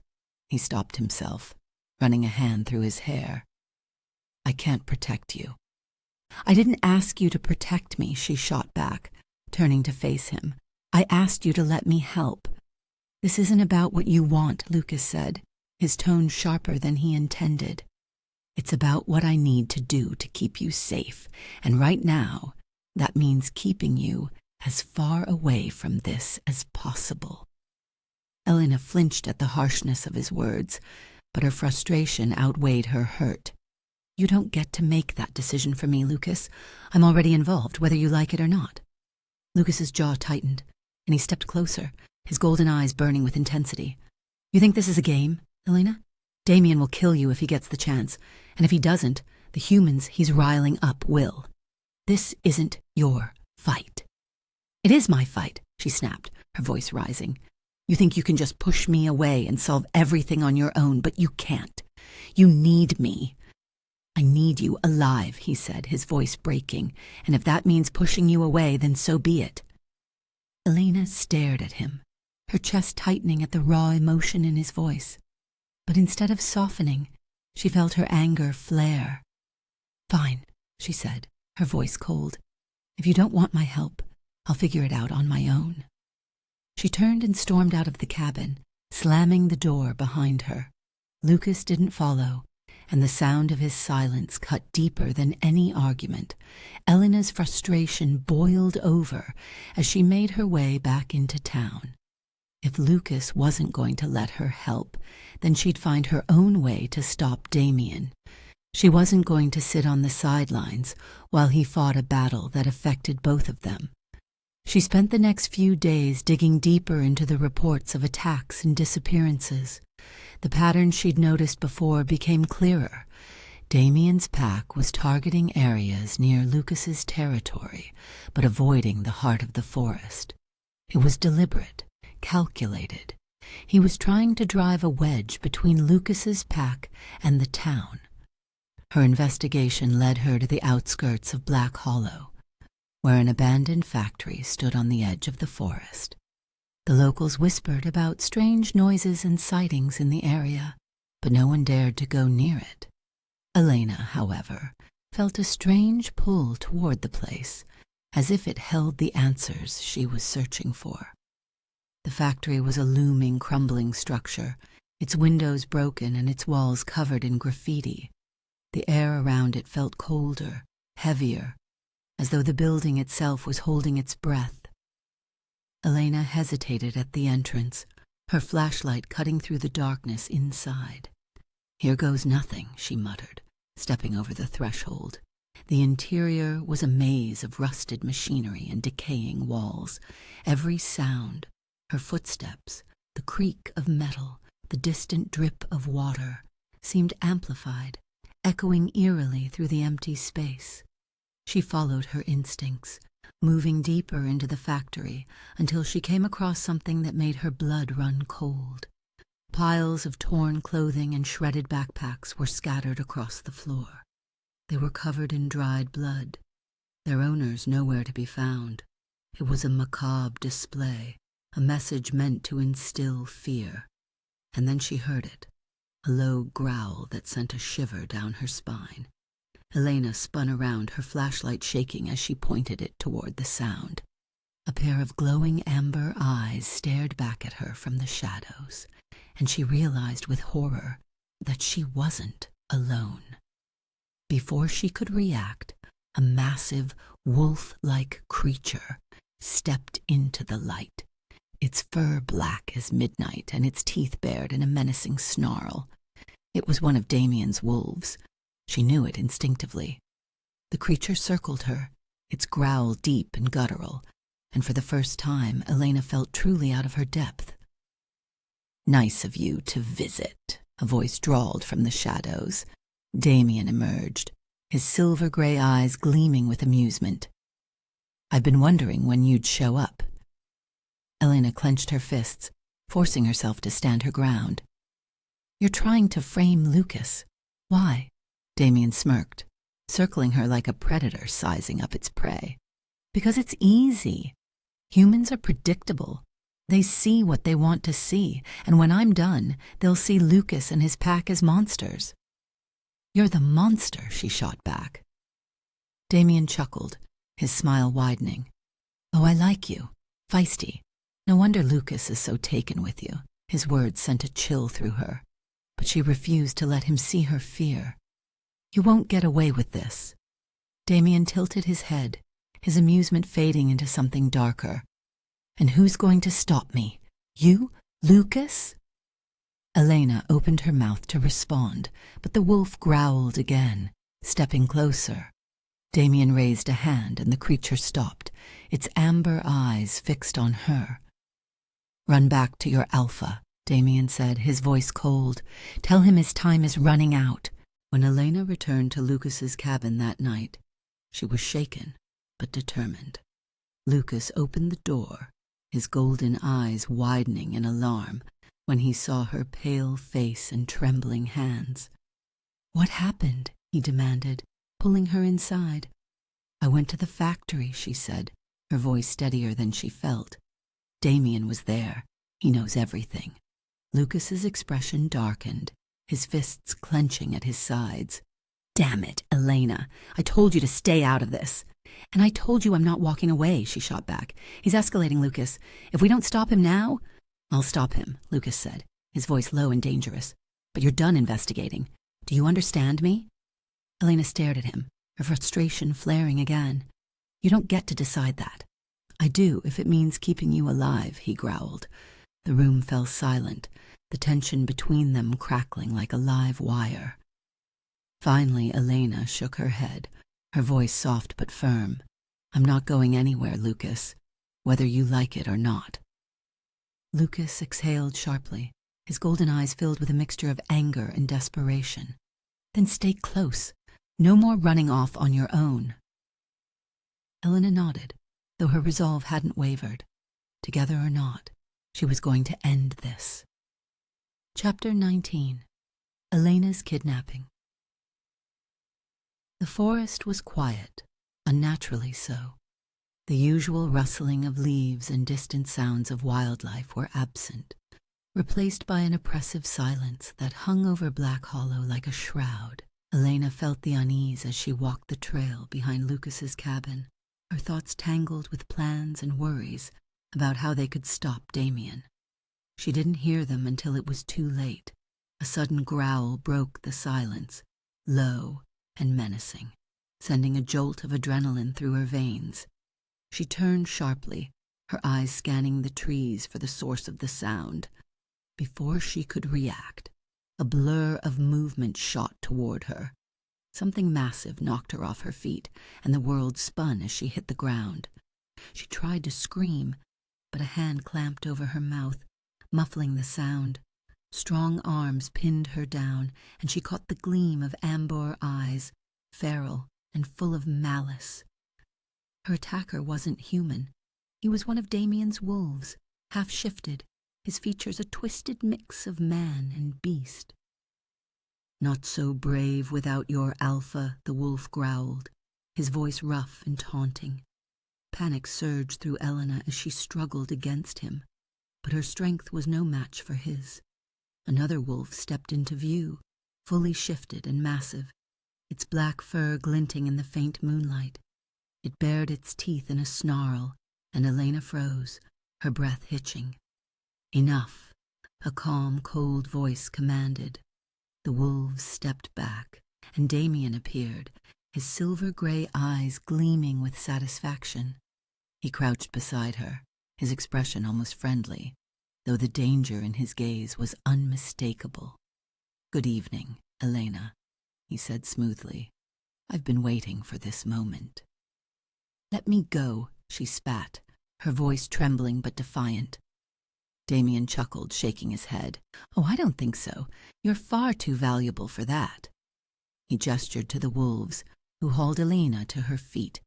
He stopped himself, running a hand through his hair. "I can't protect you." "I didn't ask you to protect me," she shot back, turning to face him. "I asked you to let me help." "This isn't about what you want," Lucas said, his tone sharper than he intended. "It's about what I need to do to keep you safe, and right now, that means keeping you as far away from this as possible." Elena flinched at the harshness of his words, but her frustration outweighed her hurt. "You don't get to make that decision for me, Lucas. I'm already involved, whether you like it or not." Lucas's jaw tightened, and he stepped closer, his golden eyes burning with intensity. "You think this is a game, Elena? Damien will kill you if he gets the chance, and if he doesn't, the humans he's riling up will. This isn't your fight." "It is my fight," she snapped, her voice rising. "You think you can just push me away and solve everything on your own, but you can't. You need me." "I need you alive," he said, his voice breaking, "and if that means pushing you away, then so be it." Elena stared at him, her chest tightening at the raw emotion in his voice. But instead of softening, she felt her anger flare. "Fine," she said, her voice cold. "If you don't want my help, I'll figure it out on my own." She turned and stormed out of the cabin, slamming the door behind her. Lucas didn't follow, and the sound of his silence cut deeper than any argument. Elena's frustration boiled over as she made her way back into town. If Lucas wasn't going to let her help, then she'd find her own way to stop Damien. She wasn't going to sit on the sidelines while he fought a battle that affected both of them. She spent the next few days digging deeper into the reports of attacks and disappearances. The patterns she'd noticed before became clearer. Damien's pack was targeting areas near Lucas's territory, but avoiding the heart of the forest. It was deliberate, calculated. He was trying to drive a wedge between Lucas's pack and the town. Her investigation led her to the outskirts of Black Hollow, where an abandoned factory stood on the edge of the forest. The locals whispered about strange noises and sightings in the area, but no one dared to go near it. Elena, however, felt a strange pull toward the place, as if it held the answers she was searching for. The factory was a looming, crumbling structure, its windows broken and its walls covered in graffiti. The air around it felt colder, heavier, as though the building itself was holding its breath. Elena hesitated at the entrance, her flashlight cutting through the darkness inside. "Here goes nothing," she muttered, stepping over the threshold. The interior was a maze of rusted machinery and decaying walls. Every sound, her footsteps, the creak of metal, the distant drip of water, seemed amplified, echoing eerily through the empty space. She followed her instincts, moving deeper into the factory until she came across something that made her blood run cold. Piles of torn clothing and shredded backpacks were scattered across the floor. They were covered in dried blood, their owners nowhere to be found. It was a macabre display, a message meant to instill fear. And then she heard it, a low growl that sent a shiver down her spine. Elena spun around, her flashlight shaking as she pointed it toward the sound. A pair of glowing amber eyes stared back at her from the shadows, and she realized with horror that she wasn't alone. Before she could react, a massive, wolf-like creature stepped into the light, its fur black as midnight and its teeth bared in a menacing snarl. It was one of Damien's wolves. She knew it instinctively. The creature circled her, its growl deep and guttural, and for the first time Elena felt truly out of her depth. "Nice of you to visit," a voice drawled from the shadows. Damien emerged, his silver-gray eyes gleaming with amusement. "I've been wondering when you'd show up." Elena clenched her fists, forcing herself to stand her ground. "You're trying to frame Lucas. Why?" Damien smirked, circling her like a predator sizing up its prey. "Because it's easy. Humans are predictable. They see what they want to see, and when I'm done, they'll see Lucas and his pack as monsters." "You're the monster," she shot back. Damien chuckled, his smile widening. "Oh, I like you. Feisty. No wonder Lucas is so taken with you." His words sent a chill through her, but she refused to let him see her fear. "You won't get away with this." Damien tilted his head, his amusement fading into something darker. "And who's going to stop me? You? Lucas?" Elena opened her mouth to respond, but the wolf growled again, stepping closer. Damien raised a hand and the creature stopped, its amber eyes fixed on her. "Run back to your Alfa," Damien said, his voice cold. "Tell him his time is running out." When Elena returned to Lucas's cabin that night, she was shaken but determined. Lucas opened the door, his golden eyes widening in alarm when he saw her pale face and trembling hands. "What happened?" he demanded, pulling her inside. "I went to the factory," she said, her voice steadier than she felt. "Damien was there. He knows everything." Lucas's expression darkened, his fists clenching at his sides. "Damn it, Elena. I told you to stay out of this." "And I told you I'm not walking away," she shot back. "He's escalating, Lucas. If we don't stop him now—" "I'll stop him," Lucas said, his voice low and dangerous. "But you're done investigating. Do you understand me?" Elena stared at him, her frustration flaring again. "You don't get to decide that." "I do, if it means keeping you alive," he growled. The room fell silent, the tension between them crackling like a live wire. Finally, Elena shook her head, her voice soft but firm. "I'm not going anywhere, Lucas, whether you like it or not." Lucas exhaled sharply, his golden eyes filled with a mixture of anger and desperation. "Then stay close. No more running off on your own." Elena nodded, though her resolve hadn't wavered. Together or not, She was going to end this. Chapter 19. Elena's Kidnapping. The forest was quiet, unnaturally so. The usual rustling of leaves and distant sounds of wildlife were absent, replaced by an oppressive silence that hung over Black Hollow like a shroud. Elena felt the unease as she walked the trail behind Lucas's cabin, her thoughts tangled with plans and worries about how they could stop Damien. She didn't hear them until it was too late. A sudden growl broke the silence, low and menacing, sending a jolt of adrenaline through her veins. She turned sharply, her eyes scanning the trees for the source of the sound. Before she could react, a blur of movement shot toward her. Something massive knocked her off her feet, and the world spun as she hit the ground. She tried to scream, but a hand clamped over her mouth, muffling the sound. Strong arms pinned her down, and she caught the gleam of amber eyes, feral and full of malice. Her attacker wasn't human. He was one of Damien's wolves, half-shifted, his features a twisted mix of man and beast. "Not so brave without your Alfa," the wolf growled, his voice rough and taunting. Panic surged through Elena as she struggled against him, but her strength was no match for his. Another wolf stepped into view, fully shifted and massive, its black fur glinting in the faint moonlight. It bared its teeth in a snarl, and Elena froze, her breath hitching. "Enough," a calm, cold voice commanded. The wolves stepped back, and Damien appeared, his silver-gray eyes gleaming with satisfaction. He crouched beside her, his expression almost friendly, though the danger in his gaze was unmistakable. "Good evening, Elena," he said smoothly. "I've been waiting for this moment." "Let me go," she spat, her voice trembling but defiant. Damien chuckled, shaking his head. "Oh, I don't think so. You're far too valuable for that." He gestured to the wolves, who hauled Elena to her feet.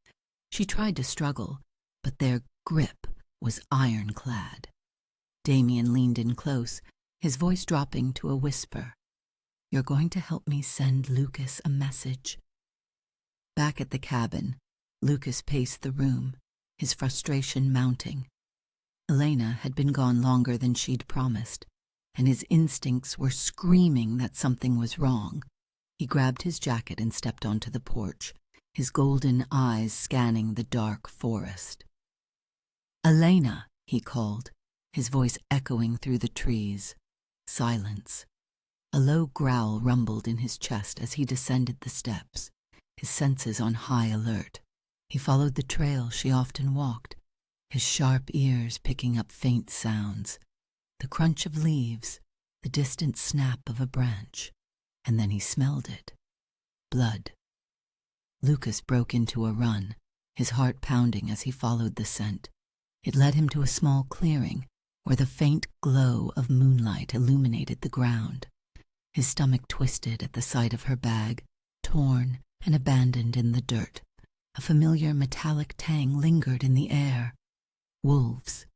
She tried to struggle, but their grip was ironclad. Damien leaned in close, his voice dropping to a whisper. "You're going to help me send Lucas a message." Back at the cabin, Lucas paced the room, his frustration mounting. Elena had been gone longer than she'd promised, and his instincts were screaming that something was wrong. He grabbed his jacket and stepped onto the porch, his golden eyes scanning the dark forest. "Elena," he called, his voice echoing through the trees. Silence. A low growl rumbled in his chest as he descended the steps, his senses on high alert. He followed the trail she often walked, his sharp ears picking up faint sounds, the crunch of leaves, the distant snap of a branch, and then he smelled it. Blood. Lucas broke into a run, his heart pounding as he followed the scent. It led him to a small clearing, where the faint glow of moonlight illuminated the ground. His stomach twisted at the sight of her bag, torn and abandoned in the dirt. A familiar metallic tang lingered in the air. "Wolves."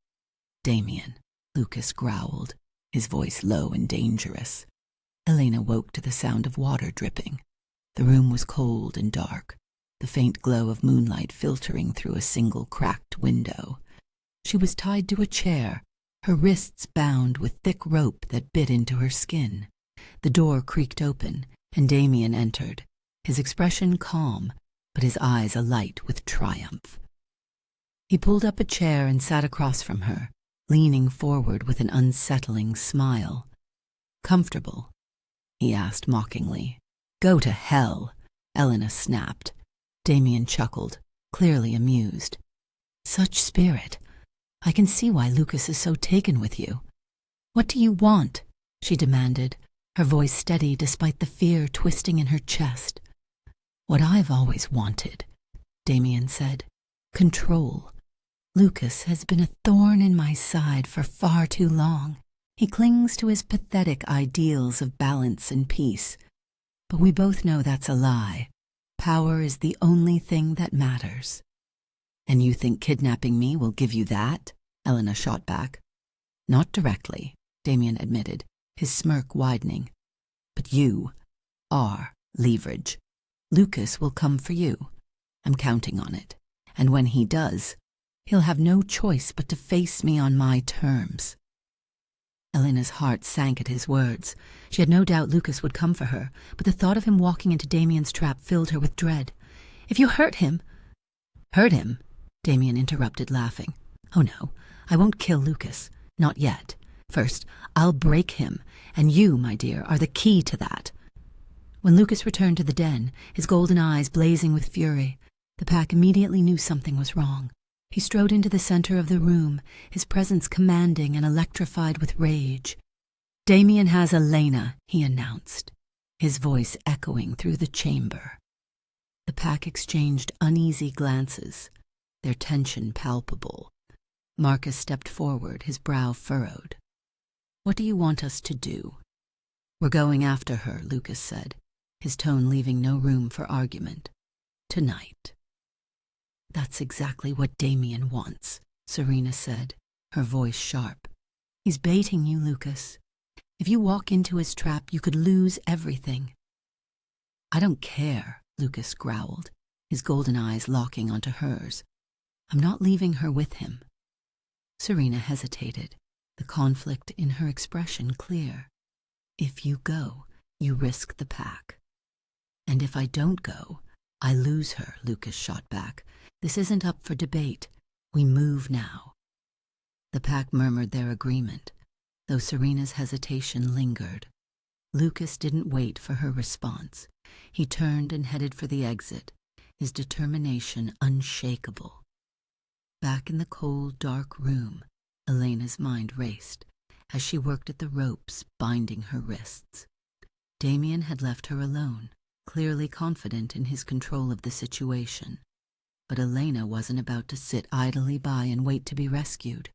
"Damien," Lucas growled, his voice low and dangerous. Elena woke to the sound of water dripping. The room was cold and dark, the faint glow of moonlight filtering through a single cracked window. She was tied to a chair, her wrists bound with thick rope that bit into her skin. The door creaked open, and Damien entered, his expression calm, but his eyes alight with triumph. He pulled up a chair and sat across from her, leaning forward with an unsettling smile. "Comfortable?" he asked mockingly. "Go to hell," Elena snapped. Damien chuckled, clearly amused. "Such spirit. I can see why Lucas is so taken with you." "What do you want?" she demanded, her voice steady despite the fear twisting in her chest. "What I've always wanted," Damien said. "Control. Lucas has been a thorn in my side for far too long. He clings to his pathetic ideals of balance and peace. But we both know that's a lie. Power is the only thing that matters." "And you think kidnapping me will give you that?" Elena shot back. Not directly, Damien admitted, his smirk widening. But you are leverage. Lucas will come for you. I'm counting on it. And when he does, he'll have no choice but to face me on my terms. Elena's heart sank at his words. She had no doubt Lucas would come for her, but the thought of him walking into Damien's trap filled her with dread. If you hurt him... Hurt him? Damien interrupted, laughing. Oh no, I won't kill Lucas. Not yet. First, I'll break him, and you, my dear, are the key to that. When Lucas returned to the den, his golden eyes blazing with fury, the pack immediately knew something was wrong. He strode into the center of the room, his presence commanding and electrified with rage. Damien has Elena, he announced, his voice echoing through the chamber. The pack exchanged uneasy glances, their tension palpable. Marcus stepped forward, his brow furrowed. What do you want us to do? We're going after her, Lucas said, his tone leaving no room for argument. Tonight. That's exactly what Damien wants, Serena said, her voice sharp. He's baiting you, Lucas. If you walk into his trap, you could lose everything. I don't care, Lucas growled, his golden eyes locking onto hers. I'm not leaving her with him. Serena hesitated, the conflict in her expression clear. If you go, you risk the pack. And if I don't go, I lose her, Lucas shot back. This isn't up for debate. We move now. The pack murmured their agreement, though Serena's hesitation lingered. Lucas didn't wait for her response. He turned and headed for the exit, his determination unshakable. Back in the cold, dark room, Elena's mind raced as she worked at the ropes binding her wrists. Damien had left her alone, clearly confident in his control of the situation. But Elena wasn't about to sit idly by and wait to be rescued.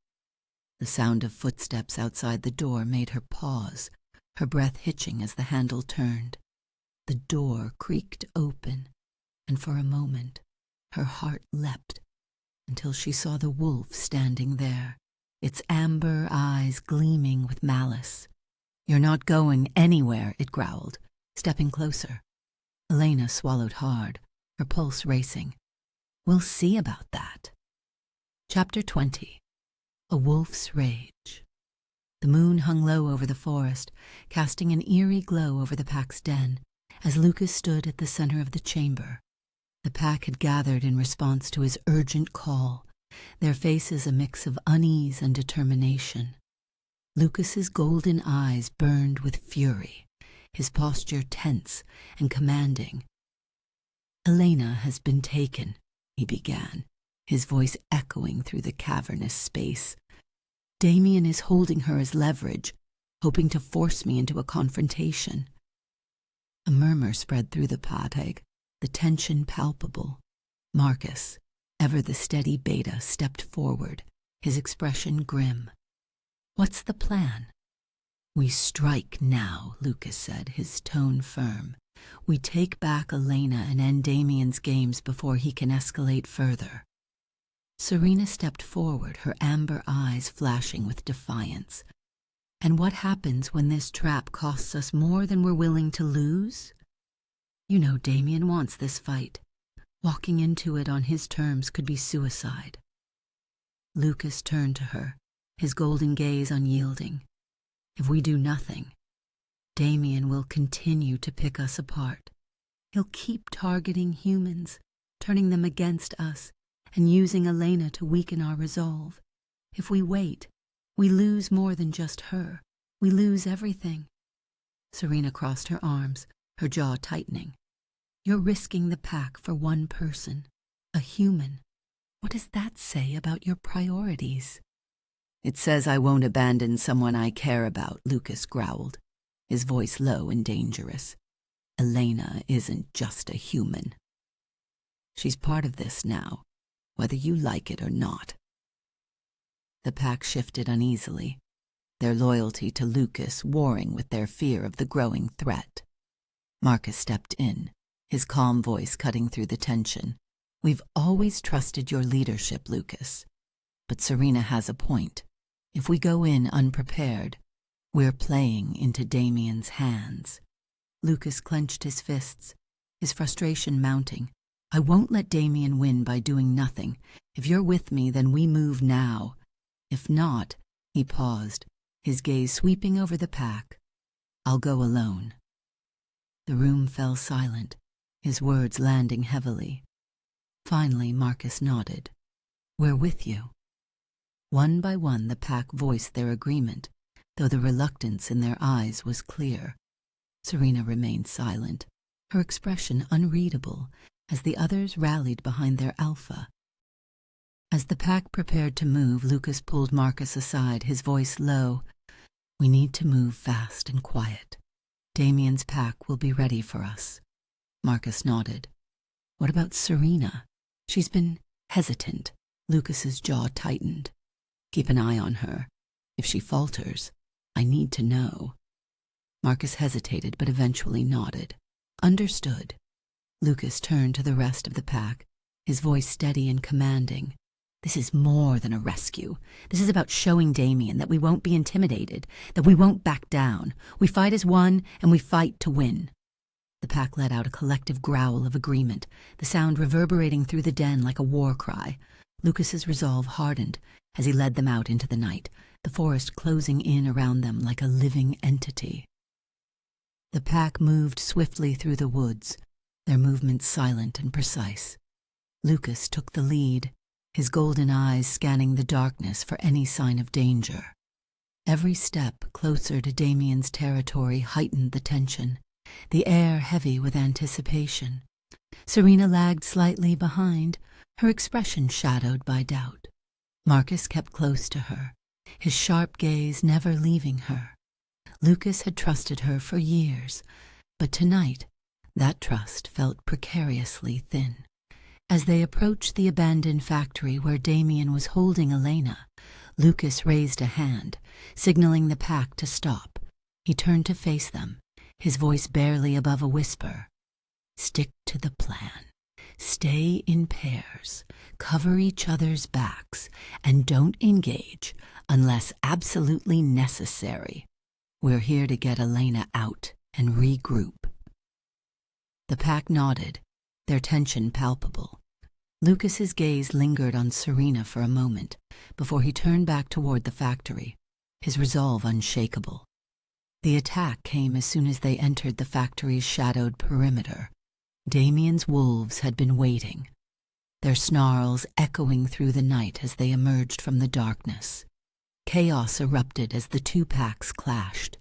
The sound of footsteps outside the door made her pause, her breath hitching as the handle turned. The door creaked open, and for a moment her heart leapt until she saw the wolf standing there, its amber eyes gleaming with malice. You're not going anywhere, it growled, stepping closer. Elena swallowed hard, her pulse racing. We'll see about that. Chapter 20. A Wolf's Rage. The moon hung low over the forest, casting an eerie glow over the pack's den, as Lucas stood at the center of the chamber. The pack had gathered in response to his urgent call, their faces a mix of unease and determination. Lucas's golden eyes burned with fury, his posture tense and commanding. Elena has been taken, he began, his voice echoing through the cavernous space. Damien is holding her as leverage, hoping to force me into a confrontation. A murmur spread through the pack, the tension palpable. Marcus, ever the steady beta, stepped forward, his expression grim. What's the plan? We strike now, Lucas said, his tone firm. We take back Elena and end Damien's games before he can escalate further. Serena stepped forward, her amber eyes flashing with defiance. And what happens when this trap costs us more than we're willing to lose? You know Damien wants this fight. Walking into it on his terms could be suicide. Lucas turned to her, his golden gaze unyielding. If we do nothing, Damien will continue to pick us apart. He'll keep targeting humans, turning them against us, and using Elena to weaken our resolve. If we wait, we lose more than just her. We lose everything. Serena crossed her arms, her jaw tightening. You're risking the pack for one person, a human. What does that say about your priorities? It says I won't abandon someone I care about, Lucas growled, his voice low and dangerous. Elena isn't just a human. She's part of this now, whether you like it or not. The pack shifted uneasily, their loyalty to Lucas warring with their fear of the growing threat. Marcus stepped in, his calm voice cutting through the tension. We've always trusted your leadership, Lucas. But Serena has a point. If we go in unprepared, we're playing into Damien's hands. Lucas clenched his fists, his frustration mounting. I won't let Damien win by doing nothing. If you're with me, then we move now. If not, he paused, his gaze sweeping over the pack. I'll go alone. The room fell silent, his words landing heavily. Finally, Marcus nodded. We're with you. One by one, the pack voiced their agreement, though the reluctance in their eyes was clear. Serena remained silent, her expression unreadable, as the others rallied behind their Alfa. As the pack prepared to move, Lucas pulled Marcus aside, his voice low. We need to move fast and quiet. Damien's pack will be ready for us. Marcus nodded. What about Serena? She's been hesitant. Lucas's jaw tightened. Keep an eye on her. If she falters, I need to know. Marcus hesitated, but eventually nodded. Understood. Lucas turned to the rest of the pack, his voice steady and commanding. This is more than a rescue. This is about showing Damien that we won't be intimidated, that we won't back down. We fight as one, and we fight to win. The pack let out a collective growl of agreement, the sound reverberating through the den like a war cry. Lucas's resolve hardened as he led them out into the night, the forest closing in around them like a living entity. The pack moved swiftly through the woods, their movements silent and precise. Lucas took the lead, his golden eyes scanning the darkness for any sign of danger. Every step closer to Damien's territory heightened the tension, the air heavy with anticipation. Serena lagged slightly behind, her expression shadowed by doubt. Marcus kept close to her, his sharp gaze never leaving her. Lucas had trusted her for years, but tonight that trust felt precariously thin. As they approached the abandoned factory where Damien was holding Elena, Lucas raised a hand, signaling the pack to stop. He turned to face them, his voice barely above a whisper. Stick to the plan. Stay in pairs, cover each other's backs, and don't engage unless absolutely necessary. We're here to get Elena out and regroup. The pack nodded, their tension palpable. Lucas's gaze lingered on Serena for a moment before he turned back toward the factory, his resolve unshakable. The attack came as soon as they entered the factory's shadowed perimeter. Damien's wolves had been waiting, their snarls echoing through the night as they emerged from the darkness. Chaos erupted as the two packs clashed,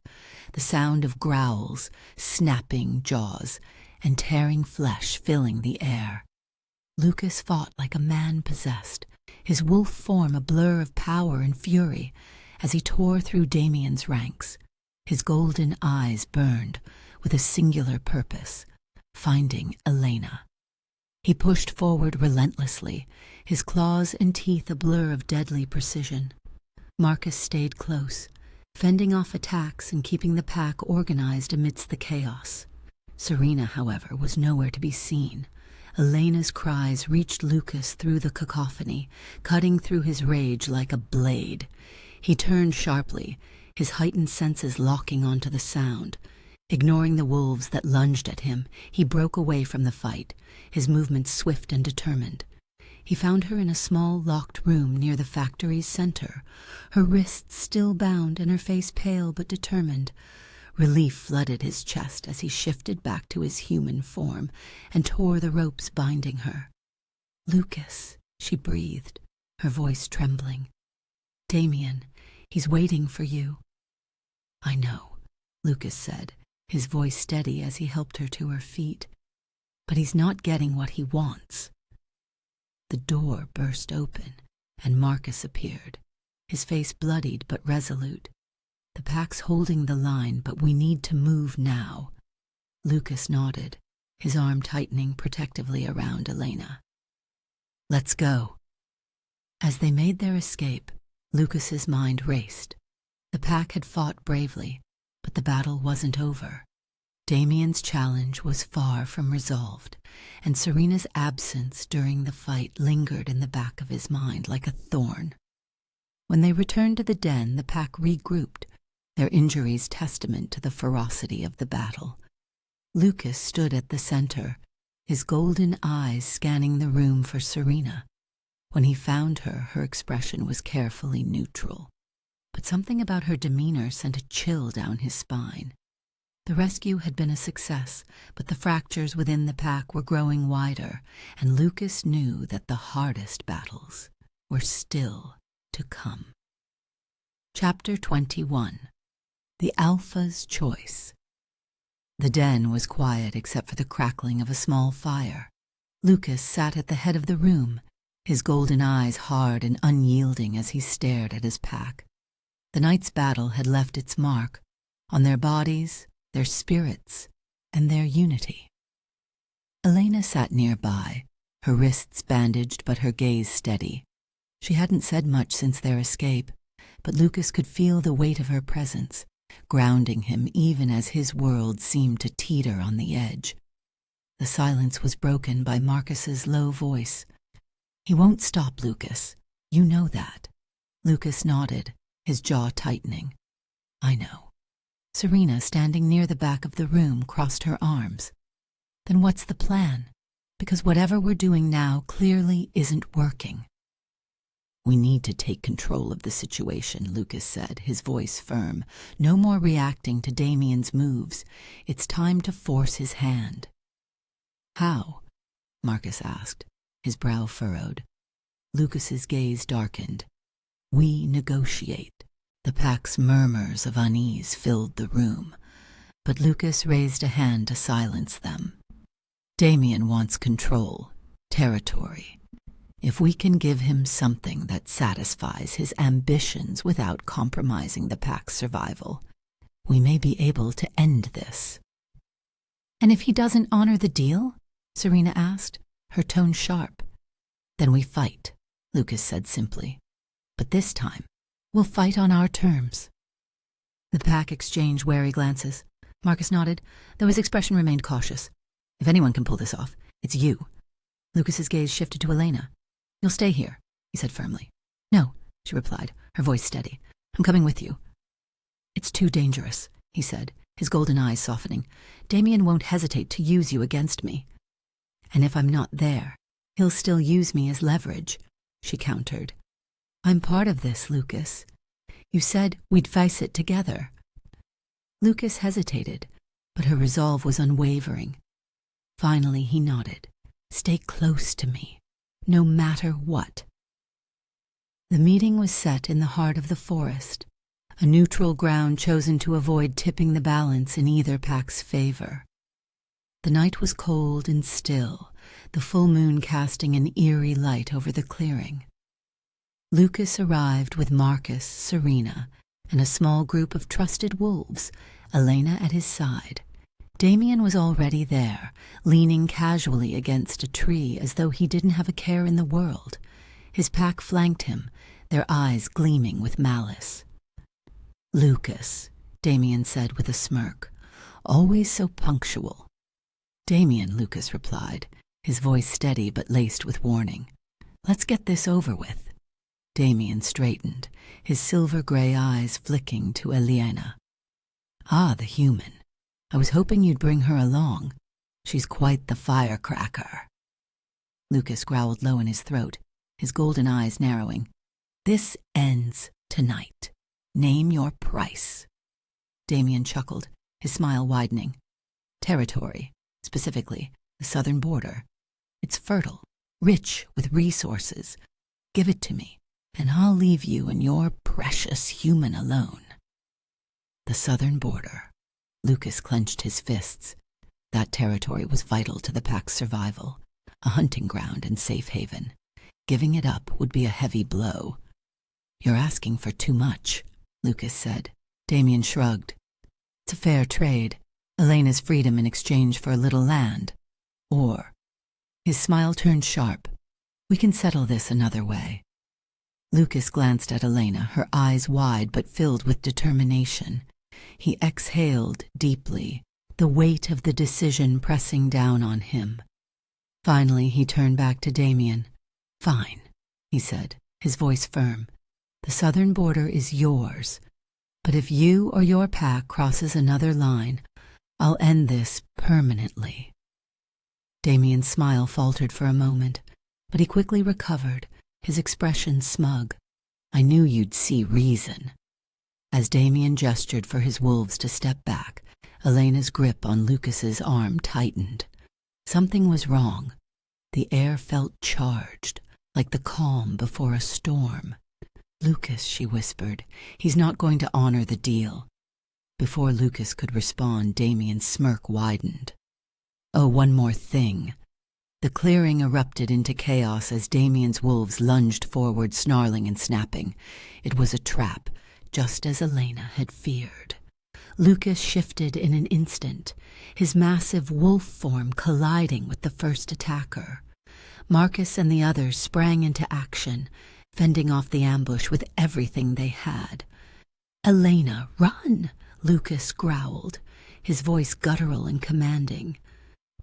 the sound of growls, snapping jaws, and tearing flesh filling the air. Lucas fought like a man possessed, his wolf form a blur of power and fury as he tore through Damien's ranks. His golden eyes burned with a singular purpose, finding Elena. He pushed forward relentlessly, his claws and teeth a blur of deadly precision. Marcus stayed close, fending off attacks and keeping the pack organized amidst the chaos. Serena, however, was nowhere to be seen. Elena's cries reached Lucas through the cacophony, cutting through his rage like a blade. He turned sharply, his heightened senses locking onto the sound. Ignoring the wolves that lunged at him, he broke away from the fight, his movements swift and determined. He found her in a small, locked room near the factory's center, her wrists still bound and her face pale but determined. Relief flooded his chest as he shifted back to his human form and tore the ropes binding her. "Lucas," she breathed, her voice trembling. "Damien, he's waiting for you." "I know," Lucas said, his voice steady as he helped her to her feet. "But he's not getting what he wants." The door burst open, and Marcus appeared, his face bloodied but resolute. "The pack's holding the line, but we need to move now." Lucas nodded, his arm tightening protectively around Elena. "Let's go." As they made their escape, Lucas's mind raced. The pack had fought bravely, but the battle wasn't over. Damien's challenge was far from resolved, and Serena's absence during the fight lingered in the back of his mind like a thorn. When they returned to the den, the pack regrouped, their injuries testament to the ferocity of the battle. Lucas stood at the center, his golden eyes scanning the room for Serena. When he found her, her expression was carefully neutral, but something about her demeanor sent a chill down his spine. The rescue had been a success, but the fractures within the pack were growing wider, and Lucas knew that the hardest battles were still to come. Chapter 21. The Alpha's Choice. The den was quiet except for the crackling of a small fire. Lucas sat at the head of the room, his golden eyes hard and unyielding as he stared at his pack. The night's battle had left its mark on their bodies, their spirits, and their unity. Elena sat nearby, her wrists bandaged but her gaze steady. She hadn't said much since their escape, but Lucas could feel the weight of her presence, grounding him even as his world seemed to teeter on the edge. The silence was broken by Marcus's low voice. "He won't stop, Lucas. You know that." Lucas nodded, his jaw tightening. "I know." Serena, standing near the back of the room, crossed her arms. "Then what's the plan? Because whatever we're doing now clearly isn't working." "We need to take control of the situation," Lucas said, his voice firm. "No more reacting to Damien's moves. It's time to force his hand." "How?" Marcus asked, his brow furrowed. Lucas's gaze darkened. "We negotiate." The pack's murmurs of unease filled the room, but Lucas raised a hand to silence them. "Damien wants control, territory. If we can give him something that satisfies his ambitions without compromising the pack's survival, we may be able to end this." "And if he doesn't honor the deal?" Serena asked, her tone sharp. "Then we fight," Lucas said simply. "But this time, we'll fight on our terms." The pack exchanged wary glances. Marcus nodded, though his expression remained cautious. "If anyone can pull this off, it's you." Lucas's gaze shifted to Elena. "You'll stay here," he said firmly. "No," she replied, her voice steady. "I'm coming with you." "It's too dangerous," he said, his golden eyes softening. "Damien won't hesitate to use you against me." "And if I'm not there, he'll still use me as leverage," she countered. "I'm part of this, Lucas. You said we'd face it together." Lucas hesitated, but her resolve was unwavering. Finally, he nodded. "Stay close to me, no matter what." The meeting was set in the heart of the forest, a neutral ground chosen to avoid tipping the balance in either pack's favor. The night was cold and still, the full moon casting an eerie light over the clearing. Lucas arrived with Marcus, Serena, and a small group of trusted wolves, Elena at his side. Damien was already there, leaning casually against a tree as though he didn't have a care in the world. His pack flanked him, their eyes gleaming with malice. "Lucas," Damien said with a smirk, "always so punctual." "Damien," Lucas replied, his voice steady but laced with warning. "Let's get this over with." Damien straightened, his silver-gray eyes flicking to Elena. "Ah, the human. I was hoping you'd bring her along. She's quite the firecracker." Lucas growled low in his throat, his golden eyes narrowing. "This ends tonight. Name your price." Damien chuckled, his smile widening. "Territory, specifically the southern border. It's fertile, rich with resources. Give it to me, and I'll leave you and your precious human alone." The southern border. Lucas clenched his fists. That territory was vital to the pack's survival, a hunting ground and safe haven. Giving it up would be a heavy blow. "You're asking for too much," Lucas said. Damien shrugged. "It's a fair trade. Elena's freedom in exchange for a little land. Or..." His smile turned sharp. "We can settle this another way." Lucas glanced at Elena, her eyes wide but filled with determination. He exhaled deeply, the weight of the decision pressing down on him. Finally, he turned back to Damien. "Fine," he said, his voice firm. The southern border is yours, but if you or your pack crosses another line, I'll end this permanently." Damien's smile faltered for a moment, but he quickly recovered, his expression smug. "I knew you'd see reason." As Damien gestured for his wolves to step back, Elena's grip on Lucas's arm tightened. Something was wrong. The air felt charged, like the calm before a storm. "Lucas," she whispered, "he's not going to honor the deal." Before Lucas could respond, Damien's smirk widened. "Oh, one more thing." The clearing erupted into chaos as Damien's wolves lunged forward, snarling and snapping. It was a trap, just as Elena had feared. Lucas shifted in an instant, his massive wolf form colliding with the first attacker. Marcus and the others sprang into action, fending off the ambush with everything they had. "Elena, run!" Lucas growled, his voice guttural and commanding.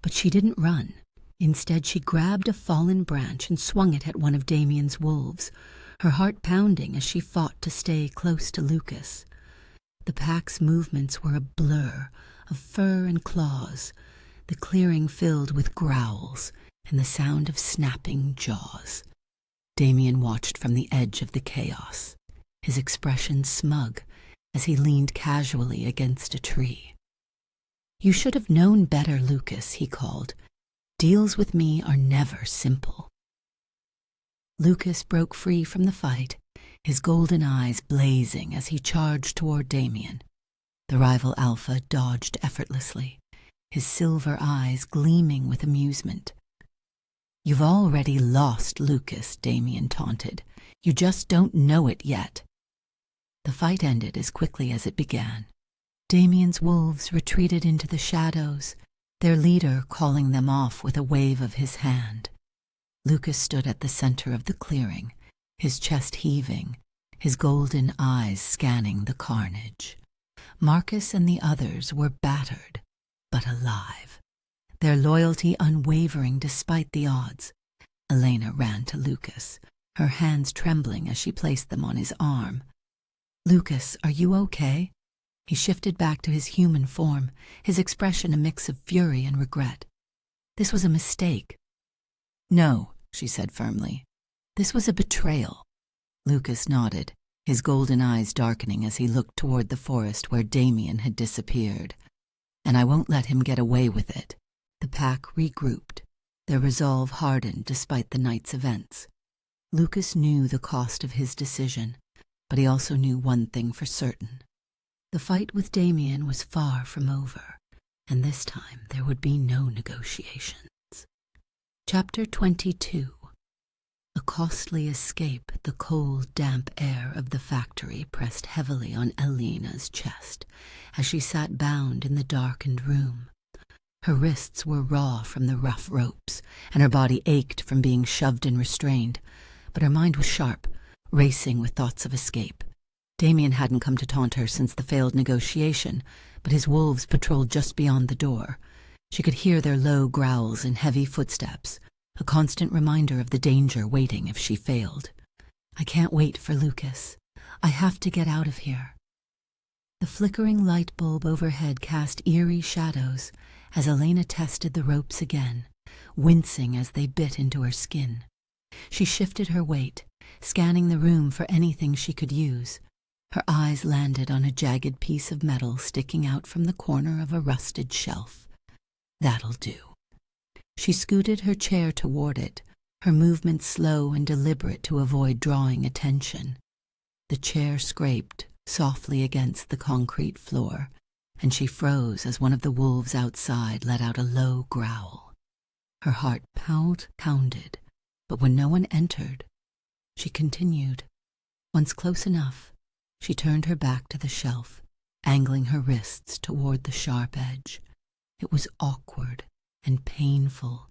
But she didn't run. Instead, she grabbed a fallen branch and swung it at one of Damien's wolves, her heart pounding as she fought to stay close to Lucas. The pack's movements were a blur of fur and claws, the clearing filled with growls and the sound of snapping jaws. Damien watched from the edge of the chaos, his expression smug as he leaned casually against a tree. "You should have known better, Lucas," he called. "Deals with me are never simple." Lucas broke free from the fight, his golden eyes blazing as he charged toward Damien. The rival Alfa dodged effortlessly, his silver eyes gleaming with amusement. "You've already lost, Lucas," Damien taunted. "You just don't know it yet." The fight ended as quickly as it began. Damien's wolves retreated into the shadows, their leader calling them off with a wave of his hand. Lucas stood at the center of the clearing, his chest heaving, his golden eyes scanning the carnage. Marcus and the others were battered, but alive, their loyalty unwavering despite the odds. Elena ran to Lucas, her hands trembling as she placed them on his arm. "Lucas, are you okay?" He shifted back to his human form, his expression a mix of fury and regret. "This was a mistake." "No," she said firmly. "This was a betrayal." Lucas nodded, his golden eyes darkening as he looked toward the forest where Damien had disappeared. "And I won't let him get away with it." The pack regrouped, their resolve hardened despite the night's events. Lucas knew the cost of his decision, but he also knew one thing for certain. The fight with Damien was far from over, and this time there would be no negotiations. Chapter 22. A costly escape, the cold, damp air of the factory pressed heavily on Elena's chest as she sat bound in the darkened room. Her wrists were raw from the rough ropes, and her body ached from being shoved and restrained, but her mind was sharp, racing with thoughts of escape. Damien hadn't come to taunt her since the failed negotiation, but his wolves patrolled just beyond the door. She could hear their low growls and heavy footsteps, a constant reminder of the danger waiting if she failed. "I can't wait for Lucas. I have to get out of here." The flickering light bulb overhead cast eerie shadows as Elena tested the ropes again, wincing as they bit into her skin. She shifted her weight, scanning the room for anything she could use. Her eyes landed on a jagged piece of metal sticking out from the corner of a rusted shelf. "That'll do." She scooted her chair toward it, her movements slow and deliberate to avoid drawing attention. The chair scraped softly against the concrete floor, and she froze as one of the wolves outside let out a low growl. Her heart pounded, but when no one entered, she continued. Once close enough, she turned her back to the shelf, angling her wrists toward the sharp edge. It was awkward and painful,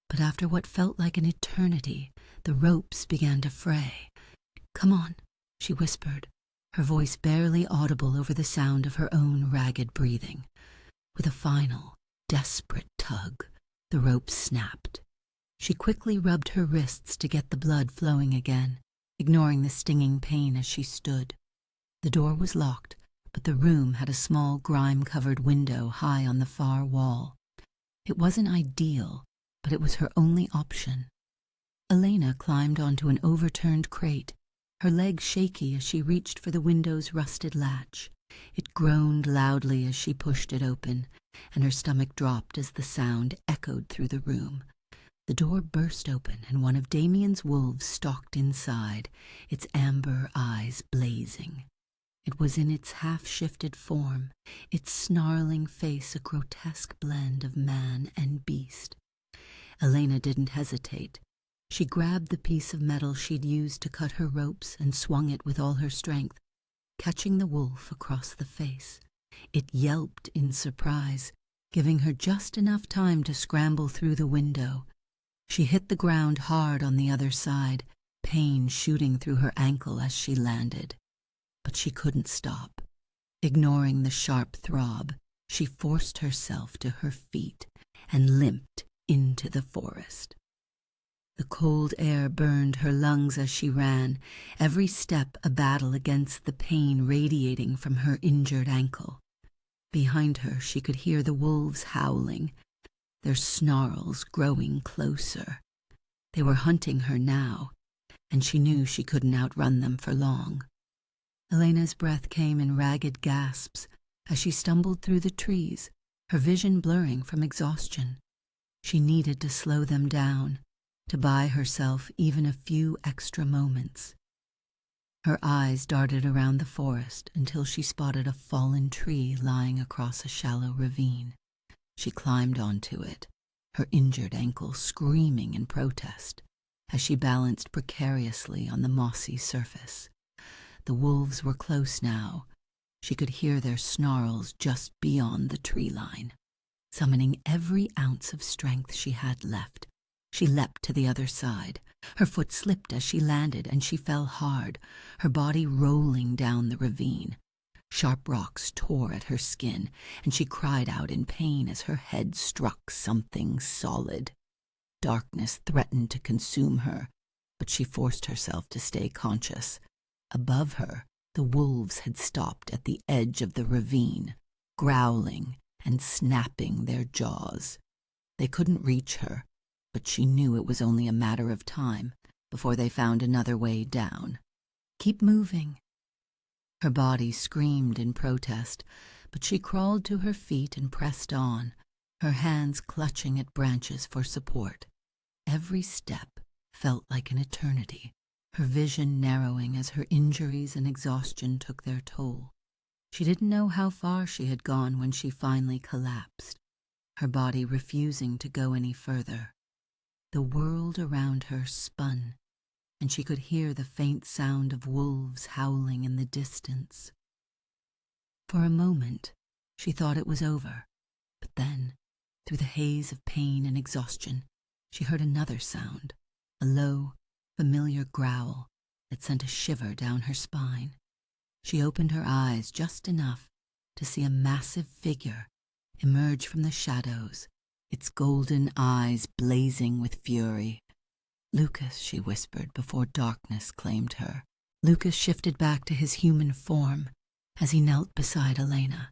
but after what felt like an eternity, the ropes began to fray. "Come on," she whispered, her voice barely audible over the sound of her own ragged breathing. With a final, desperate tug, the ropes snapped. She quickly rubbed her wrists to get the blood flowing again, ignoring the stinging pain as she stood. The door was locked, but the room had a small grime-covered window high on the far wall. It wasn't ideal, but it was her only option. Elena climbed onto an overturned crate, her legs shaky as she reached for the window's rusted latch. It groaned loudly as she pushed it open, and her stomach dropped as the sound echoed through the room. The door burst open, and one of Damien's wolves stalked inside, its amber eyes blazing. It was in its half-shifted form, its snarling face a grotesque blend of man and beast. Elena didn't hesitate. She grabbed the piece of metal she'd used to cut her ropes and swung it with all her strength, catching the wolf across the face. It yelped in surprise, giving her just enough time to scramble through the window. She hit the ground hard on the other side, pain shooting through her ankle as she landed. But she couldn't stop. Ignoring the sharp throb, she forced herself to her feet and limped into the forest. The cold air burned her lungs as she ran, every step a battle against the pain radiating from her injured ankle. Behind her she could hear the wolves howling, their snarls growing closer. They were hunting her now, and she knew she couldn't outrun them for long. Elena's breath came in ragged gasps as she stumbled through the trees, her vision blurring from exhaustion. She needed to slow them down, to buy herself even a few extra moments. Her eyes darted around the forest until she spotted a fallen tree lying across a shallow ravine. She climbed onto it, her injured ankle screaming in protest as she balanced precariously on the mossy surface. The wolves were close now. She could hear their snarls just beyond the tree line. Summoning every ounce of strength she had left, she leapt to the other side. Her foot slipped as she landed, and she fell hard, her body rolling down the ravine. Sharp rocks tore at her skin, and she cried out in pain as her head struck something solid. Darkness threatened to consume her, but she forced herself to stay conscious. Above her, the wolves had stopped at the edge of the ravine, growling and snapping their jaws. They couldn't reach her, but she knew it was only a matter of time before they found another way down. "Keep moving." Her body screamed in protest, but she crawled to her feet and pressed on, her hands clutching at branches for support. Every step felt like an eternity, her vision narrowing as her injuries and exhaustion took their toll. She didn't know how far she had gone when she finally collapsed, her body refusing to go any further. The world around her spun, and she could hear the faint sound of wolves howling in the distance. For a moment, she thought it was over, but then, through the haze of pain and exhaustion, she heard another sound, a low, familiar growl that sent a shiver down her spine. She opened her eyes just enough to see a massive figure emerge from the shadows, its golden eyes blazing with fury. "Lucas," she whispered before darkness claimed her. Lucas shifted back to his human form as he knelt beside Elena,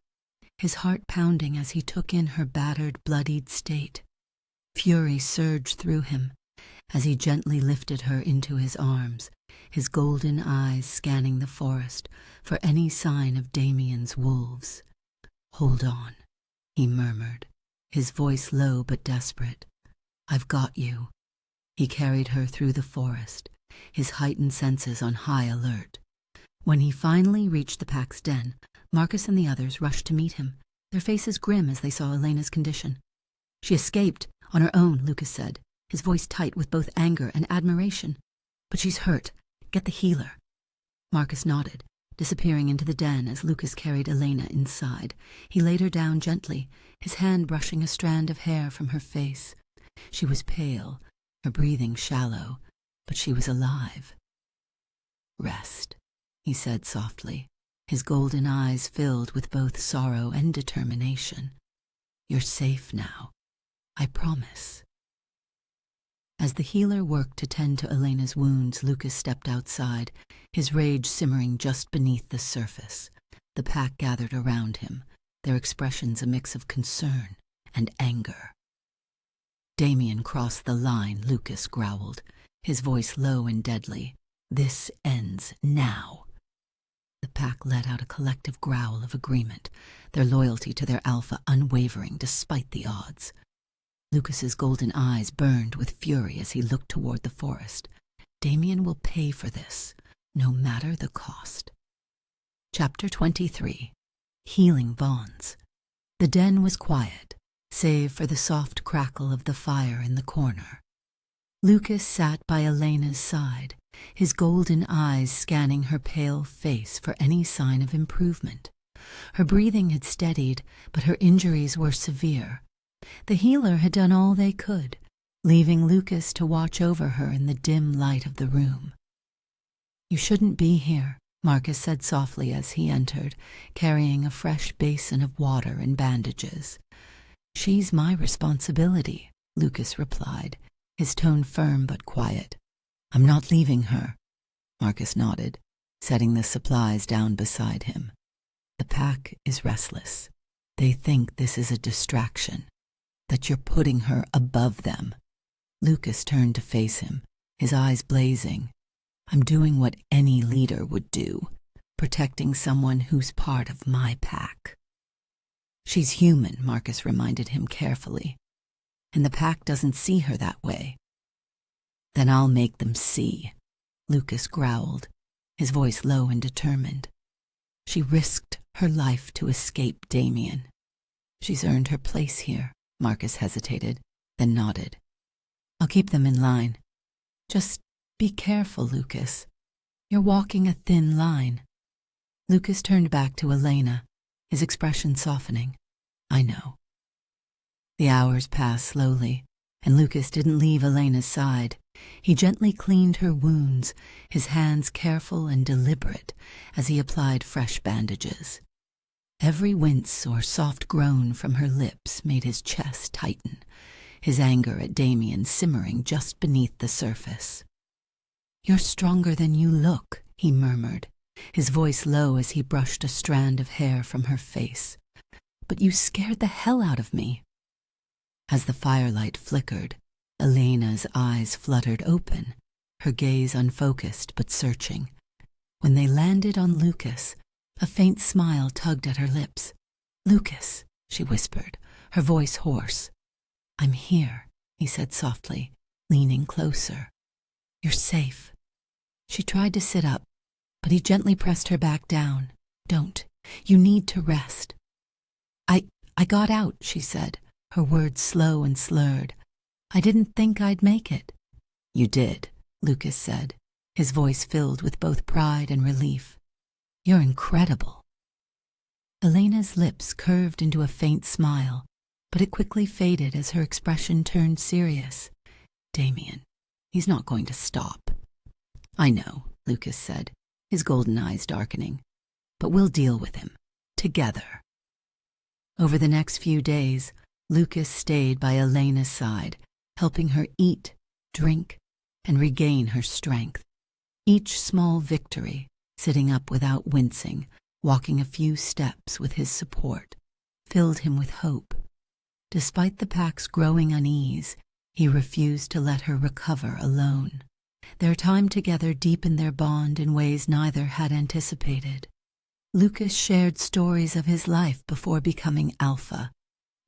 his heart pounding as he took in her battered, bloodied state. Fury surged through him as he gently lifted her into his arms, his golden eyes scanning the forest for any sign of Damien's wolves. "Hold on," he murmured, his voice low but desperate. "I've got you." He carried her through the forest, his heightened senses on high alert. When he finally reached the pack's den, Marcus and the others rushed to meet him, their faces grim as they saw Elena's condition. "She escaped on her own," Lucas said, his voice tight with both anger and admiration. "But she's hurt. Get the healer." Marcus nodded, disappearing into the den as Lucas carried Elena inside. He laid her down gently, his hand brushing a strand of hair from her face. She was pale, her breathing shallow, but she was alive. "Rest," he said softly, his golden eyes filled with both sorrow and determination. "You're safe now. I promise." As the healer worked to tend to Elena's wounds, Lucas stepped outside, his rage simmering just beneath the surface. The pack gathered around him, their expressions a mix of concern and anger. "Damien crossed the line," Lucas growled, his voice low and deadly. "This ends now." The pack let out a collective growl of agreement, their loyalty to their Alpha unwavering despite the odds. Lucas's golden eyes burned with fury as he looked toward the forest. Damien will pay for this, no matter the cost. Chapter 23. Healing Bonds. The den was quiet, save for the soft crackle of the fire in the corner. Lucas sat by Elena's side, his golden eyes scanning her pale face for any sign of improvement. Her breathing had steadied, but her injuries were severe. The healer had done all they could, leaving Lucas to watch over her in the dim light of the room. "You shouldn't be here," Marcus said softly as he entered, carrying a fresh basin of water and bandages. "She's my responsibility," Lucas replied, his tone firm but quiet. "I'm not leaving her." Marcus nodded, setting the supplies down beside him. "The pack is restless. They think this is a distraction, that you're putting her above them." Lucas turned to face him, his eyes blazing. "I'm doing what any leader would do, protecting someone who's part of my pack." "She's human," Marcus reminded him carefully, "and the pack doesn't see her that way." "Then I'll make them see," Lucas growled, his voice low and determined. "She risked her life to escape Damien. She's earned her place here." Marcus hesitated, then nodded. "I'll keep them in line. Just be careful, Lucas. You're walking a thin line." Lucas turned back to Elena, his expression softening. "I know." The hours passed slowly, and Lucas didn't leave Elena's side. He gently cleaned her wounds, his hands careful and deliberate as he applied fresh bandages. Every wince or soft groan from her lips made his chest tighten, his anger at Damien simmering just beneath the surface. "You're stronger than you look," he murmured, his voice low as he brushed a strand of hair from her face. "But you scared the hell out of me." As the firelight flickered, Elena's eyes fluttered open, her gaze unfocused but searching. When they landed on Lucas, a faint smile tugged at her lips. "Lucas," she whispered, her voice hoarse. "I'm here," he said softly, leaning closer. "You're safe." She tried to sit up, but he gently pressed her back down. "Don't. You need to rest." I got out," she said, her words slow and slurred. "I didn't think I'd make it." "You did," Lucas said, his voice filled with both pride and relief. "You're incredible." Elena's lips curved into a faint smile, but it quickly faded as her expression turned serious. "Damien, he's not going to stop." "I know," Lucas said, his golden eyes darkening, "but we'll deal with him, together." Over the next few days, Lucas stayed by Elena's side, helping her eat, drink, and regain her strength. Each small victory, sitting up without wincing, walking a few steps with his support, filled him with hope. Despite the pack's growing unease, he refused to let her recover alone. Their time together deepened their bond in ways neither had anticipated. Lucas shared stories of his life before becoming Alpha,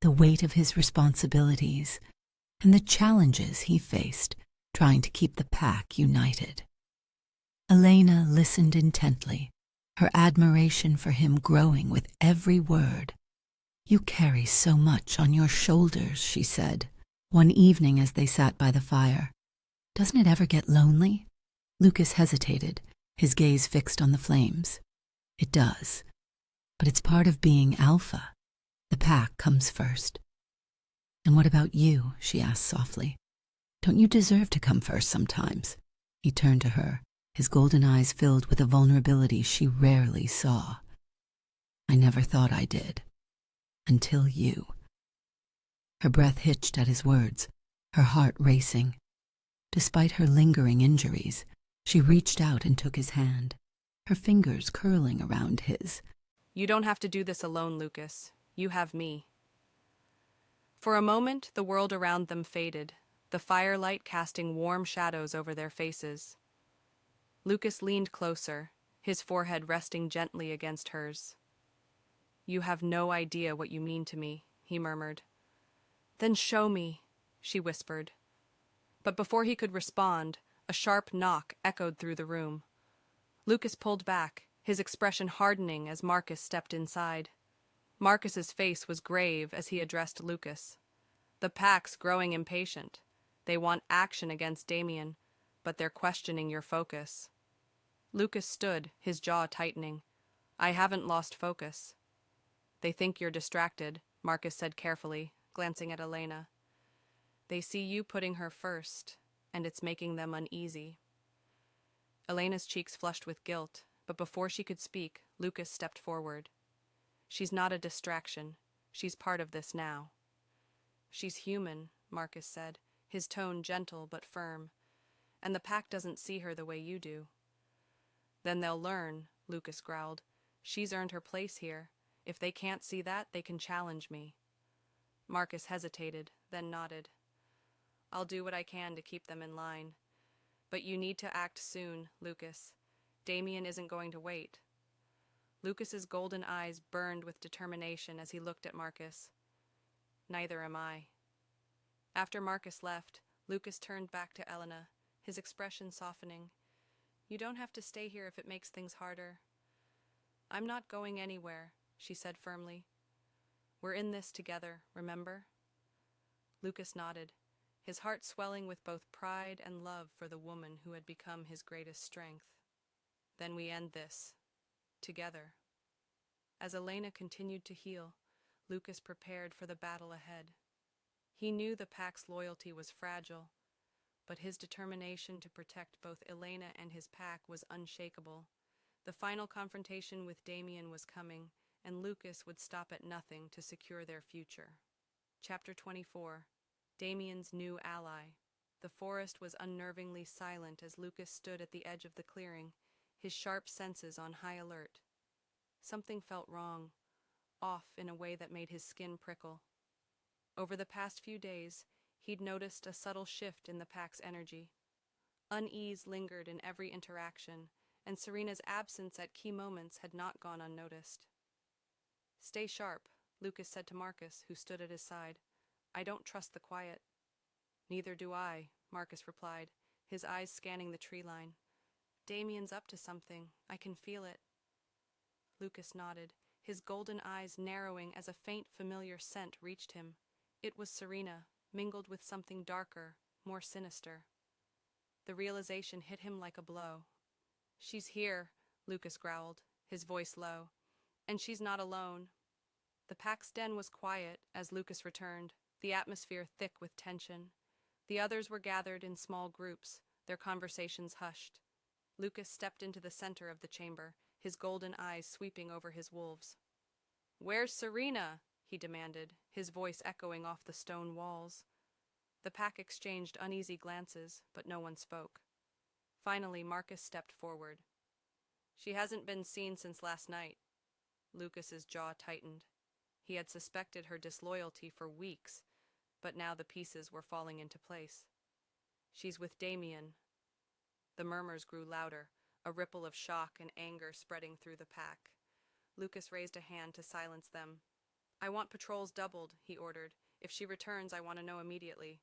the weight of his responsibilities, and the challenges he faced trying to keep the pack united. Elena listened intently, her admiration for him growing with every word. "You carry so much on your shoulders," she said, one evening as they sat by the fire. "Doesn't it ever get lonely?" Lucas hesitated, his gaze fixed on the flames. "It does, but it's part of being Alpha. The pack comes first." "And what about you?" she asked softly. "Don't you deserve to come first sometimes?" He turned to her, his golden eyes filled with a vulnerability she rarely saw. "I never thought I did. Until you." Her breath hitched at his words, her heart racing. Despite her lingering injuries, she reached out and took his hand, her fingers curling around his. You don't have to do this alone, Lucas. You have me. For a moment, the world around them faded, the firelight casting warm shadows over their faces. Lucas leaned closer, his forehead resting gently against hers. You have no idea what you mean to me, he murmured. Then show me, she whispered. But before he could respond, a sharp knock echoed through the room. Lucas pulled back, his expression hardening as Marcus stepped inside. Marcus's face was grave as he addressed Lucas. The pack's growing impatient. They want action against Damien, but they're questioning your focus. Lucas stood, his jaw tightening. I haven't lost focus. They think you're distracted, Marcus said carefully, glancing at Elena. They see you putting her first, and it's making them uneasy. Elena's cheeks flushed with guilt, but before she could speak, Lucas stepped forward. She's not a distraction. She's part of this now. She's human, Marcus said, his tone gentle but firm. And the pack doesn't see her the way you do. Then they'll learn, Lucas growled. She's earned her place here. If they can't see that, they can challenge me. Marcus hesitated, then nodded. I'll do what I can to keep them in line. But you need to act soon, Lucas. Damien isn't going to wait. Lucas's golden eyes burned with determination as he looked at Marcus. Neither am I. After Marcus left, Lucas turned back to Elena, his expression softening. You don't have to stay here if it makes things harder. I'm not going anywhere, she said firmly. We're in this together, remember? Lucas nodded, his heart swelling with both pride and love for the woman who had become his greatest strength. Then we end this. Together. As Elena continued to heal, Lucas prepared for the battle ahead. He knew the pack's loyalty was fragile, but his determination to protect both Elena and his pack was unshakable. The final confrontation with Damien was coming, and Lucas would stop at nothing to secure their future. Chapter 24. Damien's new ally. The forest was unnervingly silent as Lucas stood at the edge of the clearing, his sharp senses on high alert. Something felt wrong, off in a way that made his skin prickle. Over the past few days, he'd noticed a subtle shift in the pack's energy. Unease lingered in every interaction, and Serena's absence at key moments had not gone unnoticed. Stay sharp, Lucas said to Marcus, who stood at his side. I don't trust the quiet. Neither do I, Marcus replied, his eyes scanning the tree line. Damien's up to something. I can feel it. Lucas nodded, his golden eyes narrowing as a faint, familiar scent reached him. It was Serena, mingled with something darker, more sinister. The realization hit him like a blow. She's here, Lucas growled, his voice low. And she's not alone. The pack's den was quiet as Lucas returned, the atmosphere thick with tension. The others were gathered in small groups, their conversations hushed. Lucas stepped into the center of the chamber, his golden eyes sweeping over his wolves. Where's Serena? He demanded, his voice echoing off the stone walls. The pack exchanged uneasy glances, but no one spoke. Finally, Marcus stepped forward. She hasn't been seen since last night. Lucas's jaw tightened. He had suspected her disloyalty for weeks, but now the pieces were falling into place. She's with Damien. The murmurs grew louder, a ripple of shock and anger spreading through the pack. Lucas raised a hand to silence them. I want patrols doubled, he ordered. If she returns, I want to know immediately.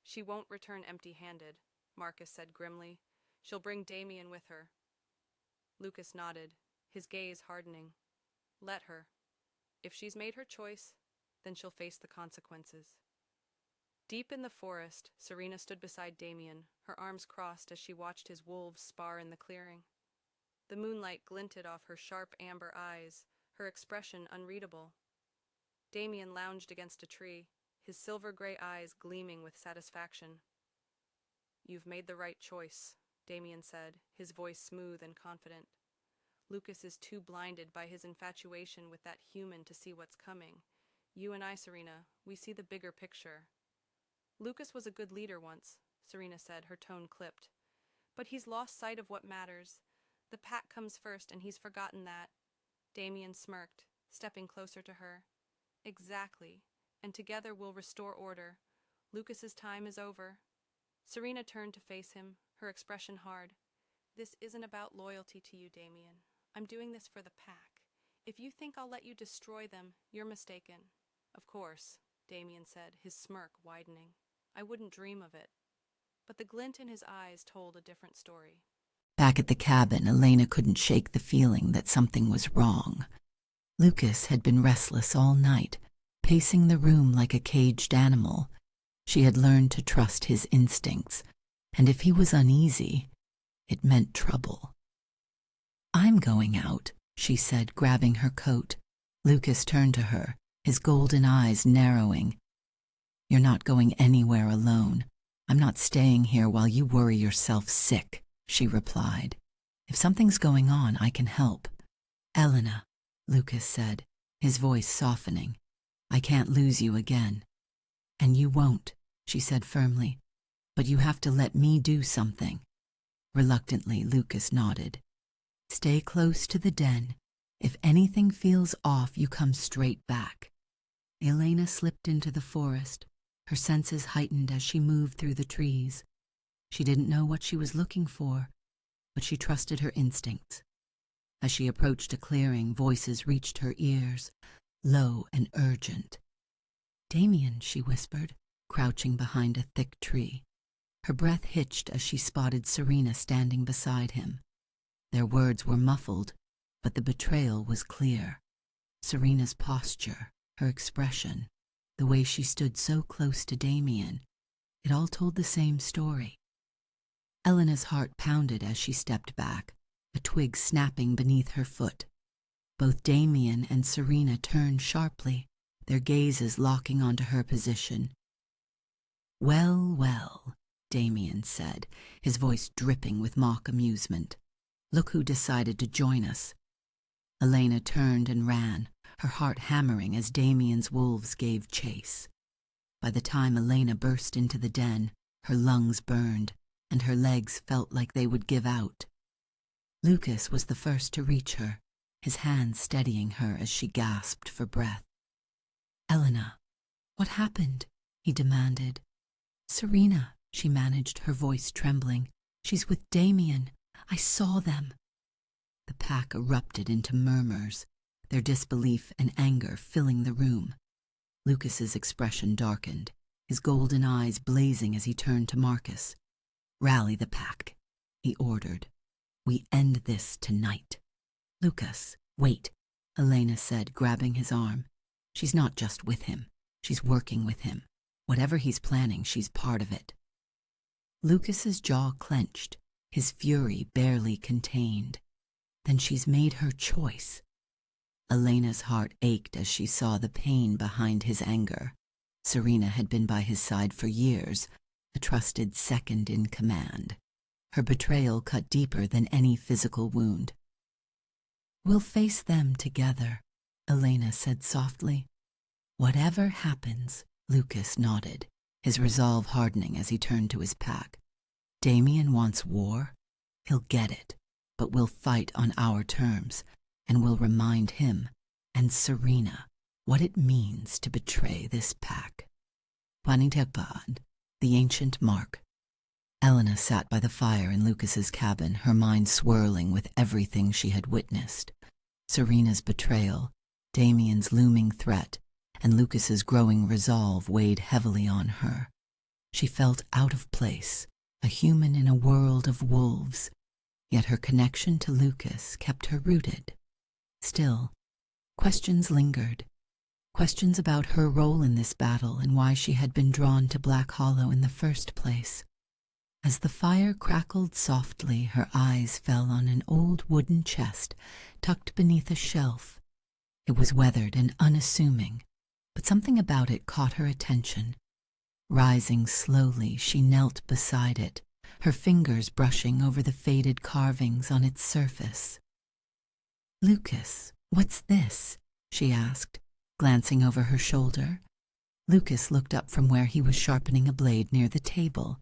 She won't return empty-handed, Marcus said grimly. She'll bring Damien with her. Lucas nodded, his gaze hardening. Let her. If she's made her choice, then she'll face the consequences. Deep in the forest, Serena stood beside Damien, her arms crossed as she watched his wolves spar in the clearing. The moonlight glinted off her sharp amber eyes, her expression unreadable. Damien lounged against a tree, his silver-gray eyes gleaming with satisfaction. You've made the right choice, Damien said, his voice smooth and confident. Lucas is too blinded by his infatuation with that human to see what's coming. You and I, Serena, we see the bigger picture. Lucas was a good leader once, Serena said, her tone clipped. But he's lost sight of what matters. The pack comes first, and he's forgotten that. Damien smirked, stepping closer to her. Exactly. And together we'll restore order. Lucas's time is over. Serena turned to face him, her expression hard. This isn't about loyalty to you, Damien. I'm doing this for the pack. If you think I'll let you destroy them, you're mistaken. Of course, Damien said, his smirk widening. I wouldn't dream of it. But the glint in his eyes told a different story. Back at the cabin, Elena couldn't shake the feeling that something was wrong. Lucas had been restless all night, pacing the room like a caged animal. She had learned to trust his instincts, and if he was uneasy, it meant trouble. I'm going out, she said, grabbing her coat. Lucas turned to her, his golden eyes narrowing. You're not going anywhere alone. I'm not staying here while you worry yourself sick, she replied. If something's going on, I can help. Elena, Lucas said, his voice softening. I can't lose you again. And you won't, she said firmly. But you have to let me do something. Reluctantly, Lucas nodded. Stay close to the den. If anything feels off, you come straight back. Elena slipped into the forest, her senses heightened as she moved through the trees. She didn't know what she was looking for, but she trusted her instincts. As she approached a clearing, voices reached her ears, low and urgent. Damien, she whispered, crouching behind a thick tree. Her breath hitched as she spotted Serena standing beside him. Their words were muffled, but the betrayal was clear. Serena's posture, her expression, the way she stood so close to Damien, it all told the same story. Elena's heart pounded as she stepped back, a twig snapping beneath her foot. Both Damien and Serena turned sharply, their gazes locking onto her position. Well, well, Damien said, his voice dripping with mock amusement. Look who decided to join us. Elena turned and ran, her heart hammering as Damien's wolves gave chase. By the time Elena burst into the den, her lungs burned, and her legs felt like they would give out. Lucas was the first to reach her, his hands steadying her as she gasped for breath. Elena, what happened? He demanded. Serena, she managed, her voice trembling. She's with Damien. I saw them. The pack erupted into murmurs, their disbelief and anger filling the room. Lucas's expression darkened, his golden eyes blazing as he turned to Marcus. Rally the pack, he ordered. We end this tonight. Lucas, wait, Elena said, grabbing his arm. She's not just with him. She's working with him. Whatever he's planning, she's part of it. Lucas's jaw clenched, his fury barely contained. Then she's made her choice. Elena's heart ached as she saw the pain behind his anger. Serena had been by his side for years, a trusted second in command. Her betrayal cut deeper than any physical wound. We'll face them together, Elena said softly. Whatever happens, Lucas nodded, his resolve hardening as he turned to his pack. Damien wants war. He'll get it, but we'll fight on our terms, and we'll remind him and Serena what it means to betray this pack. Panitepad, the ancient mark. Elena sat by the fire in Lucas's cabin, her mind swirling with everything she had witnessed. Serena's betrayal, Damien's looming threat, and Lucas's growing resolve weighed heavily on her. She felt out of place, a human in a world of wolves, yet her connection to Lucas kept her rooted. Still, questions lingered. Questions about her role in this battle and why she had been drawn to Black Hollow in the first place. As the fire crackled softly, her eyes fell on an old wooden chest tucked beneath a shelf. It was weathered and unassuming, but something about it caught her attention. Rising slowly, she knelt beside it, her fingers brushing over the faded carvings on its surface. "Lucas, what's this?" she asked, glancing over her shoulder. Lucas looked up from where he was sharpening a blade near the table.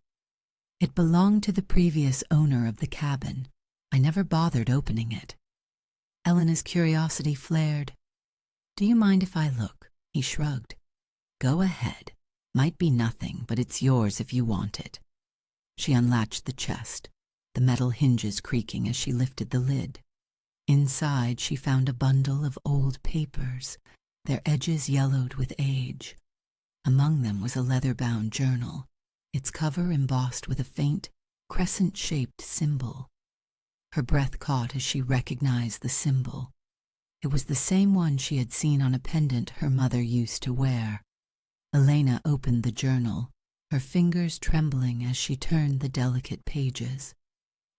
It belonged to the previous owner of the cabin. I never bothered opening it. Elena's curiosity flared. Do you mind if I look? He shrugged. Go ahead. Might be nothing, but it's yours if you want it. She unlatched the chest, the metal hinges creaking as she lifted the lid. Inside, she found a bundle of old papers, their edges yellowed with age. Among them was a leather-bound journal, its cover embossed with a faint, crescent-shaped symbol. Her breath caught as she recognized the symbol. It was the same one she had seen on a pendant her mother used to wear. Elena opened the journal, her fingers trembling as she turned the delicate pages.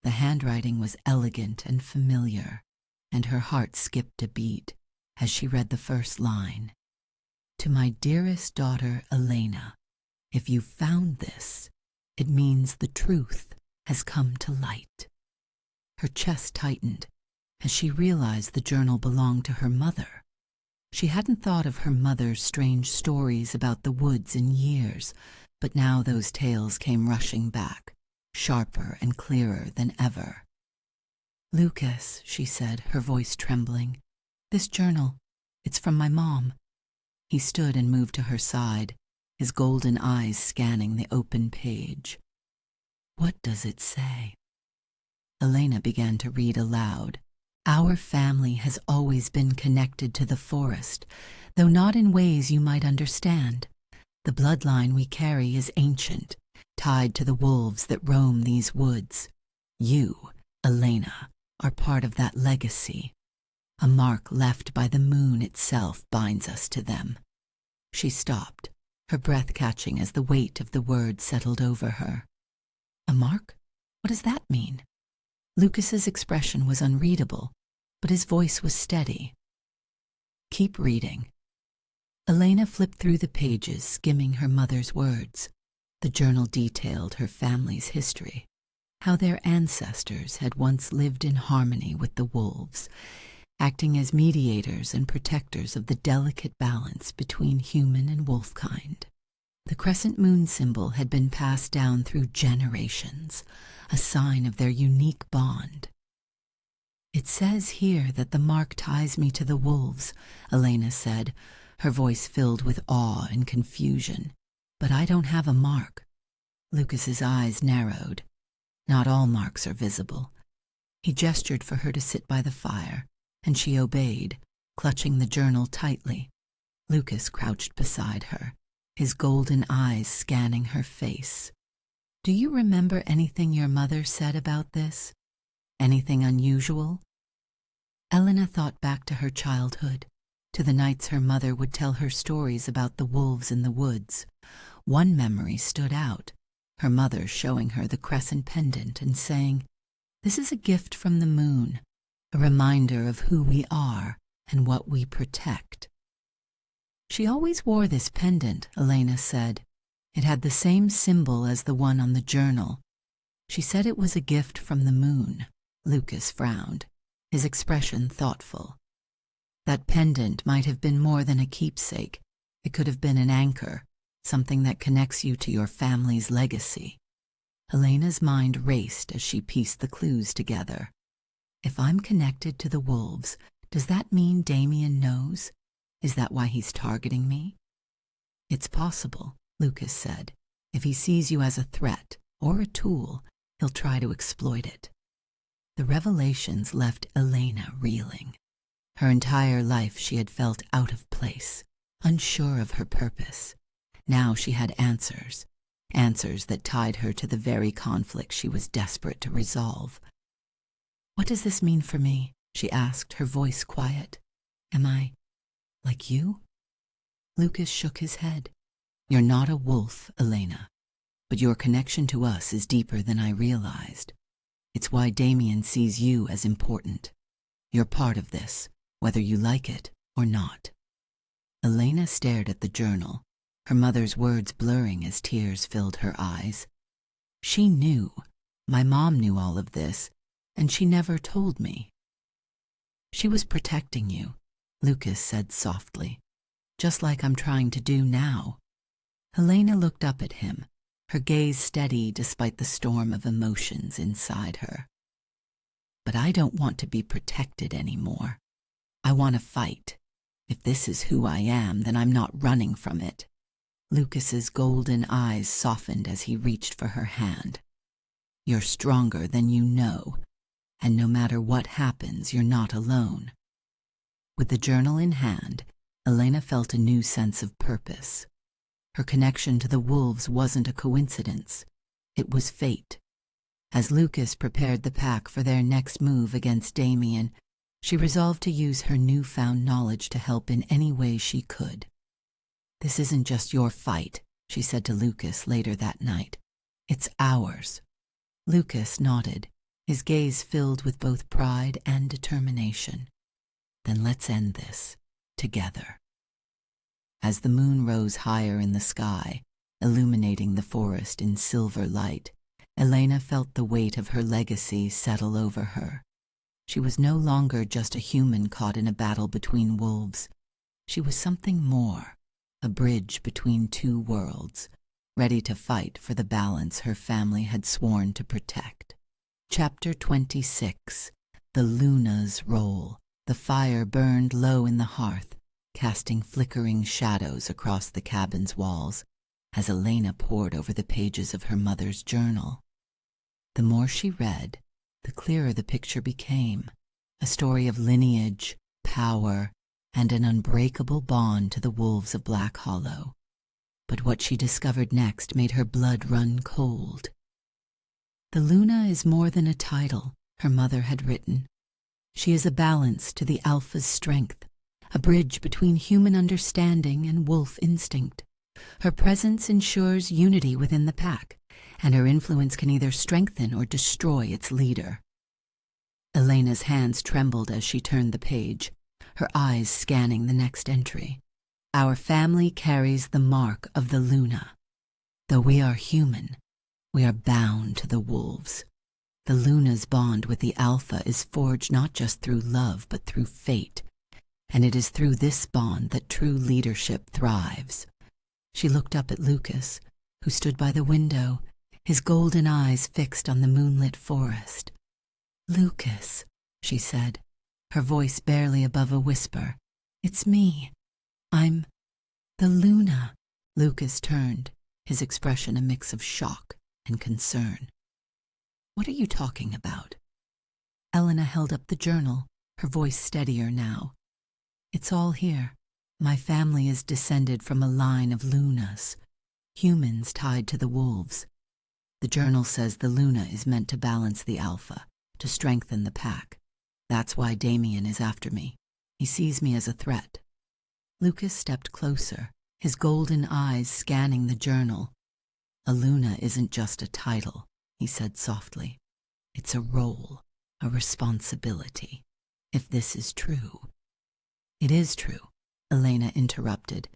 The handwriting was elegant and familiar, and her heart skipped a beat as she read the first line. To my dearest daughter, Elena, if you found this, it means the truth has come to light. Her chest tightened as she realized the journal belonged to her mother. She hadn't thought of her mother's strange stories about the woods in years, but now those tales came rushing back, sharper and clearer than ever. Lucas, she said, her voice trembling, this journal, it's from my mom. He stood and moved to her side, his golden eyes scanning the open page. What does it say? Elena began to read aloud. Our family has always been connected to the forest, though not in ways you might understand. The bloodline we carry is ancient, tied to the wolves that roam these woods. You, Elena, are part of that legacy. A mark left by the moon itself binds us to them. She stopped, her breath catching as the weight of the words settled over her. A mark? What does that mean? Lucas's expression was unreadable, but his voice was steady. Keep reading. Elena flipped through the pages, skimming her mother's words. The journal detailed her family's history, how their ancestors had once lived in harmony with the wolves, acting as mediators and protectors of the delicate balance between human and wolf kind. The crescent moon symbol had been passed down through generations, a sign of their unique bond. It says here that the mark ties me to the wolves, Elena said, her voice filled with awe and confusion. But I don't have a mark. Lucas's eyes narrowed. Not all marks are visible. He gestured for her to sit by the fire, and she obeyed, clutching the journal tightly. Lucas crouched beside her, his golden eyes scanning her face. Do you remember anything your mother said about this? Anything unusual? Elena thought back to her childhood, to the nights her mother would tell her stories about the wolves in the woods. One memory stood out, her mother showing her the crescent pendant and saying, "This is a gift from the moon, a reminder of who we are and what we protect." She always wore this pendant, Elena said. It had the same symbol as the one on the journal. She said it was a gift from the moon. Lucas frowned, his expression thoughtful. That pendant might have been more than a keepsake. It could have been an anchor, something that connects you to your family's legacy. Elena's mind raced as she pieced the clues together. If I'm connected to the wolves, does that mean Damien knows? Is that why he's targeting me? It's possible, Lucas said. If he sees you as a threat or a tool, he'll try to exploit it. The revelations left Elena reeling. Her entire life she had felt out of place, unsure of her purpose. Now she had answers, answers that tied her to the very conflict she was desperate to resolve. What does this mean for me? She asked, her voice quiet. Am I like you? Lucas shook his head. You're not a wolf, Elena, but your connection to us is deeper than I realized. It's why Damien sees you as important. You're part of this, whether you like it or not. Elena stared at the journal, her mother's words blurring as tears filled her eyes. She knew. My mom knew all of this, and she never told me. She was protecting you, Lucas said softly, just like I'm trying to do now. Elena looked up at him, her gaze steady despite the storm of emotions inside her. "But I don't want to be protected anymore. I want to fight. If this is who I am, then I'm not running from it." Lucas's golden eyes softened as he reached for her hand. "You're stronger than you know, and no matter what happens, you're not alone." With the journal in hand, Elena felt a new sense of purpose. Her connection to the wolves wasn't a coincidence. It was fate. As Lucas prepared the pack for their next move against Damien, she resolved to use her newfound knowledge to help in any way she could. "This isn't just your fight," she said to Lucas later that night. "It's ours." Lucas nodded, his gaze filled with both pride and determination. "Then let's end this, together." As the moon rose higher in the sky, illuminating the forest in silver light, Elena felt the weight of her legacy settle over her. She was no longer just a human caught in a battle between wolves. She was something more, a bridge between two worlds, ready to fight for the balance her family had sworn to protect. Chapter 26. The Luna's Role. The fire burned low in the hearth, casting flickering shadows across the cabin's walls as Elena pored over the pages of her mother's journal. The more she read, the clearer the picture became, a story of lineage, power, and an unbreakable bond to the wolves of Black Hollow. But what she discovered next made her blood run cold. "The Luna is more than a title," her mother had written. "She is a balance to the Alfa's strength, a bridge between human understanding and wolf instinct. Her presence ensures unity within the pack, and her influence can either strengthen or destroy its leader." Elena's hands trembled as she turned the page, her eyes scanning the next entry. "Our family carries the mark of the Luna. Though we are human, we are bound to the wolves. The Luna's bond with the Alfa is forged not just through love, but through fate, and it is through this bond that true leadership thrives." She looked up at Lucas, who stood by the window, his golden eyes fixed on the moonlit forest. "Lucas," she said, her voice barely above a whisper, "it's me. I'm the Luna." Lucas turned, his expression a mix of shock and concern. "What are you talking about?" Elena held up the journal, her voice steadier now. "It's all here. My family is descended from a line of Lunas, humans tied to the wolves. The journal says the Luna is meant to balance the Alfa, to strengthen the pack. That's why Damien is after me. He sees me as a threat." Lucas stepped closer, his golden eyes scanning the journal. "A Luna isn't just a title," he said softly. "It's a role, a responsibility. If this is true—" "It is true," Elena interrupted.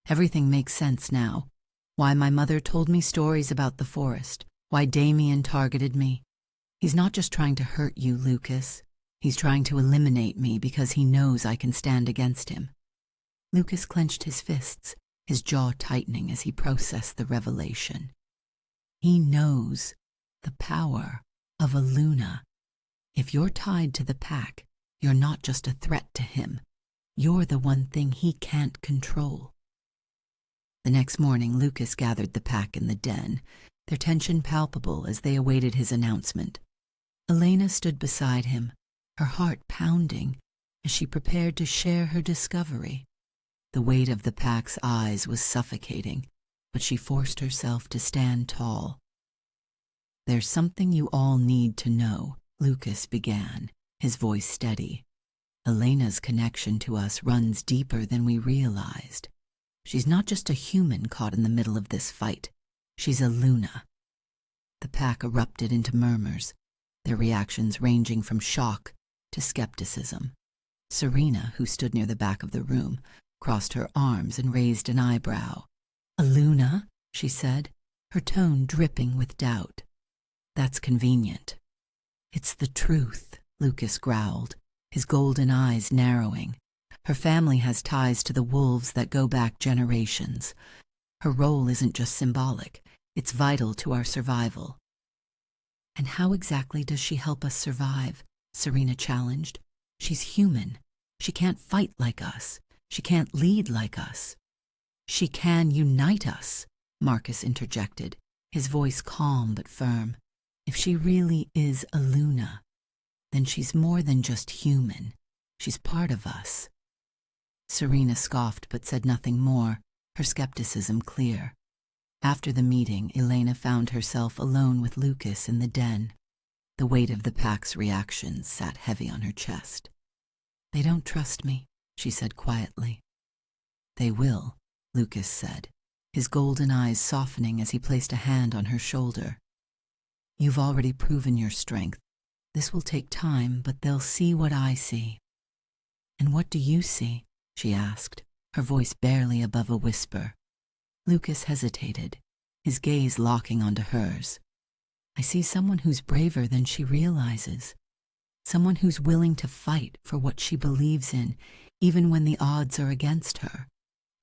"Everything makes sense now. Why my mother told me stories about the forest, why Damien targeted me. He's not just trying to hurt you, Lucas. He's trying to eliminate me because he knows I can stand against him." Lucas clenched his fists, his jaw tightening as he processed the revelation. He knows the power of a Luna. If you're tied to the pack, you're not just a threat to him. You're the one thing he can't control. The next morning, Lucas gathered the pack in the den, their tension palpable as they awaited his announcement. Elena stood beside him, her heart pounding as she prepared to share her discovery. The weight of the pack's eyes was suffocating, but she forced herself to stand tall. "There's something you all need to know," Lucas began, his voice steady. "Elena's connection to us runs deeper than we realized. She's not just a human caught in the middle of this fight. She's a Luna." The pack erupted into murmurs, their reactions ranging from shock to skepticism. Serena, who stood near the back of the room, crossed her arms and raised an eyebrow. "A Luna?" she said, her tone dripping with doubt. "That's convenient." "It's the truth," Lucas growled, his golden eyes narrowing. "Her family has ties to the wolves that go back generations. Her role isn't just symbolic, It's vital to our survival." "And how exactly does she help us survive?" Serena challenged. "She's human. She can't fight like us. She can't lead like us." "She can unite us," Marcus interjected, his voice calm but firm. "If she really is a Luna, then she's more than just human. She's part of us." Serena scoffed but said nothing more, her skepticism clear. After the meeting, Elena found herself alone with Lucas in the den. The weight of the pack's reactions sat heavy on her chest. "They don't trust me," she said quietly. "They will," Lucas said, his golden eyes softening as he placed a hand on her shoulder. "You've already proven your strength. This will take time, but they'll see what I see." "And what do you see?" she asked, her voice barely above a whisper. Lucas hesitated, his gaze locking onto hers. "I see someone who's braver than she realizes. Someone who's willing to fight for what she believes in, even when the odds are against her.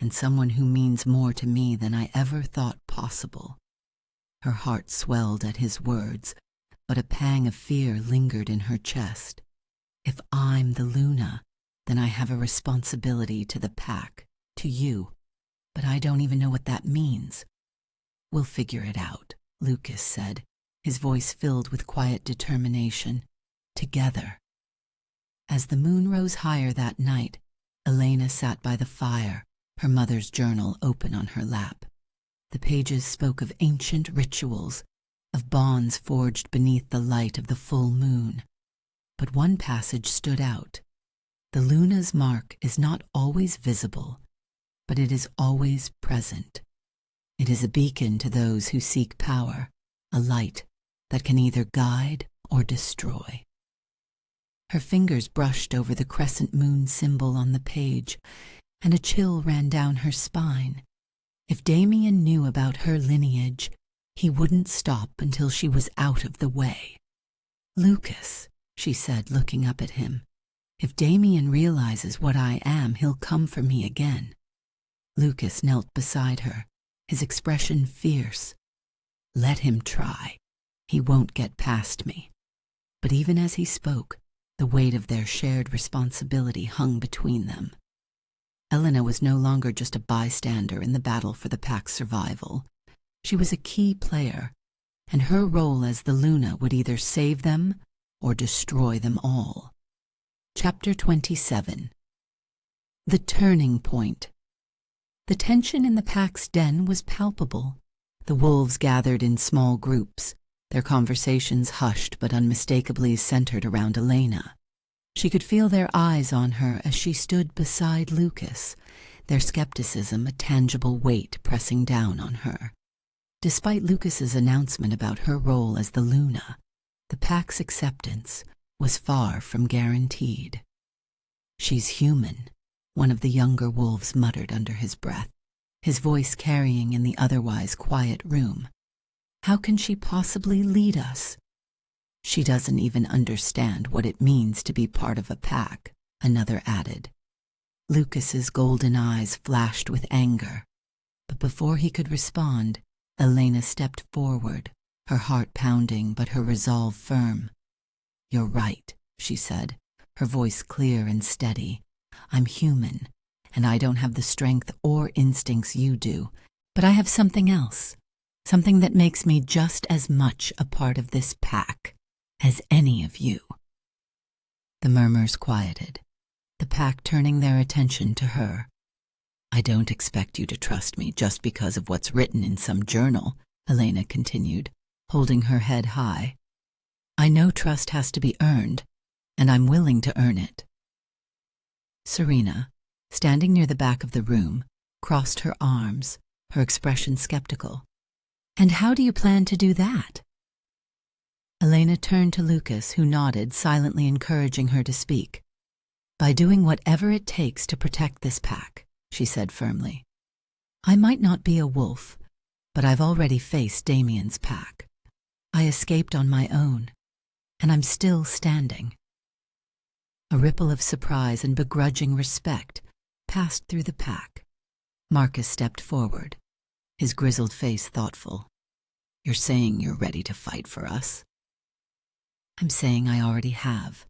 And someone who means more to me than I ever thought possible." Her heart swelled at his words, but a pang of fear lingered in her chest. "If I'm the Luna, then I have a responsibility to the pack, to you. But I don't even know what that means." "We'll figure it out," Lucas said, his voice filled with quiet determination. "Together." As the moon rose higher that night, Elena sat by the fire, her mother's journal open on her lap. The pages spoke of ancient rituals, of bonds forged beneath the light of the full moon. But one passage stood out. "The Luna's mark is not always visible, but it is always present. It is a beacon to those who seek power, a light that can either guide or destroy." Her fingers brushed over the crescent moon symbol on the page, and a chill ran down her spine. If Damien knew about her lineage, he wouldn't stop until she was out of the way. "Lucas," she said, looking up at him, "if Damien realizes what I am, he'll come for me again." Lucas knelt beside her, his expression fierce. "Let him try. He won't get past me." But even as he spoke, the weight of their shared responsibility hung between them. Elena was no longer just a bystander in the battle for the pack's survival. She was a key player, and her role as the Luna would either save them or destroy them all. Chapter 27. The Turning Point. The tension in the pack's den was palpable. The wolves gathered in small groups, their conversations hushed but unmistakably centered around Elena. She could feel their eyes on her as she stood beside Lucas, their skepticism a tangible weight pressing down on her. Despite Lucas's announcement about her role as the Luna, the pack's acceptance was far from guaranteed. "She's human," one of the younger wolves muttered under his breath, his voice carrying in the otherwise quiet room. "How can she possibly lead us?" "She doesn't even understand what it means to be part of a pack," another added. Lucas's golden eyes flashed with anger, but before he could respond, Elena stepped forward, her heart pounding but her resolve firm. "You're right," she said, her voice clear and steady. "I'm human, and I don't have the strength or instincts you do, but I have something else, something that makes me just as much a part of this pack as any of you." The murmurs quieted, the pack turning their attention to her. "I don't expect you to trust me just because of what's written in some journal," Elena continued, holding her head high. "I know trust has to be earned, and I'm willing to earn it." Serena, standing near the back of the room, crossed her arms, her expression skeptical. "And how do you plan to do that?" Elena turned to Lucas, who nodded, silently encouraging her to speak. "By doing whatever it takes to protect this pack," she said firmly. "I might not be a wolf, but I've already faced Damien's pack. I escaped on my own, and I'm still standing." A ripple of surprise and begrudging respect passed through the pack. Marcus stepped forward, his grizzled face thoughtful. You're saying you're ready to fight for us? I'm saying I already have,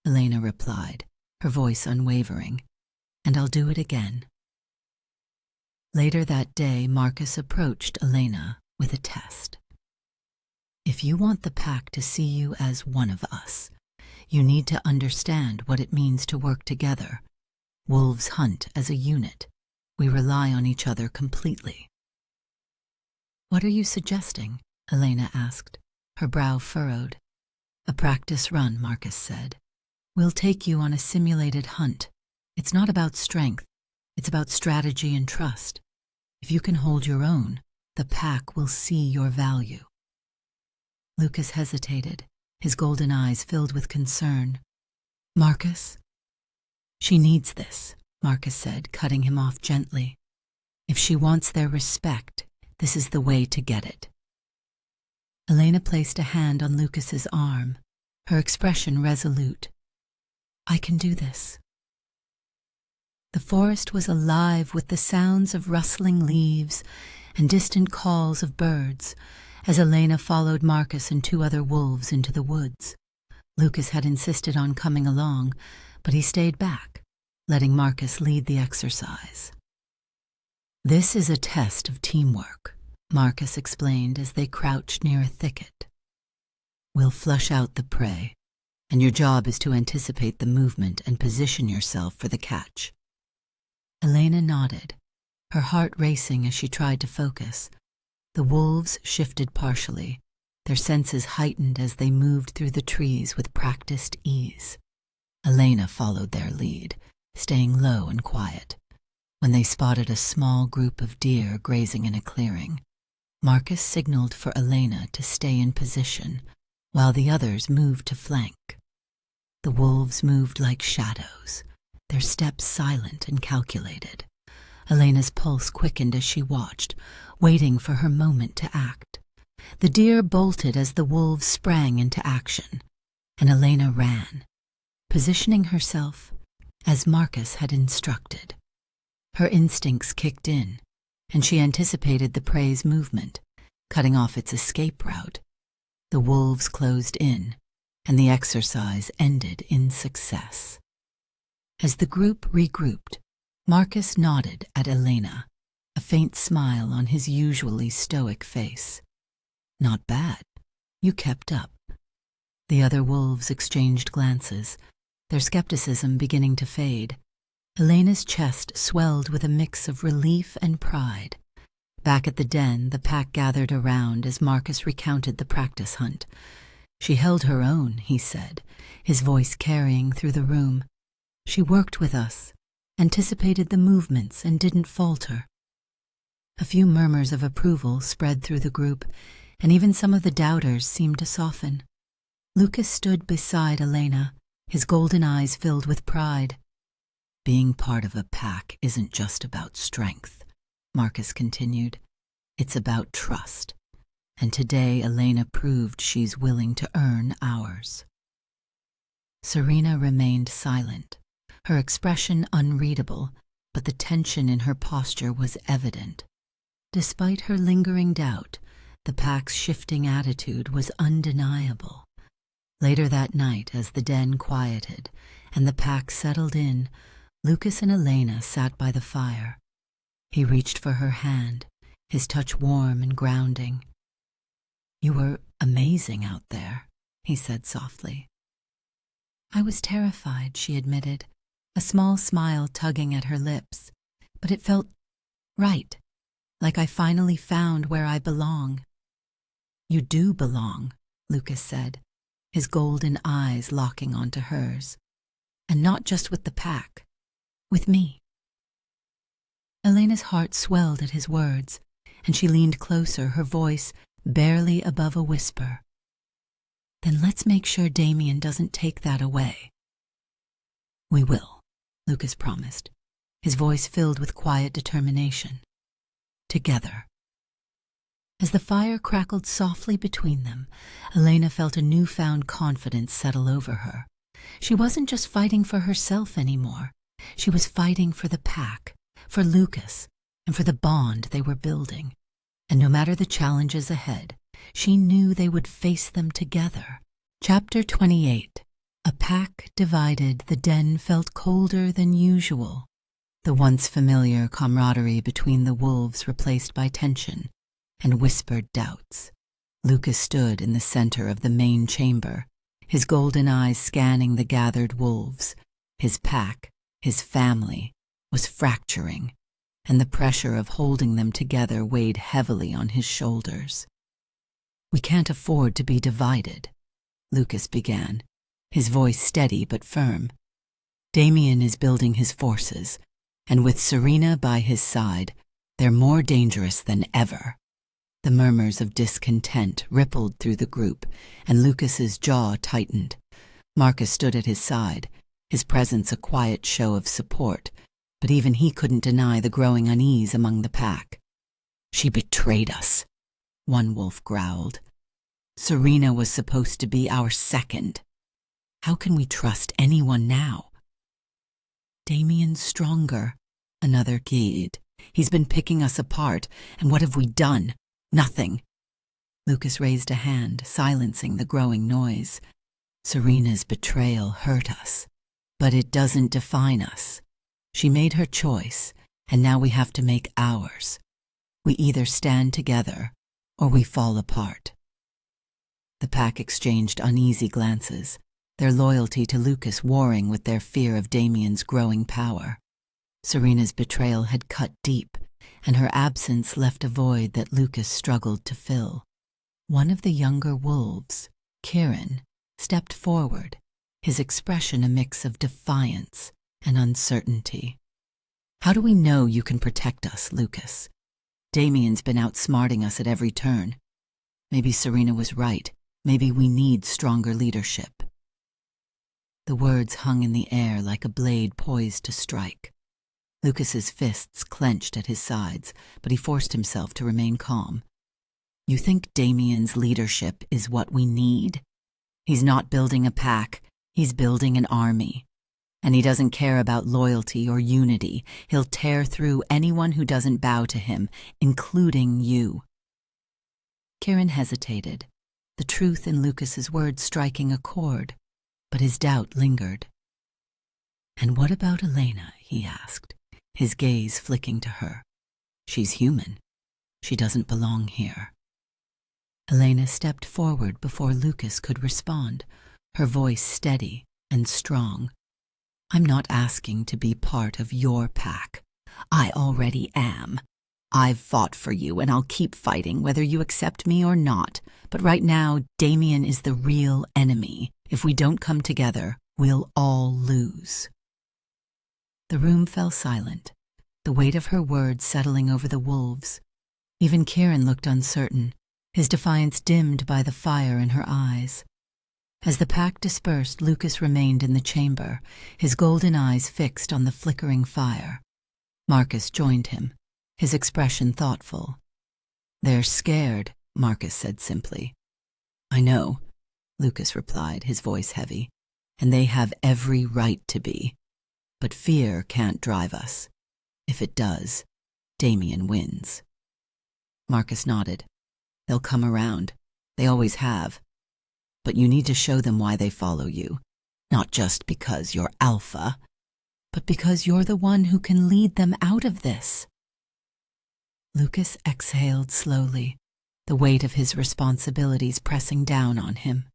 Elena replied, her voice unwavering, and I'll do it again. Later that day, Marcus approached Elena with a test. If you want the pack to see you as one of us, you need to understand what it means to work together. Wolves hunt as a unit. We rely on each other completely. What are you suggesting? Elena asked, her brow furrowed. A practice run, Marcus said. We'll take you on a simulated hunt. It's not about strength. It's about strategy and trust. If you can hold your own, the pack will see your value. Lucas hesitated, his golden eyes filled with concern. Marcus? She needs this, Marcus said, cutting him off gently. If she wants their respect, this is the way to get it. Elena placed a hand on Lucas's arm, her expression resolute. I can do this. The forest was alive with the sounds of rustling leaves and distant calls of birds as Elena followed Marcus and 2 other wolves into the woods. Lucas had insisted on coming along, but he stayed back, letting Marcus lead the exercise. This is a test of teamwork, Marcus explained as they crouched near a thicket. We'll flush out the prey, and your job is to anticipate the movement and position yourself for the catch. Elena nodded, her heart racing as she tried to focus. The wolves shifted partially, their senses heightened as they moved through the trees with practiced ease. Elena followed their lead, staying low and quiet. When they spotted a small group of deer grazing in a clearing, Marcus signaled for Elena to stay in position, while the others moved to flank. The wolves moved like shadows, their steps silent and calculated. Elena's pulse quickened as she watched, waiting for her moment to act. The deer bolted as the wolves sprang into action, and Elena ran, positioning herself as Marcus had instructed. Her instincts kicked in, and she anticipated the prey's movement, cutting off its escape route. The wolves closed in, and the exercise ended in success. As the group regrouped, Marcus nodded at Elena, a faint smile on his usually stoic face. Not bad. You kept up. The other wolves exchanged glances, their skepticism beginning to fade. Elena's chest swelled with a mix of relief and pride. Back at the den, the pack gathered around as Marcus recounted the practice hunt. She held her own, he said, his voice carrying through the room. She worked with us, anticipated the movements, and didn't falter. A few murmurs of approval spread through the group, and even some of the doubters seemed to soften. Lucas stood beside Elena, his golden eyes filled with pride. Being part of a pack isn't just about strength, Marcus continued. It's about trust, and today Elena proved she's willing to earn ours. Serena remained silent, her expression unreadable, but the tension in her posture was evident. Despite her lingering doubt, the pack's shifting attitude was undeniable. Later that night, as the den quieted and the pack settled in, Lucas and Elena sat by the fire. He reached for her hand, his touch warm and grounding. You were amazing out there, he said softly. I was terrified, she admitted, a small smile tugging at her lips, but it felt right, like I finally found where I belong. You do belong, Lucas said, his golden eyes locking onto hers. And not just with the pack, with me. Elena's heart swelled at his words, and she leaned closer, her voice barely above a whisper. Then let's make sure Damien doesn't take that away. We will, Lucas promised, his voice filled with quiet determination. Together. As the fire crackled softly between them, Elena felt a newfound confidence settle over her. She wasn't just fighting for herself anymore. She was fighting for the pack, for Lucas, and for the bond they were building. And no matter the challenges ahead, She knew they would face them together. Chapter 28. A pack divided, the den felt colder than usual. The once familiar camaraderie between the wolves replaced by tension and whispered doubts. Lucas stood in the center of the main chamber, his golden eyes scanning the gathered wolves. His pack, his family, was fracturing, and the pressure of holding them together weighed heavily on his shoulders. "We can't afford to be divided," Lucas began, his voice steady but firm. "Damien is building his forces, and with Serena by his side, they're more dangerous than ever." The murmurs of discontent rippled through the group, and Lucas's jaw tightened. Marcus stood at his side, his presence a quiet show of support, but even he couldn't deny the growing unease among the pack. "She betrayed us," one wolf growled. "Serena was supposed to be our second. How can we trust anyone now?" "Damien's stronger," another keyed. "He's been picking us apart, and what have we done? Nothing." Lucas raised a hand, silencing the growing noise. "Serena's betrayal hurt us, but it doesn't define us. She made her choice, and now we have to make ours. We either stand together, or we fall apart." The pack exchanged uneasy glances, their loyalty to Lucas warring with their fear of Damien's growing power. Serena's betrayal had cut deep, and her absence left a void that Lucas struggled to fill. One of the younger wolves, Kieran, stepped forward, his expression a mix of defiance and uncertainty. "How do we know you can protect us, Lucas? Damien's been outsmarting us at every turn. Maybe Serena was right. Maybe we need stronger leadership." The words hung in the air like a blade poised to strike. Lucas's fists clenched at his sides, but he forced himself to remain calm. "You think Damien's leadership is what we need? He's not building a pack, he's building an army. And he doesn't care about loyalty or unity. He'll tear through anyone who doesn't bow to him, including you." Kieran hesitated, the truth in Lucas's words striking a chord, but his doubt lingered. "And what about Elena?" he asked, his gaze flicking to her. "She's human. She doesn't belong here." Elena stepped forward before Lucas could respond, her voice steady and strong. "I'm not asking to be part of your pack. I already am. I've fought for you, and I'll keep fighting whether you accept me or not. But right now, Damien is the real enemy. If we don't come together, we'll all lose." The room fell silent, the weight of her words settling over the wolves. Even Kieran looked uncertain, his defiance dimmed by the fire in her eyes. As the pack dispersed, Lucas remained in the chamber, his golden eyes fixed on the flickering fire. Marcus joined him, his expression thoughtful. "They're scared," Marcus said simply. "I know," Lucas replied, his voice heavy, "and they have every right to be. But fear can't drive us. If it does, Damien wins." Marcus nodded. "They'll come around. They always have. But you need to show them why they follow you. Not just because you're Alpha, but because you're the one who can lead them out of this." Lucas exhaled slowly, the weight of his responsibilities pressing down on him.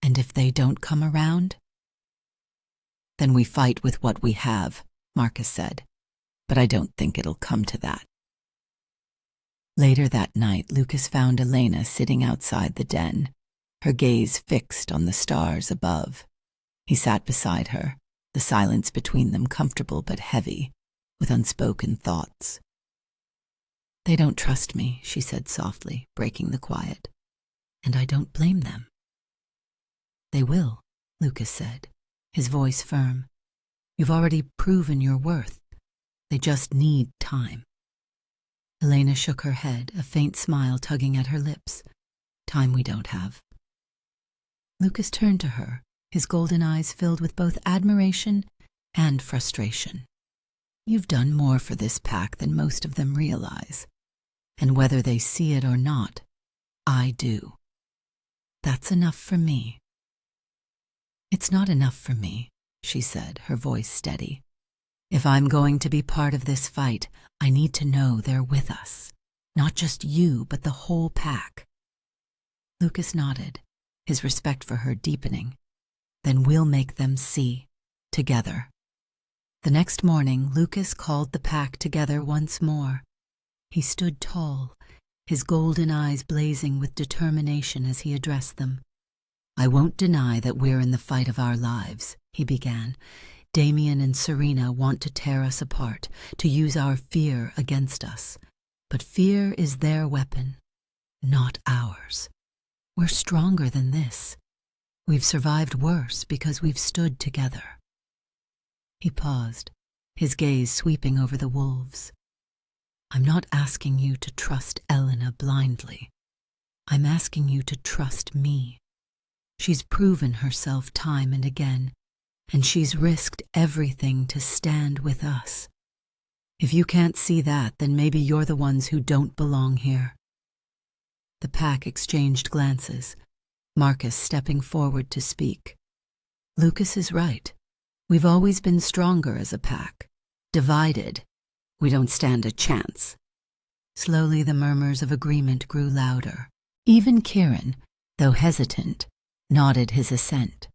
"And if they don't come around?" "Then we fight with what we have," Marcus said. "But I don't think it'll come to that." Later that night, Lucas found Elena sitting outside the den, her gaze fixed on the stars above. He sat beside her, the silence between them comfortable but heavy, with unspoken thoughts. "They don't trust me," she said softly, breaking the quiet. "And I don't blame them." "They will," Lucas said, his voice firm. "You've already proven your worth. They just need time." Elena shook her head, a faint smile tugging at her lips. "Time we don't have." Lucas turned to her, his golden eyes filled with both admiration and frustration. "You've done more for this pack than most of them realize, and whether they see it or not, I do. That's enough for me. It's not enough for me, she said, her voice steady. If I'm going to be part of this fight, I need to know they're with us. Not just you, but the whole pack. Lucas nodded, his respect for her deepening. Then we'll make them see, together. The next morning, Lucas called the pack together once more. He stood tall, his golden eyes blazing with determination as he addressed them. I won't deny that we're in the fight of our lives, he began. Damien and Serena want to tear us apart, to use our fear against us. But fear is their weapon, not ours. We're stronger than this. We've survived worse because we've stood together. He paused, his gaze sweeping over the wolves. I'm not asking you to trust Elena blindly. I'm asking you to trust me. She's proven herself time and again, and she's risked everything to stand with us. If you can't see that, then maybe you're the ones who don't belong here. The pack exchanged glances, Marcus stepping forward to speak. Lucas is right. We've always been stronger as a pack. Divided, we don't stand a chance. Slowly the murmurs of agreement grew louder. Even Kieran, though hesitant, nodded his assent.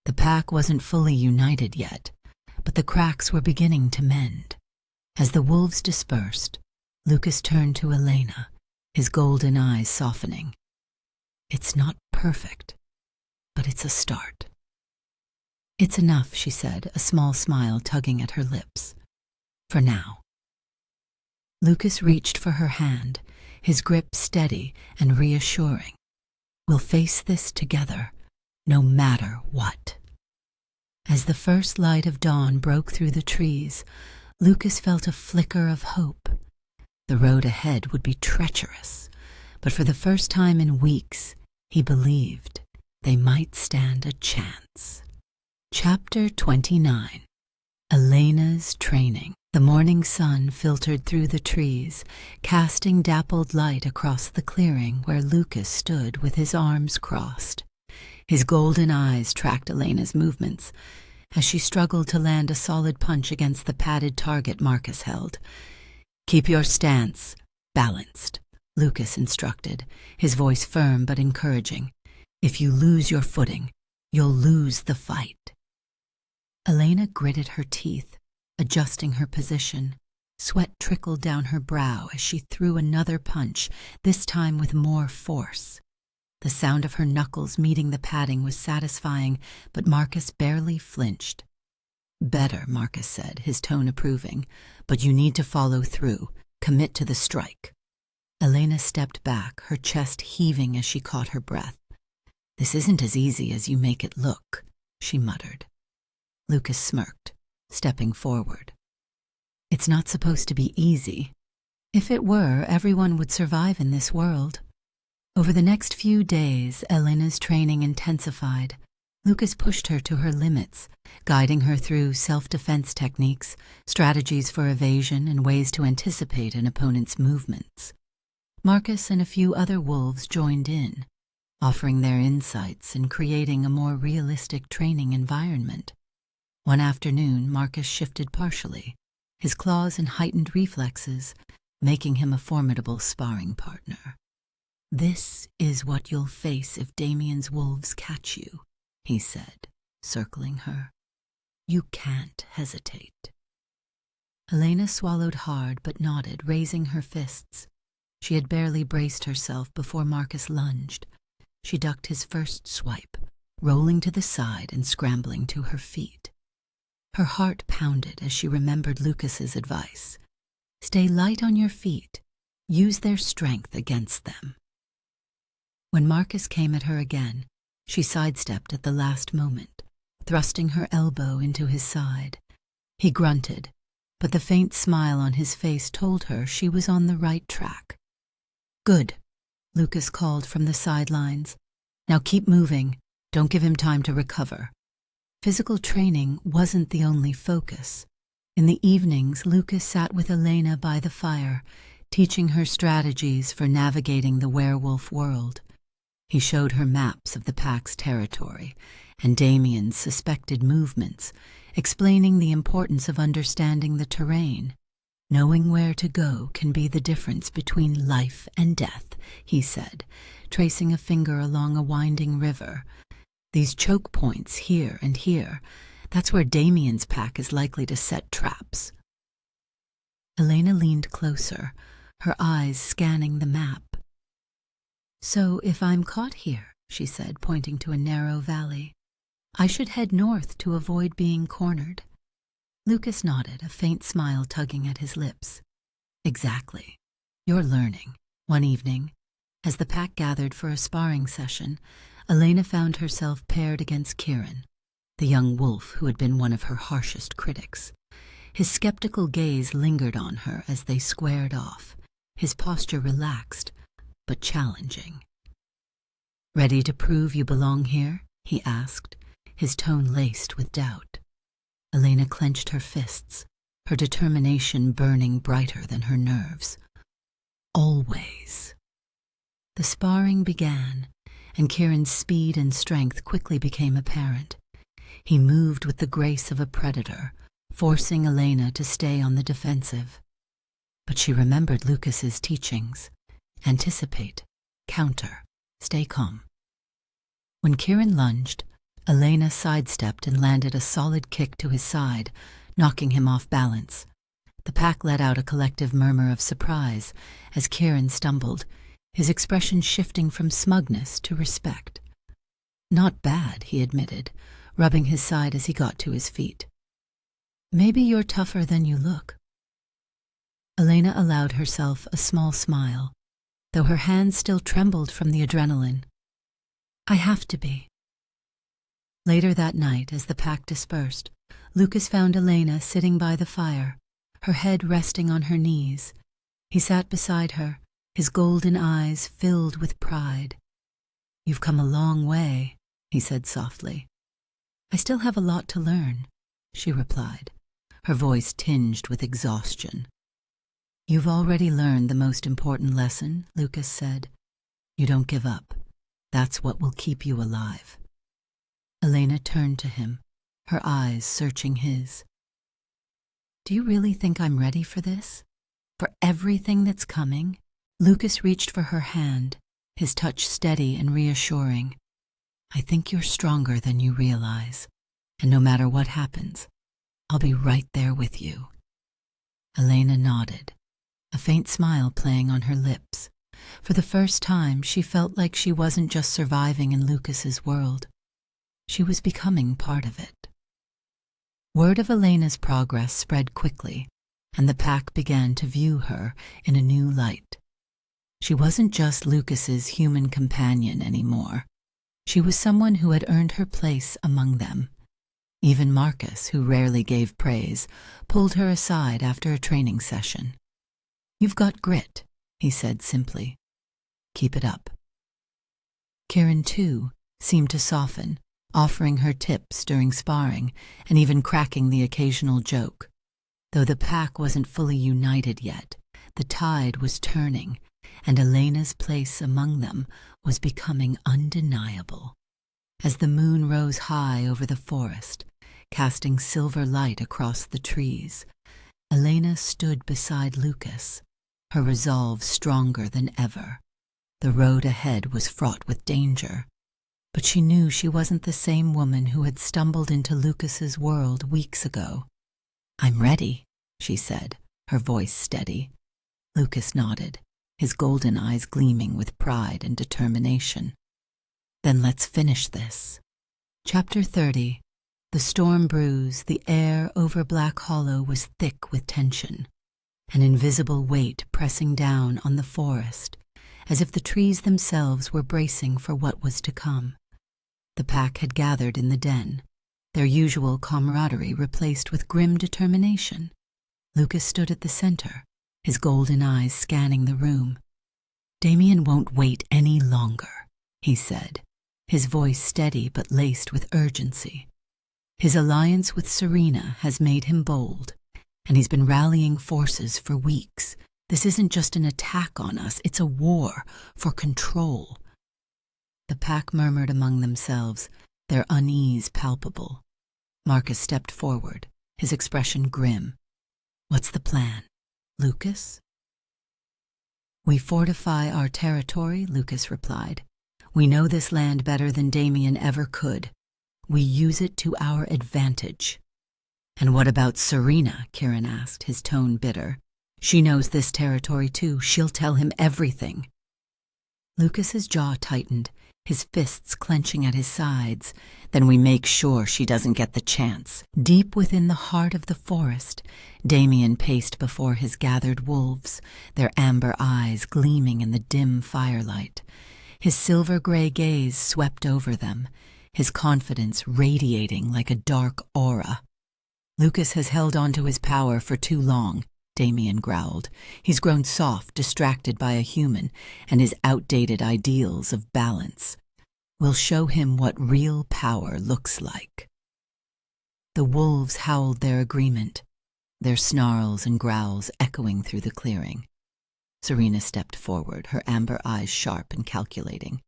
The pack wasn't fully united yet, but the cracks were beginning to mend. As the wolves dispersed, Lucas turned to Elena, his golden eyes softening. It's not perfect, but it's a start. It's enough, she said, a small smile tugging at her lips. For now. Lucas reached for her hand, his grip steady and reassuring. We'll face this together, no matter what. As the first light of dawn broke through the trees, Lucas felt a flicker of hope. The road ahead would be treacherous, but for the first time in weeks, he believed they might stand a chance. Chapter 29. Elena's Training. The morning sun filtered through the trees, casting dappled light across the clearing where Lucas stood with his arms crossed. His golden eyes tracked Elena's movements as she struggled to land a solid punch against the padded target Marcus held. Keep your stance balanced, Lucas instructed, his voice firm but encouraging. If you lose your footing, you'll lose the fight. Elena gritted her teeth, adjusting her position. Sweat trickled down her brow as she threw another punch, this time with more force. The sound of her knuckles meeting the padding was satisfying, but Marcus barely flinched. Better, Marcus said, his tone approving, but you need to follow through. Commit to the strike. Elena stepped back, her chest heaving as she caught her breath. This isn't as easy as you make it look, she muttered. Lucas smirked, stepping forward. It's not supposed to be easy. If it were, everyone would survive in this world. Over the next few days, Elena's training intensified. Lucas pushed her to her limits, guiding her through self-defense techniques, strategies for evasion, and ways to anticipate an opponent's movements. Marcus and a few other wolves joined in, offering their insights and creating a more realistic training environment. One afternoon, Marcus shifted partially, his claws and heightened reflexes, making him a formidable sparring partner. This is what you'll face if Damien's wolves catch you, he said, circling her. You can't hesitate. Elena swallowed hard but nodded, raising her fists. She had barely braced herself before Marcus lunged. She ducked his first swipe, rolling to the side and scrambling to her feet. Her heart pounded as she remembered Lucas's advice. Stay light on your feet. Use their strength against them. When Marcus came at her again, she sidestepped at the last moment, thrusting her elbow into his side. He grunted, but the faint smile on his face told her she was on the right track. Good, Lucas called from the sidelines. Now keep moving. Don't give him time to recover. Physical training wasn't the only focus. In the evenings, Lucas sat with Elena by the fire, teaching her strategies for navigating the werewolf world. He showed her maps of the pack's territory and Damien's suspected movements, explaining the importance of understanding the terrain. Knowing where to go can be the difference between life and death, he said, tracing a finger along a winding river. These choke points here and here, that's where Damien's pack is likely to set traps. Elena leaned closer, her eyes scanning the map. So if I'm caught here, she said, pointing to a narrow valley, I should head north to avoid being cornered. Lucas nodded, a faint smile tugging at his lips. Exactly. You're learning. One evening, as the pack gathered for a sparring session, Elena found herself paired against Kieran, the young wolf who had been one of her harshest critics. His skeptical gaze lingered on her as they squared off, his posture relaxed, but challenging. Ready to prove you belong here? He asked, his tone laced with doubt. Elena clenched her fists, her determination burning brighter than her nerves. Always. The sparring began, and Kieran's speed and strength quickly became apparent. He moved with the grace of a predator, forcing Elena to stay on the defensive. But she remembered Lucas's teachings. Anticipate, counter, stay calm. When Kieran lunged, Elena sidestepped and landed a solid kick to his side, knocking him off balance. The pack let out a collective murmur of surprise as Kieran stumbled, his expression shifting from smugness to respect. Not bad, he admitted, rubbing his side as he got to his feet. Maybe you're tougher than you look. Elena allowed herself a small smile, though her hands still trembled from the adrenaline. I have to be. Later that night, as the pack dispersed, Lucas found Elena sitting by the fire, her head resting on her knees. He sat beside her, his golden eyes filled with pride. You've come a long way, he said softly. I still have a lot to learn, she replied, her voice tinged with exhaustion. You've already learned the most important lesson, Lucas said. You don't give up. That's what will keep you alive. Elena turned to him, her eyes searching his. Do you really think I'm ready for this? For everything that's coming? Lucas reached for her hand, his touch steady and reassuring. I think you're stronger than you realize, and no matter what happens, I'll be right there with you. Elena nodded, a faint smile playing on her lips. For the first time, she felt like she wasn't just surviving in Lucas's world. She was becoming part of it. Word of Elena's progress spread quickly, and the pack began to view her in a new light. She wasn't just Lucas's human companion anymore. She was someone who had earned her place among them. Even Marcus, who rarely gave praise, pulled her aside after a training session. You've got grit, he said simply. Keep it up. Kieran, too, seemed to soften, offering her tips during sparring and even cracking the occasional joke. Though the pack wasn't fully united yet, the tide was turning, and Elena's place among them was becoming undeniable. As the moon rose high over the forest, casting silver light across the trees, Elena stood beside Lucas, her resolve stronger than ever. The road ahead was fraught with danger, but she knew she wasn't the same woman who had stumbled into Lucas's world weeks ago. I'm ready, she said, her voice steady. Lucas nodded, his golden eyes gleaming with pride and determination. Then let's finish this. Chapter 30. The storm brews, the air over Black Hollow was thick with tension, an invisible weight pressing down on the forest, as if the trees themselves were bracing for what was to come. The pack had gathered in the den, their usual camaraderie replaced with grim determination. Lucas stood at the center, his golden eyes scanning the room. Damien won't wait any longer, he said, his voice steady but laced with urgency. His alliance with Serena has made him bold, and he's been rallying forces for weeks, This isn't just an attack on us, it's a war for control. The pack murmured among themselves, their unease palpable. Marcus stepped forward, his expression grim. What's the plan, Lucas? We fortify our territory, Lucas replied. We know this land better than Damien ever could. We use it to our advantage. And what about Serena? Kieran asked, his tone bitter. She knows this territory too. She'll tell him everything. Lucas's jaw tightened, his fists clenching at his sides. Then we make sure she doesn't get the chance. Deep within the heart of the forest, Damien paced before his gathered wolves, their amber eyes gleaming in the dim firelight. His silver-gray gaze swept over them, his confidence radiating like a dark aura. Lucas has held on to his power for too long, Damien growled. He's grown soft, distracted by a human and his outdated ideals of balance. We'll show him what real power looks like. The wolves howled their agreement, their snarls and growls echoing through the clearing. Serena stepped forward, her amber eyes sharp and calculating.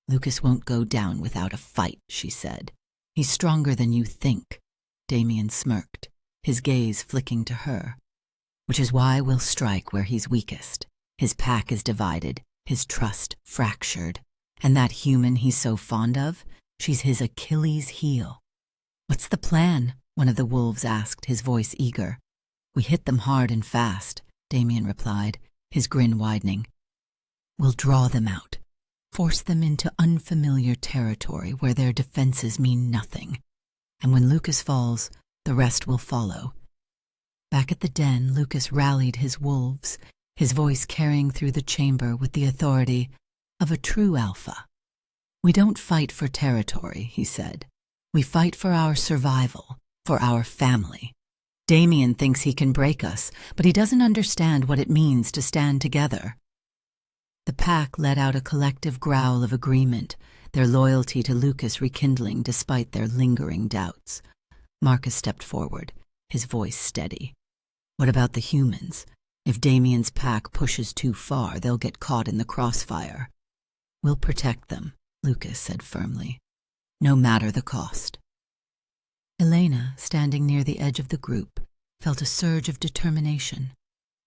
Lucas won't go down without a fight, she said. He's stronger than you think. Damien smirked, his gaze flicking to her. Which is why we'll strike where he's weakest. His pack is divided, his trust fractured. And that human he's so fond of, she's his Achilles heel. What's the plan? One of the wolves asked, his voice eager. We hit them hard and fast, Damien replied, his grin widening. We'll draw them out, force them into unfamiliar territory where their defenses mean nothing. And when Lucas falls, the rest will follow. Back at the den, Lucas rallied his wolves, his voice carrying through the chamber with the authority of a true Alpha. We don't fight for territory, he said. We fight for our survival, for our family. Damien thinks he can break us, but he doesn't understand what it means to stand together. The pack let out a collective growl of agreement, their loyalty to Lucas rekindling despite their lingering doubts. Marcus stepped forward, his voice steady. What about the humans? If Damien's pack pushes too far, they'll get caught in the crossfire. We'll protect them, Lucas said firmly, no matter the cost. Elena, standing near the edge of the group, felt a surge of determination.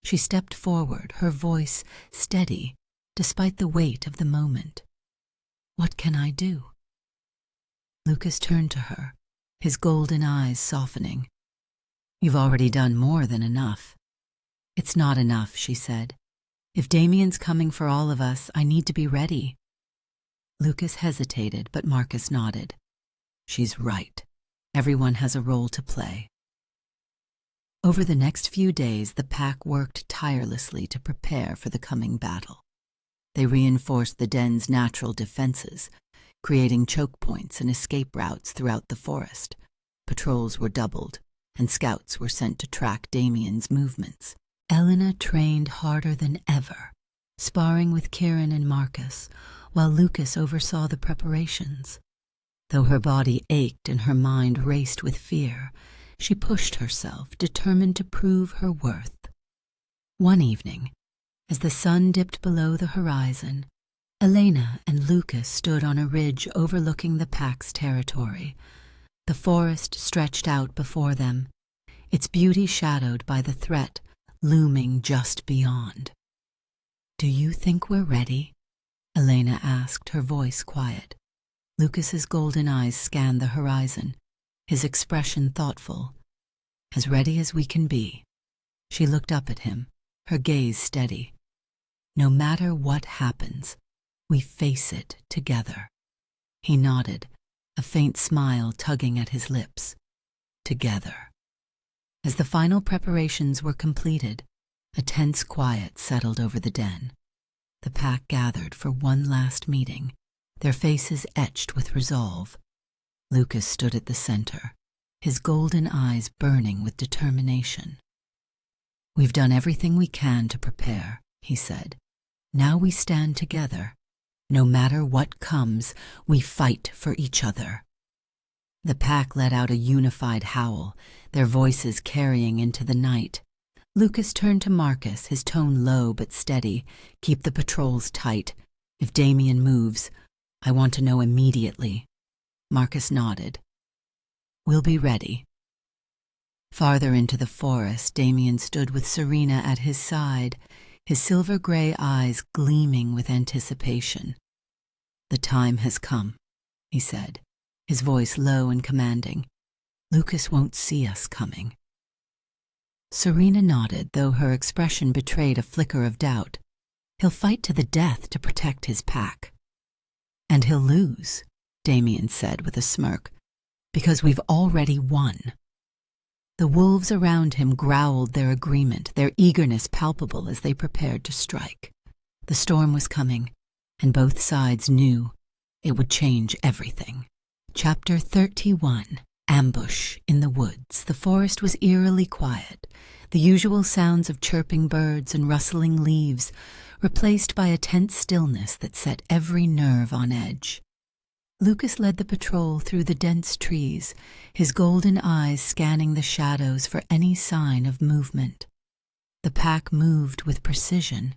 She stepped forward, her voice steady, despite the weight of the moment. What can I do? Lucas turned to her, his golden eyes softening. You've already done more than enough. It's not enough, she said. If Damien's coming for all of us, I need to be ready. Lucas hesitated, but Marcus nodded. She's right. Everyone has a role to play. Over the next few days, the pack worked tirelessly to prepare for the coming battle. They reinforced the den's natural defenses, creating choke points and escape routes throughout the forest. Patrols were doubled, and scouts were sent to track Damien's movements. Elena trained harder than ever, sparring with Kieran and Marcus, while Lucas oversaw the preparations. Though her body ached and her mind raced with fear, she pushed herself, determined to prove her worth. One evening, as the sun dipped below the horizon, Elena and Lucas stood on a ridge overlooking the pack's territory. The forest stretched out before them, its beauty shadowed by the threat looming just beyond. "Do you think we're ready?" Elena asked, her voice quiet. Lucas's golden eyes scanned the horizon, his expression thoughtful. "As ready as we can be." She looked up at him, her gaze steady. "No matter what happens, we face it together." He nodded, a faint smile tugging at his lips. Together. As the final preparations were completed, a tense quiet settled over the den. The pack gathered for one last meeting, their faces etched with resolve. Lucas stood at the center, his golden eyes burning with determination. "We've done everything we can to prepare," he said. "Now we stand together. No matter what comes, we fight for each other." The pack let out a unified howl, their voices carrying into the night. Lucas turned to Marcus, his tone low but steady. "Keep the patrols tight. If Damien moves, I want to know immediately." Marcus nodded. "We'll be ready." Farther into the forest, Damien stood with Serena at his side, his silver-gray eyes gleaming with anticipation. "The time has come," he said, his voice low and commanding. "Lucas won't see us coming." Serena nodded, though her expression betrayed a flicker of doubt. "He'll fight to the death to protect his pack." "And he'll lose," Damien said with a smirk, "because we've already won." The wolves around him growled their agreement, their eagerness palpable as they prepared to strike. The storm was coming, and both sides knew it would change everything. Chapter 31. Ambush in the woods. The forest was eerily quiet, the usual sounds of chirping birds and rustling leaves replaced by a tense stillness that set every nerve on edge. Lucas led the patrol through the dense trees, his golden eyes scanning the shadows for any sign of movement. The pack moved with precision,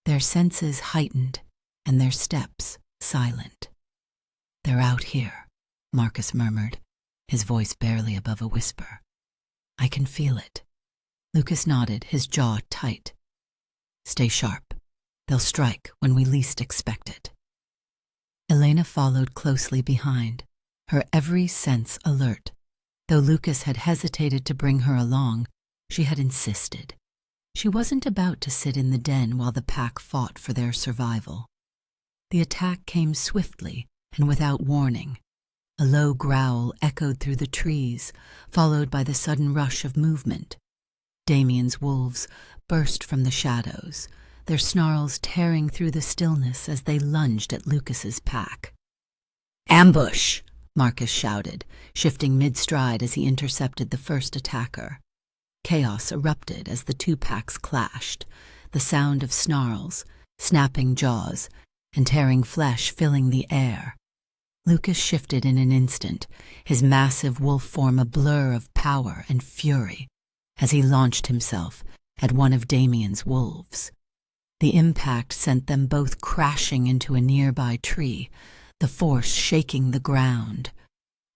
their senses heightened and their steps silent. "They're out here," Marcus murmured, his voice barely above a whisper. "I can feel it." Lucas nodded, his jaw tight. "Stay sharp. They'll strike when we least expect it." Elena followed closely behind, her every sense alert. Though Lucas had hesitated to bring her along, she had insisted. She wasn't about to sit in the den while the pack fought for their survival. The attack came swiftly and without warning. A low growl echoed through the trees, followed by the sudden rush of movement. Damien's wolves burst from the shadows, their snarls tearing through the stillness as they lunged at Lucas's pack. "Ambush!" Marcus shouted, shifting mid-stride as he intercepted the first attacker. Chaos erupted as the two packs clashed, the sound of snarls, snapping jaws, and tearing flesh filling the air. Lucas shifted in an instant, his massive wolf form a blur of power and fury, as he launched himself at one of Damien's wolves. The impact sent them both crashing into a nearby tree, the force shaking the ground.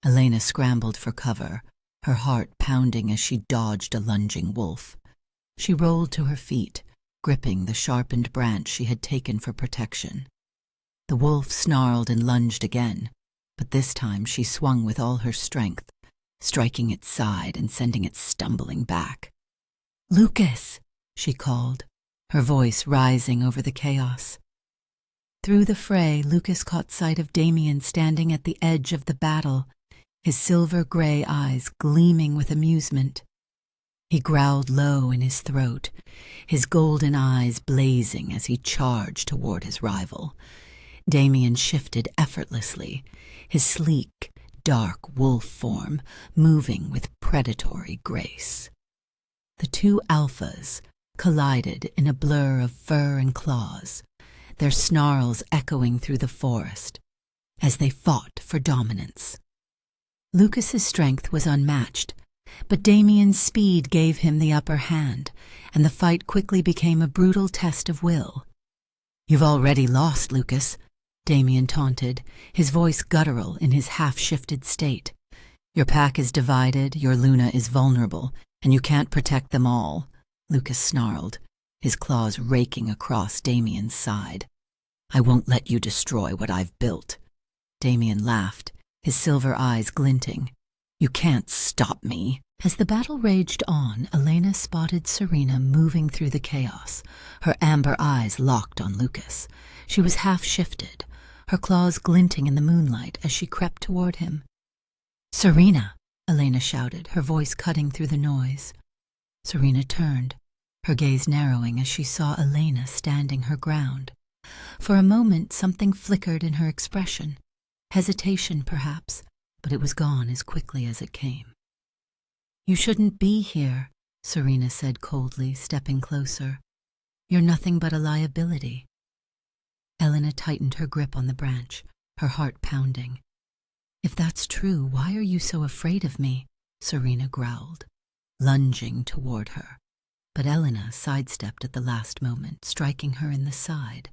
Elena scrambled for cover, her heart pounding as she dodged a lunging wolf. She rolled to her feet, gripping the sharpened branch she had taken for protection. The wolf snarled and lunged again, but this time she swung with all her strength, striking its side and sending it stumbling back. "Lucas!" she called, her voice rising over the chaos. Through the fray, Lucas caught sight of Damien standing at the edge of the battle, his silver-gray eyes gleaming with amusement. He growled low in his throat, his golden eyes blazing as he charged toward his rival. Damien shifted effortlessly, his sleek, dark wolf form moving with predatory grace. The two Alfas collided in a blur of fur and claws, their snarls echoing through the forest as they fought for dominance. Lucas's strength was unmatched, but Damien's speed gave him the upper hand, and the fight quickly became a brutal test of will. "You've already lost, Lucas," Damien taunted, his voice guttural in his half-shifted state. "Your pack is divided, your Luna is vulnerable, and you can't protect them all," Lucas snarled, his claws raking across Damien's side. "I won't let you destroy what I've built." Damien laughed, his silver eyes glinting. "You can't stop me." As the battle raged on, Elena spotted Serena moving through the chaos, her amber eyes locked on Lucas. She was half-shifted, her claws glinting in the moonlight as she crept toward him. "Serena!" Elena shouted, her voice cutting through the noise. Serena turned, her gaze narrowing as she saw Elena standing her ground. For a moment something flickered in her expression, hesitation perhaps, but it was gone as quickly as it came. "You shouldn't be here," Serena said coldly, stepping closer. "You're nothing but a liability." Elena tightened her grip on the branch, her heart pounding. "If that's true, why are you so afraid of me?" Serena growled, lunging toward her. But Elena sidestepped at the last moment, striking her in the side.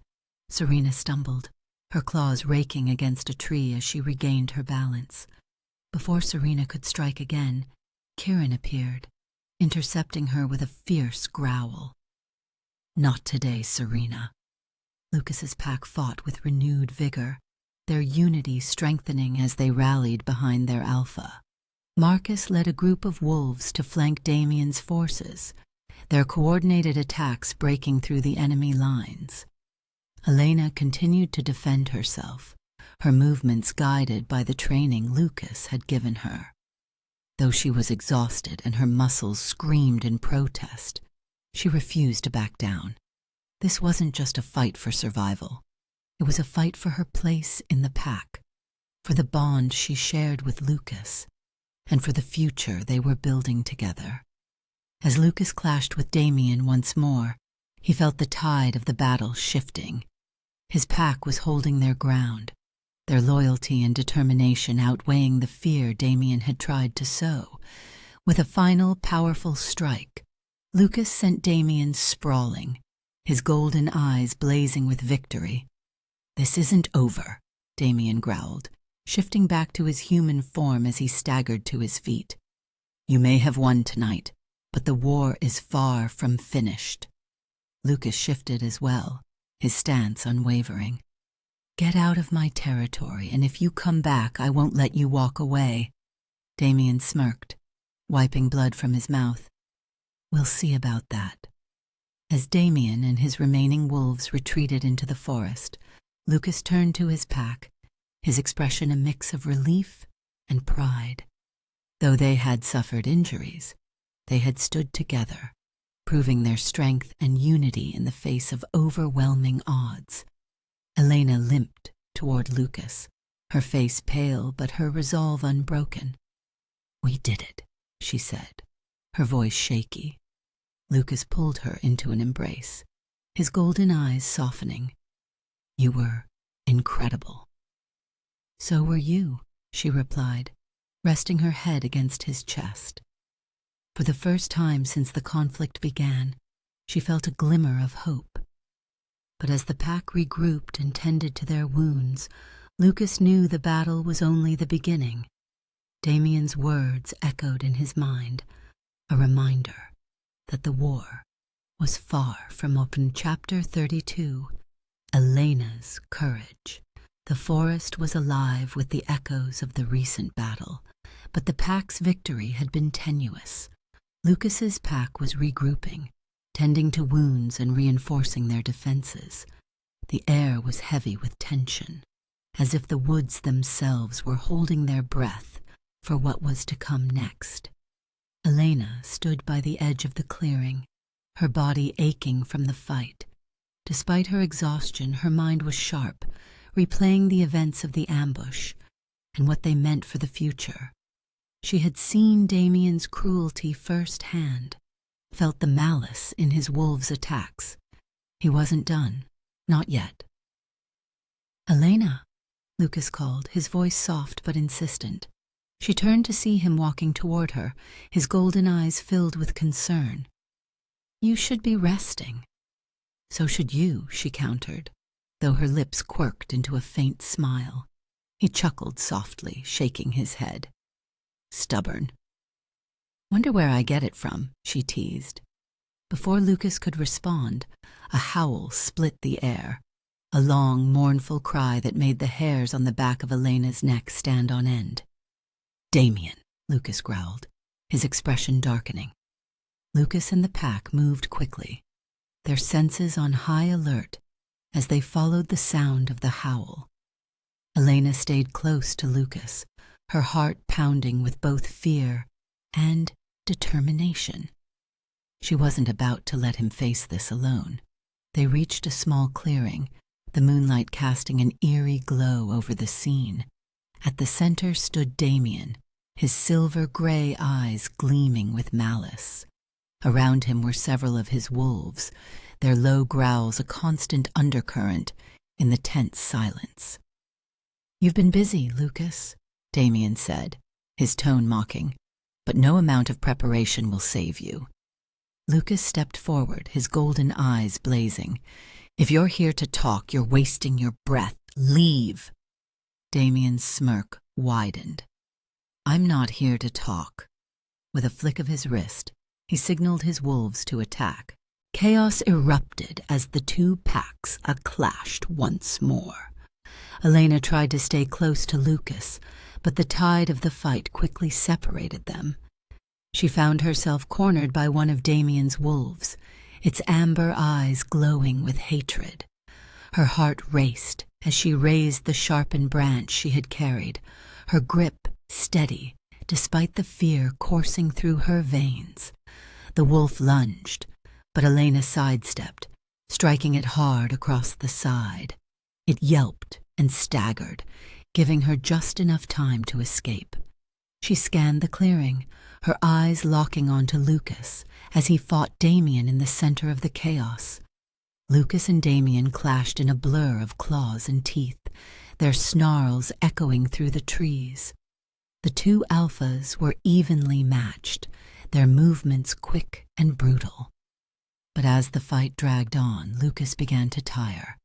Serena stumbled, her claws raking against a tree as she regained her balance. Before Serena could strike again, Kieran appeared, intercepting her with a fierce growl. "Not today, Serena." Lucas's pack fought with renewed vigor, their unity strengthening as they rallied behind their Alfa. Marcus led a group of wolves to flank Damien's forces, their coordinated attacks breaking through the enemy lines. Elena continued to defend herself, her movements guided by the training Lucas had given her. Though she was exhausted and her muscles screamed in protest, she refused to back down. This wasn't just a fight for survival. It was a fight for her place in the pack, for the bond she shared with Lucas, and for the future they were building together. As Lucas clashed with Damien once more, he felt the tide of the battle shifting. His pack was holding their ground, their loyalty and determination outweighing the fear Damien had tried to sow. With a final, powerful strike, Lucas sent Damien sprawling, his golden eyes blazing with victory. "This isn't over," Damien growled, shifting back to his human form as he staggered to his feet. "You may have won tonight, but the war is far from finished." Lucas shifted as well, his stance unwavering. "Get out of my territory, and if you come back, I won't let you walk away." Damien smirked, wiping blood from his mouth. "We'll see about that." As Damien and his remaining wolves retreated into the forest, Lucas turned to his pack, his expression a mix of relief and pride. Though they had suffered injuries, they had stood together, proving their strength and unity in the face of overwhelming odds. Elena limped toward Lucas, her face pale but her resolve unbroken. "We did it," she said, her voice shaky. Lucas pulled her into an embrace, his golden eyes softening. "You were incredible." "So were you," she replied, resting her head against his chest. For the first time since the conflict began, she felt a glimmer of hope. But as the pack regrouped and tended to their wounds, Lucas knew the battle was only the beginning. Damien's words echoed in his mind, a reminder that the war was far from open. Chapter 32, Elena's Courage. The forest was alive with the echoes of the recent battle, but the pack's victory had been tenuous. Lucas's pack was regrouping, tending to wounds and reinforcing their defenses. The air was heavy with tension, as if the woods themselves were holding their breath for what was to come next. Elena stood by the edge of the clearing, her body aching from the fight. Despite her exhaustion, her mind was sharp, replaying the events of the ambush and what they meant for the future. She had seen Damien's cruelty firsthand, felt the malice in his wolves' attacks. He wasn't done, not yet. "Elena," Lucas called, his voice soft but insistent. She turned to see him walking toward her, his golden eyes filled with concern. "You should be resting." "So should you," she countered, though her lips quirked into a faint smile. He chuckled softly, shaking his head. "Stubborn." "Wonder where I get it from," she teased. Before Lucas could respond, a howl split the air, a long, mournful cry that made the hairs on the back of Elena's neck stand on end. "Damien," Lucas growled, his expression darkening. Lucas and the pack moved quickly, their senses on high alert as they followed the sound of the howl. Elena stayed close to Lucas, her heart pounding with both fear and determination. She wasn't about to let him face this alone. They reached a small clearing, the moonlight casting an eerie glow over the scene. At the center stood Damien, his silver-gray eyes gleaming with malice. Around him were several of his wolves, their low growls a constant undercurrent in the tense silence. "You've been busy, Lucas," Damien said, his tone mocking, "but no amount of preparation will save you." Lucas stepped forward, his golden eyes blazing. "If you're here to talk, you're wasting your breath. Leave." Damien's smirk widened. "I'm not here to talk." With a flick of his wrist, he signaled his wolves to attack. Chaos erupted as the two packs clashed once more. Elena tried to stay close to Lucas, but the tide of the fight quickly separated them. She found herself cornered by one of Damien's wolves, its amber eyes glowing with hatred. Her heart raced as she raised the sharpened branch she had carried, her grip steady despite the fear coursing through her veins. The wolf lunged, but Elena sidestepped, striking it hard across the side. It yelped and staggered, giving her just enough time to escape. She scanned the clearing, her eyes locking onto Lucas as he fought Damien in the center of the chaos. Lucas and Damien clashed in a blur of claws and teeth, their snarls echoing through the trees. The two Alphas were evenly matched, their movements quick and brutal. But as the fight dragged on, Lucas began to tire,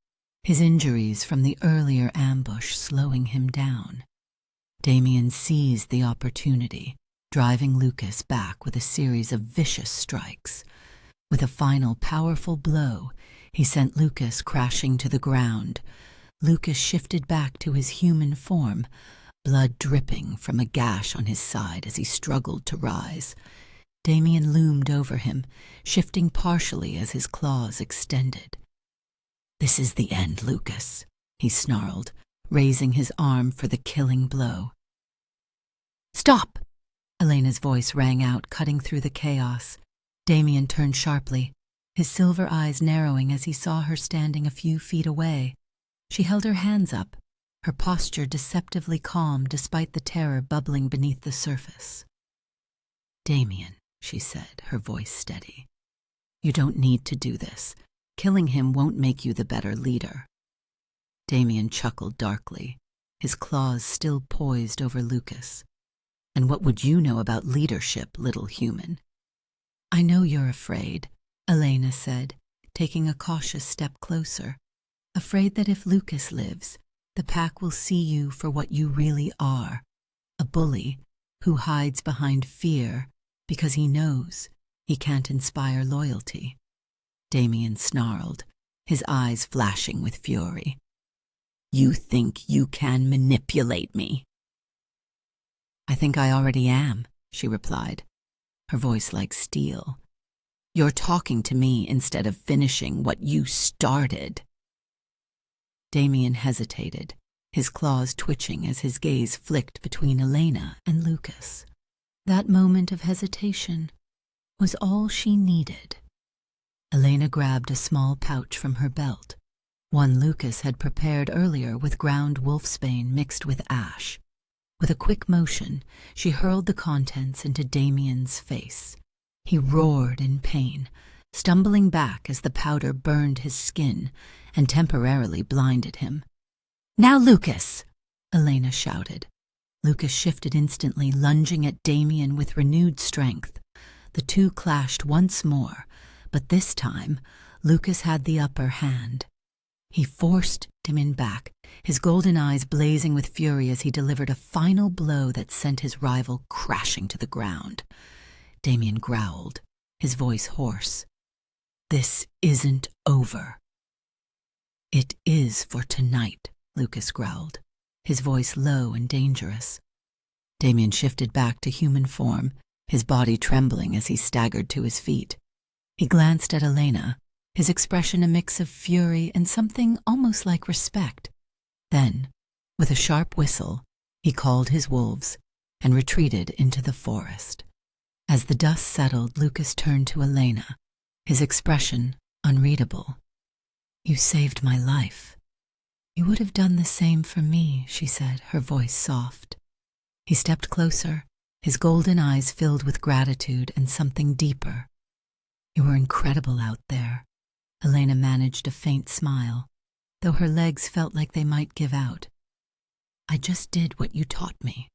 his injuries from the earlier ambush slowing him down. Damien seized the opportunity, driving Lucas back with a series of vicious strikes. With a final powerful blow, he sent Lucas crashing to the ground. Lucas shifted back to his human form, blood dripping from a gash on his side as he struggled to rise. Damien loomed over him, shifting partially as his claws extended. "This is the end, Lucas," he snarled, raising his arm for the killing blow. "Stop!" Elena's voice rang out, cutting through the chaos. Damien turned sharply, his silver eyes narrowing as he saw her standing a few feet away. She held her hands up, her posture deceptively calm despite the terror bubbling beneath the surface. "Damien," she said, her voice steady, "you don't need to do this. Killing him won't make you the better leader." Damien chuckled darkly, his claws still poised over Lucas. "And what would you know about leadership, little human?" "I know you're afraid," Elena said, taking a cautious step closer. "Afraid that if Lucas lives, the pack will see you for what you really are, a bully who hides behind fear because he knows he can't inspire loyalty." Damien snarled, his eyes flashing with fury. "You think you can manipulate me?" "I think I already am," she replied, her voice like steel. "You're talking to me instead of finishing what you started." Damien hesitated, his claws twitching as his gaze flicked between Elena and Lucas. That moment of hesitation was all she needed. Elena grabbed a small pouch from her belt, one Lucas had prepared earlier with ground wolfsbane mixed with ash. With a quick motion, she hurled the contents into Damien's face. He roared in pain, stumbling back as the powder burned his skin and temporarily blinded him. "Now, Lucas!" Elena shouted. Lucas shifted instantly, lunging at Damien with renewed strength. The two clashed once more, but this time Lucas had the upper hand. He forced Damien back, his golden eyes blazing with fury as he delivered a final blow that sent his rival crashing to the ground. Damien growled, his voice hoarse. "This isn't over." "It is for tonight," Lucas growled, his voice low and dangerous. Damien shifted back to human form, his body trembling as he staggered to his feet. He glanced at Elena, his expression a mix of fury and something almost like respect. Then, with a sharp whistle, he called his wolves and retreated into the forest. As the dust settled, Lucas turned to Elena, his expression unreadable. "You saved my life." "You would have done the same for me," she said, her voice soft. He stepped closer, his golden eyes filled with gratitude and something deeper. "You were incredible out there." Elena managed a faint smile, though her legs felt like they might give out. "I just did what you taught me."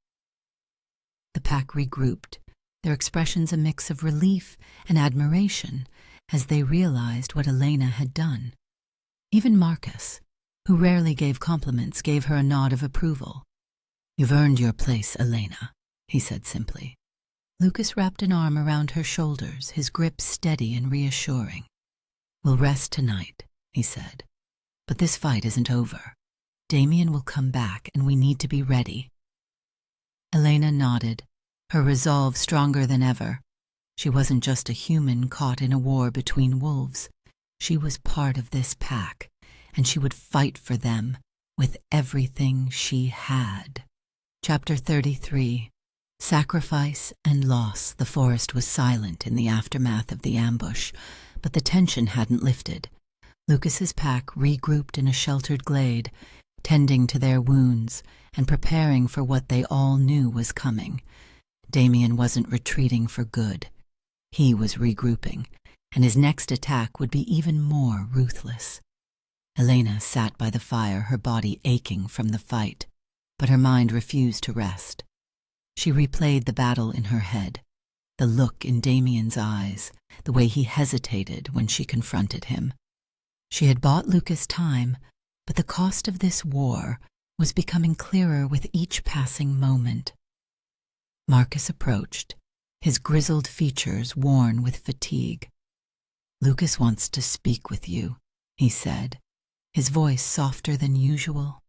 The pack regrouped, their expressions a mix of relief and admiration as they realized what Elena had done. Even Marcus, who rarely gave compliments, gave her a nod of approval. "You've earned your place, Elena," he said simply. Lucas wrapped an arm around her shoulders, his grip steady and reassuring. "We'll rest tonight," he said. "But this fight isn't over. Damien will come back, and we need to be ready." Elena nodded, her resolve stronger than ever. She wasn't just a human caught in a war between wolves. She was part of this pack, and she would fight for them with everything she had. Chapter 33. Sacrifice and loss. The forest was silent in the aftermath of the ambush, but the tension hadn't lifted. Lucas's pack regrouped in a sheltered glade, tending to their wounds and preparing for what they all knew was coming. Damien wasn't retreating for good. He was regrouping, and his next attack would be even more ruthless. Elena sat by the fire, her body aching from the fight, but her mind refused to rest. She replayed the battle in her head, the look in Damien's eyes, the way he hesitated when she confronted him. She had bought Lucas time, but the cost of this war was becoming clearer with each passing moment. Marcus approached, his grizzled features worn with fatigue. "Lucas wants to speak with you," he said, his voice softer than usual.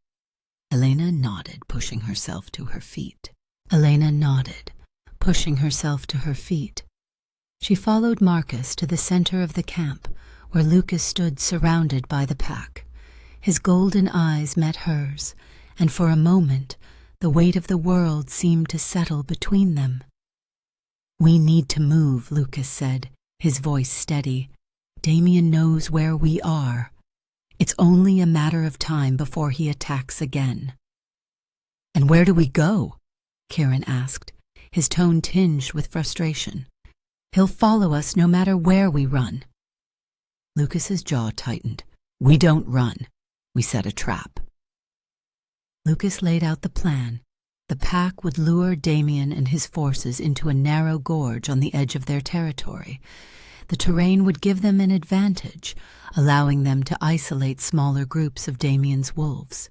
Elena nodded, pushing herself to her feet. She followed Marcus to the center of the camp, where Lucas stood surrounded by the pack. His golden eyes met hers, and for a moment the weight of the world seemed to settle between them. "We need to move," Lucas said, his voice steady. "Damien knows where we are. It's only a matter of time before he attacks again." "And where do we go?" Kieran asked, his tone tinged with frustration. "He'll follow us no matter where we run." Lucas's jaw tightened. "We don't run. We set a trap." Lucas laid out the plan. The pack would lure Damien and his forces into a narrow gorge on the edge of their territory. The terrain would give them an advantage, allowing them to isolate smaller groups of Damien's wolves.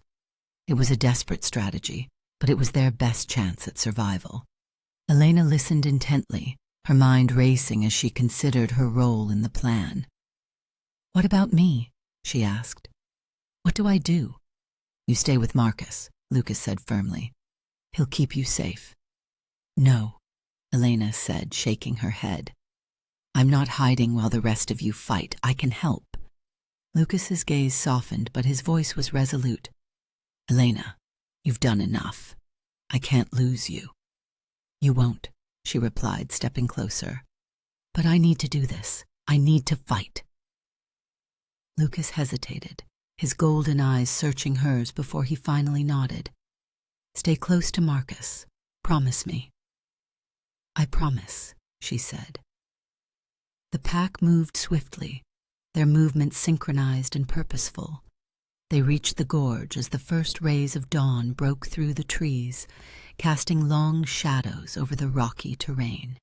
It was a desperate strategy, but it was their best chance at survival. Elena listened intently, her mind racing as she considered her role in the plan. "What about me?" she asked. "What do I do?" "You stay with Marcus," Lucas said firmly. "He'll keep you safe." "No," Elena said, shaking her head. "I'm not hiding while the rest of you fight. I can help." Lucas's gaze softened, but his voice was resolute. "Elena, you've done enough. I can't lose you." "You won't," she replied, stepping closer. "But I need to do this. I need to fight." Lucas hesitated, his golden eyes searching hers before he finally nodded. "Stay close to Marcus. Promise me." "I promise," she said. The pack moved swiftly, their movements synchronized and purposeful. They reached the gorge as the first rays of dawn broke through the trees, casting long shadows over the rocky terrain.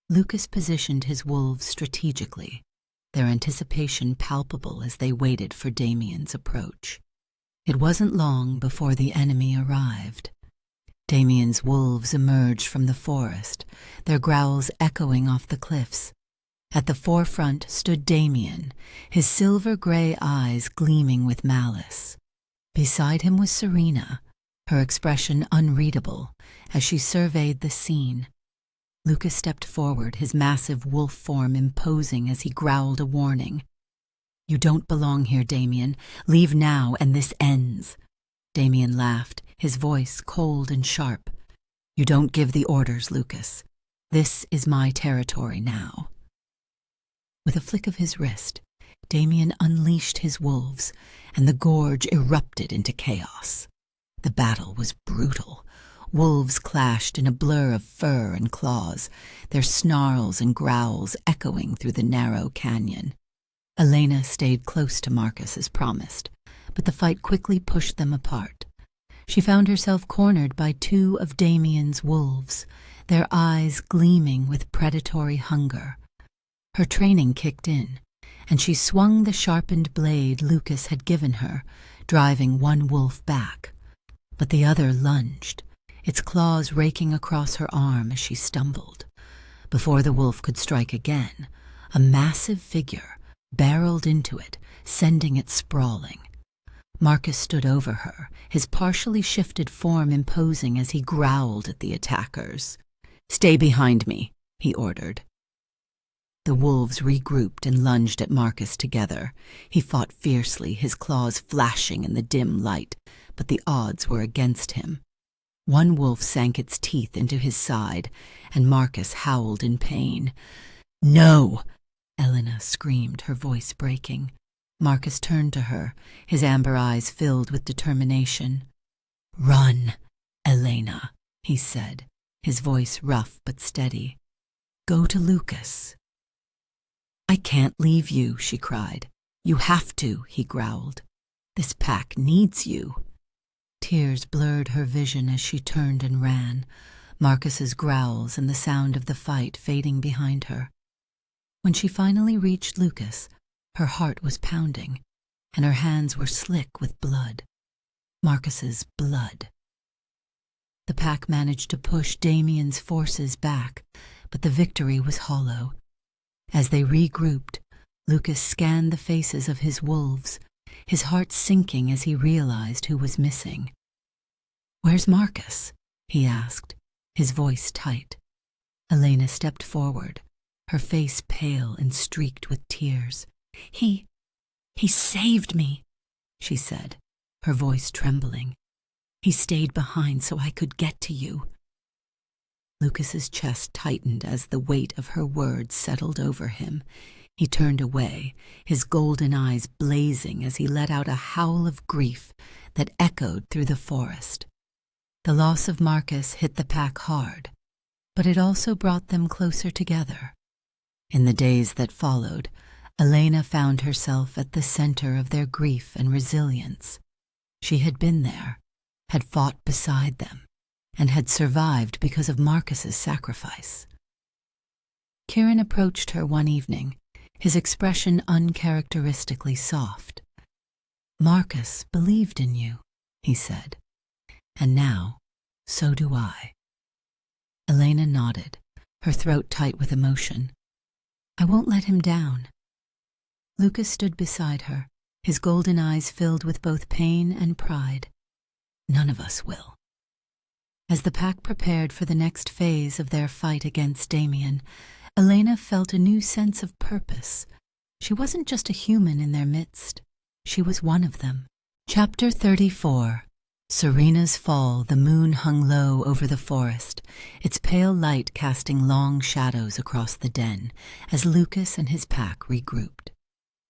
Lucas positioned his wolves strategically, their anticipation palpable as they waited for Damien's approach. It wasn't long before the enemy arrived. Damien's wolves emerged from the forest, their growls echoing off the cliffs. At the forefront stood Damien, his silver-gray eyes gleaming with malice. Beside him was Serena, her expression unreadable as she surveyed the scene. Lucas stepped forward, his massive wolf form imposing as he growled a warning. "You don't belong here, Damien. Leave now, and this ends." Damien laughed, his voice cold and sharp. "You don't give the orders, Lucas. This is my territory now." With a flick of his wrist, Damien unleashed his wolves, and the gorge erupted into chaos. The battle was brutal. Wolves clashed in a blur of fur and claws, their snarls and growls echoing through the narrow canyon. Elena stayed close to Marcus as promised, but the fight quickly pushed them apart. She found herself cornered by two of Damien's wolves, their eyes gleaming with predatory hunger. Her training kicked in, and she swung the sharpened blade Lucas had given her, driving one wolf back. But the other lunged, its claws raking across her arm as she stumbled. Before the wolf could strike again, a massive figure barreled into it, sending it sprawling. Marcus stood over her, his partially shifted form imposing as he growled at the attackers. "Stay behind me," he ordered. The wolves regrouped and lunged at Marcus together. He fought fiercely, his claws flashing in the dim light, but the odds were against him. One wolf sank its teeth into his side, and Marcus howled in pain. "No!" Elena screamed, her voice breaking. Marcus turned to her, his amber eyes filled with determination. "Run, Elena," he said, his voice rough but steady. "Go to Lucas." "I can't leave you," she cried. "You have to," he growled. "This pack needs you." Tears blurred her vision as she turned and ran, Marcus's growls and the sound of the fight fading behind her. When she finally reached Lucas, her heart was pounding, and her hands were slick with blood. Marcus's blood. The pack managed to push Damien's forces back, but the victory was hollow. As they regrouped, Lucas scanned the faces of his wolves, his heart sinking as he realized who was missing. "Where's Marcus?" he asked, his voice tight. Elena stepped forward, her face pale and streaked with tears. He saved me," she said, her voice trembling. "He stayed behind so I could get to you." Lucas's chest tightened as the weight of her words settled over him. He turned away, his golden eyes blazing as he let out a howl of grief that echoed through the forest. The loss of Marcus hit the pack hard, but it also brought them closer together. In the days that followed, Elena found herself at the center of their grief and resilience. She had been there, had fought beside them, and had survived because of Marcus's sacrifice. Kieran approached her one evening, his expression uncharacteristically soft. "Marcus believed in you," he said, "and now, so do I." Elena nodded, her throat tight with emotion. "I won't let him down." Lucas stood beside her, his golden eyes filled with both pain and pride. "None of us will." As the pack prepared for the next phase of their fight against Damien, Elena felt a new sense of purpose. She wasn't just a human in their midst. She was one of them. Chapter 34. Serena's fall. The moon hung low over the forest, its pale light casting long shadows across the den as Lucas and his pack regrouped.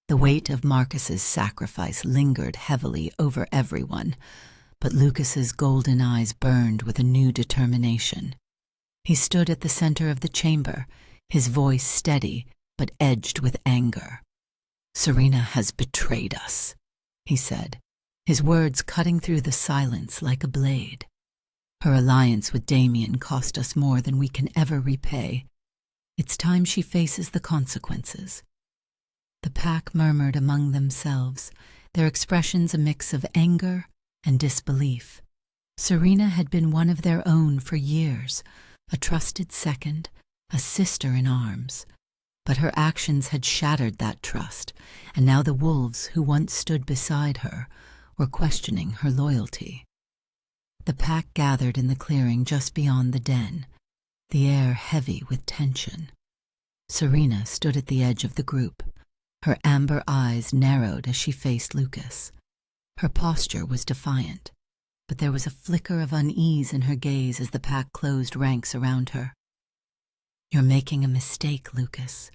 The weight of Marcus's sacrifice lingered heavily over everyone, but Lucas's golden eyes burned with a new determination. He stood at the center of the chamber, his voice steady but edged with anger. "Serena has betrayed us," he said, his words cutting through the silence like a blade. "Her alliance with Damien cost us more than we can ever repay. It's time she faces the consequences." The pack murmured among themselves, their expressions a mix of anger and disbelief. Serena had been one of their own for years, a trusted second, a sister in arms. But her actions had shattered that trust, and now the wolves who once stood beside her were questioning her loyalty. The pack gathered in the clearing just beyond the den, the air heavy with tension. Serena stood at the edge of the group, her amber eyes narrowed as she faced Lucas. Her posture was defiant, but there was a flicker of unease in her gaze as the pack closed ranks around her. "You're making a mistake, Lucas,"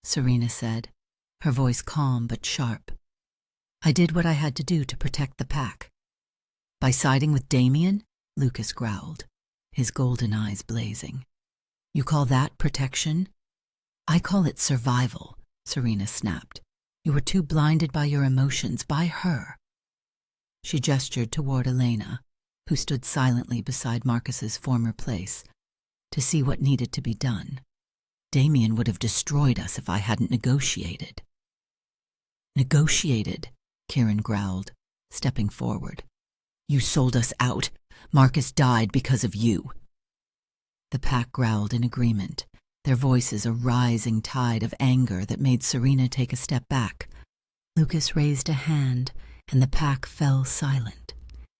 Serena said, her voice calm but sharp. "I did what I had to do to protect the pack." "By siding with Damien?" Lucas growled, his golden eyes blazing. "You call that protection?" "I call it survival," Serena snapped. "You were too blinded by your emotions, by her." She gestured toward Elena, who stood silently beside Marcus's former place. to see what needed to be done. Damien would have destroyed us if I hadn't negotiated. Negotiated, Kieran growled, stepping forward. You sold us out. Marcus died because of you. The pack growled in agreement, their voices a rising tide of anger that made Serena take a step back. Lucas raised a hand, and the pack fell silent.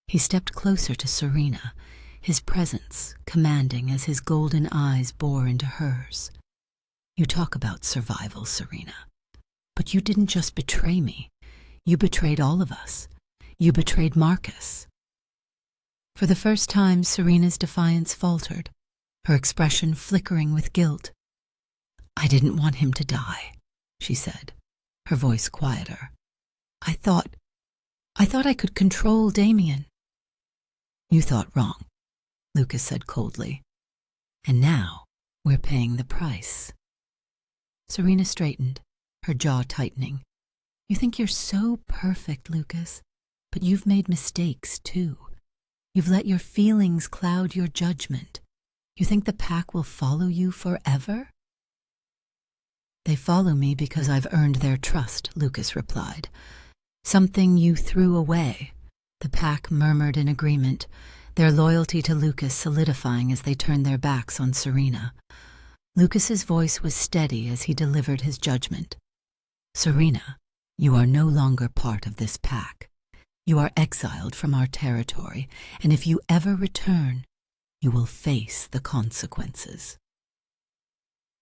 He stepped closer to Serena, his presence commanding as his golden eyes bore into hers. You talk about survival, Serena. But you didn't just betray me. You betrayed all of us. You betrayed Marcus. For the first time, Serena's defiance faltered, her expression flickering with guilt. I didn't want him to die, she said, her voice quieter. I thought I could control Damien. You thought wrong, Lucas said coldly. And now we're paying the price. Serena straightened, her jaw tightening. You think you're so perfect, Lucas, but you've made mistakes too. You've let your feelings cloud your judgment. You think the pack will follow you forever? They follow me because I've earned their trust, Lucas replied. Something you threw away. The pack murmured in agreement, their loyalty to Lucas solidifying as they turned their backs on Serena. Lucas's voice was steady as he delivered his judgment. Serena, you are no longer part of this pack. You are exiled from our territory, and if you ever return, you will face the consequences.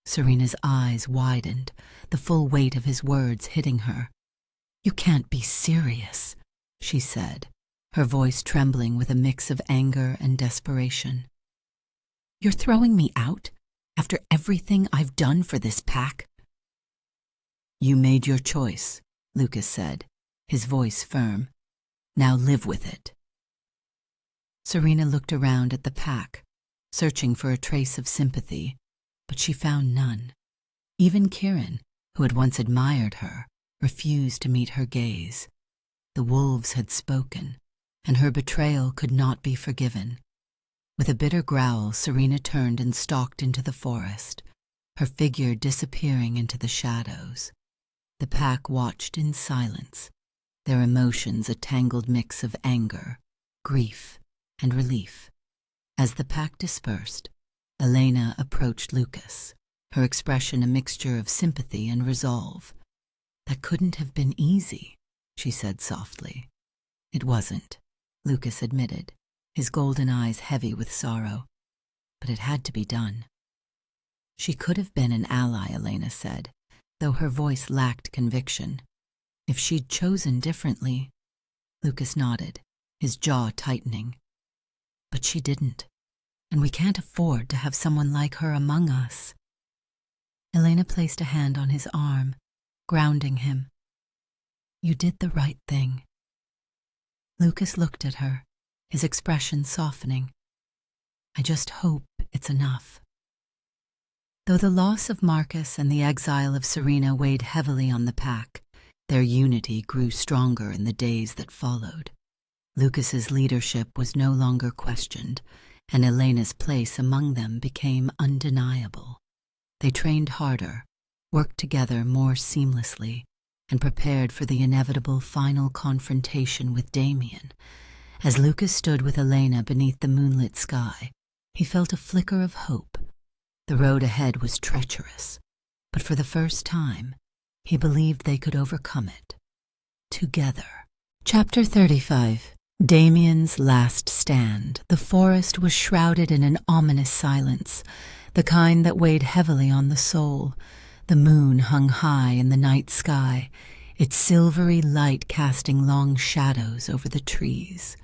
Serena's eyes widened, the full weight of his words hitting her. You can't be serious, she said, her voice trembling with a mix of anger and desperation. You're throwing me out after everything I've done for this pack? You made your choice, Lucas said, his voice firm. Now live with it. Serena looked around at the pack, searching for a trace of sympathy, but she found none. Even Kieran, who had once admired her, refused to meet her gaze. The wolves had spoken, and her betrayal could not be forgiven. With a bitter growl, Serena turned and stalked into the forest, her figure disappearing into the shadows. The pack watched in silence, their emotions a tangled mix of anger, grief, and relief. As the pack dispersed, Elena approached Lucas, her expression a mixture of sympathy and resolve. That couldn't have been easy, she said softly. It wasn't, Lucas admitted, his golden eyes heavy with sorrow. But it had to be done. She could have been an ally, Elena said, though her voice lacked conviction. If she'd chosen differently, Lucas nodded, his jaw tightening. But she didn't, and we can't afford to have someone like her among us. Elena placed a hand on his arm, grounding him. You did the right thing. Lucas looked at her, his expression softening. I just hope it's enough. Though the loss of Marcus and the exile of Serena weighed heavily on the pack, their unity grew stronger in the days that followed. Lucas's leadership was no longer questioned, and Elena's place among them became undeniable. They trained harder, worked together more seamlessly, and prepared for the inevitable final confrontation with Damien. As Lucas stood with Elena beneath the moonlit sky, he felt a flicker of hope. The road ahead was treacherous, but for the first time, he believed they could overcome it. Together. Chapter 35. Damien's Last Stand. The forest was shrouded in an ominous silence, the kind that weighed heavily on the soul. The moon hung high in the night sky, its silvery light casting long shadows over the trees.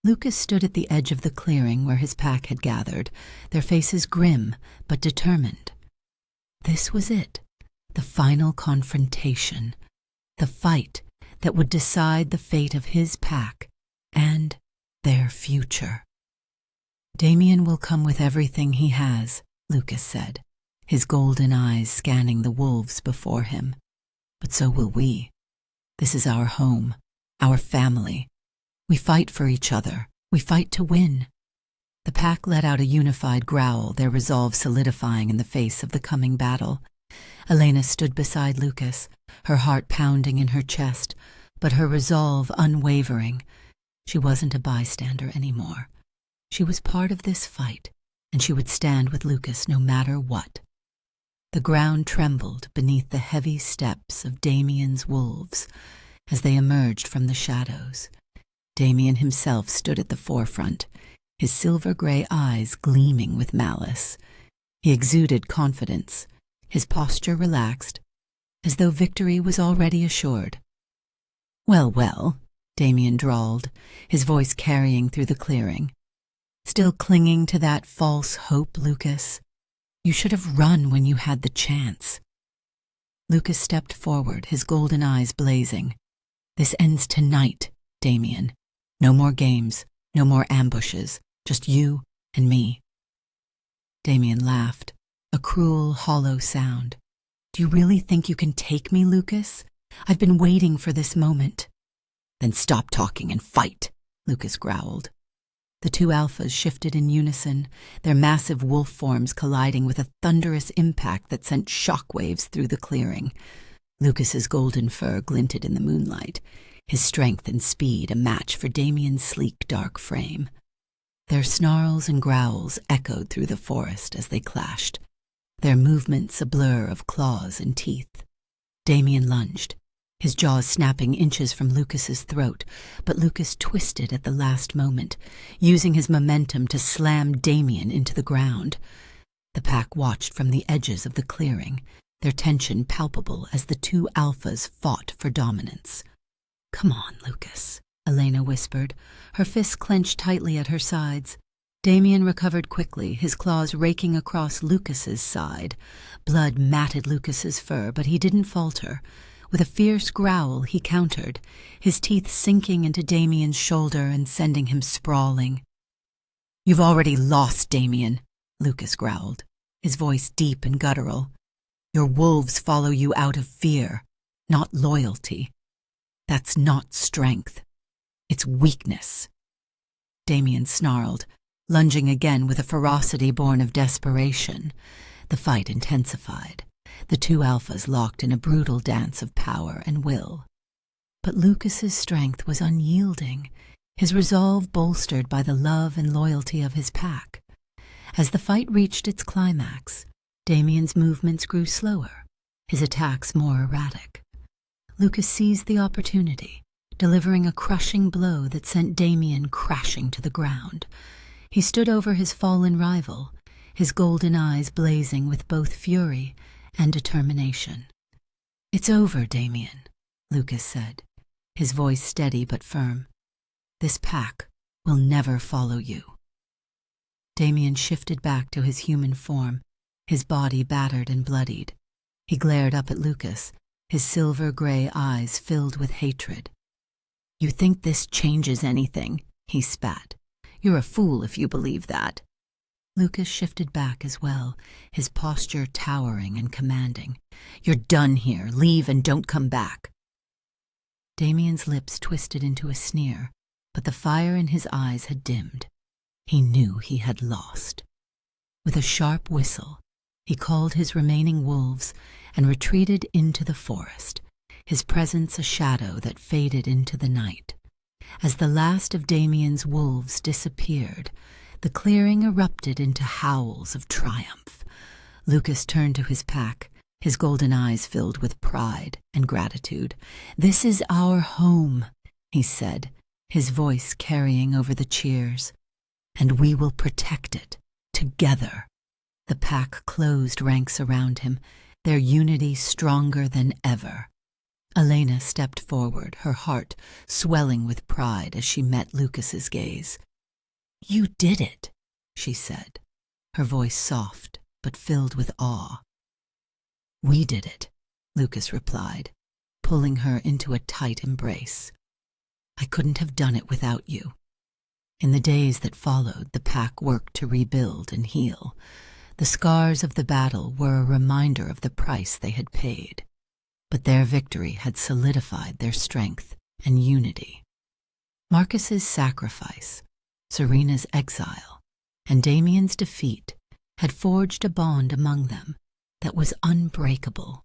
Lucas stood at the edge of the clearing where his pack had gathered, their faces grim but determined. This was it, the final confrontation, the fight that would decide the fate of his pack and their future. Damien will come with everything he has, Lucas said, his golden eyes scanning the wolves before him. But so will we. This is our home, our family. We fight for each other. We fight to win. The pack let out a unified growl, their resolve solidifying in the face of the coming battle. Elena stood beside Lucas, her heart pounding in her chest, but her resolve unwavering. She wasn't a bystander anymore. She was part of this fight, and she would stand with Lucas no matter what. The ground trembled beneath the heavy steps of Damien's wolves as they emerged from the shadows. Damien himself stood at the forefront, his silver-gray eyes gleaming with malice. He exuded confidence, his posture relaxed, as though victory was already assured. "Well, well," Damien drawled, his voice carrying through the clearing. "Still clinging to that false hope, Lucas? You should have run when you had the chance." Lucas stepped forward, his golden eyes blazing. "This ends tonight, Damien. No more games, no more ambushes, just you and me." Damien laughed, a cruel, hollow sound. "Do you really think you can take me, Lucas? I've been waiting for this moment." "Then stop talking and fight," Lucas growled. The two Alphas shifted in unison, their massive wolf forms colliding with a thunderous impact that sent shockwaves through the clearing. Lucas's golden fur glinted in the moonlight, his strength and speed a match for Damien's sleek, dark frame. Their snarls and growls echoed through the forest as they clashed, their movements a blur of claws and teeth. Damien lunged, his jaws snapping inches from Lucas's throat, but Lucas twisted at the last moment, using his momentum to slam Damien into the ground. The pack watched from the edges of the clearing, their tension palpable as the two Alphas fought for dominance. "Come on, Lucas," Elena whispered, her fists clenched tightly at her sides. Damien recovered quickly, his claws raking across Lucas's side. Blood matted Lucas's fur, but he didn't falter. With a fierce growl, he countered, his teeth sinking into Damien's shoulder and sending him sprawling. "You've already lost, Damien," Lucas growled, his voice deep and guttural. "Your wolves follow you out of fear, not loyalty. That's not strength. It's weakness." Damien snarled, lunging again with a ferocity born of desperation. The fight intensified, the two Alphas locked in a brutal dance of power and will. But Lucas's strength was unyielding, his resolve bolstered by the love and loyalty of his pack. As the fight reached its climax, Damien's movements grew slower, his attacks more erratic. Lucas seized the opportunity, delivering a crushing blow that sent Damien crashing to the ground. He stood over his fallen rival, his golden eyes blazing with both fury and determination. "It's over, Damien," Lucas said, his voice steady but firm. "This pack will never follow you." Damien shifted back to his human form, his body battered and bloodied. He glared up at Lucas, his silver-gray eyes filled with hatred. "You think this changes anything?" he spat. "You're a fool if you believe that." Lucas shifted back as well, his posture towering and commanding. "You're done here. Leave and don't come back." Damien's lips twisted into a sneer, but the fire in his eyes had dimmed. He knew he had lost. With a sharp whistle, he called his remaining wolves and retreated into the forest, his presence a shadow that faded into the night. As the last of Damien's wolves disappeared, the clearing erupted into howls of triumph. Lucas turned to his pack, his golden eyes filled with pride and gratitude. "This is our home," he said, his voice carrying over the cheers. "And we will protect it, together." The pack closed ranks around him, their unity stronger than ever. Elena stepped forward, her heart swelling with pride as she met Lucas's gaze. "You did it," she said, her voice soft but filled with awe. "We did it," Lucas replied, pulling her into a tight embrace. "I couldn't have done it without you." In the days that followed, the pack worked to rebuild and heal. The scars of the battle were a reminder of the price they had paid, but their victory had solidified their strength and unity. Marcus's sacrifice, Serena's exile, and Damien's defeat had forged a bond among them that was unbreakable.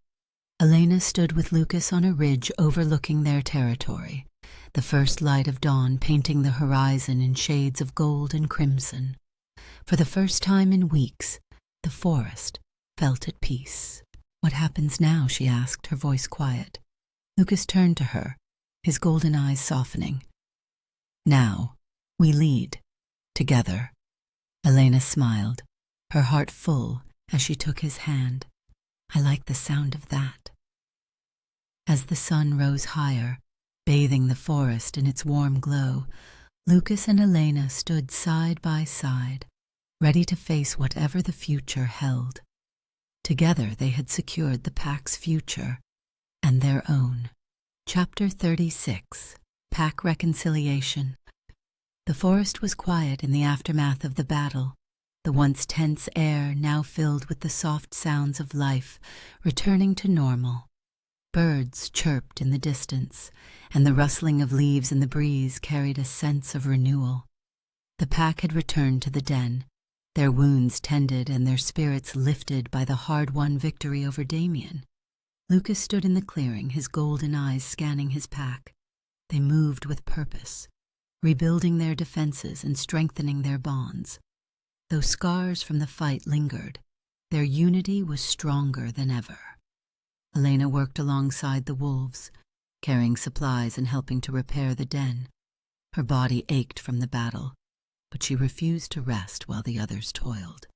Elena stood with Lucas on a ridge overlooking their territory, the first light of dawn painting the horizon in shades of gold and crimson. For the first time in weeks, the forest felt at peace. "What happens now?" she asked, her voice quiet. Lucas turned to her, his golden eyes softening. "Now, we lead, together." Elena smiled, her heart full as she took his hand. "I like the sound of that." As the sun rose higher, bathing the forest in its warm glow, Lucas and Elena stood side by side, ready to face whatever the future held. Together they had secured the pack's future and their own. Chapter 36. Pack Reconciliation. The forest was quiet in the aftermath of the battle, the once tense air now filled with the soft sounds of life, returning to normal. Birds chirped in the distance, and the rustling of leaves in the breeze carried a sense of renewal. The pack had returned to the den, their wounds tended and their spirits lifted by the hard-won victory over Damien. Lucas stood in the clearing, his golden eyes scanning his pack. They moved with purpose, rebuilding their defenses and strengthening their bonds. Though scars from the fight lingered, their unity was stronger than ever. Elena worked alongside the wolves, carrying supplies and helping to repair the den. Her body ached from the battle, but she refused to rest while the others toiled.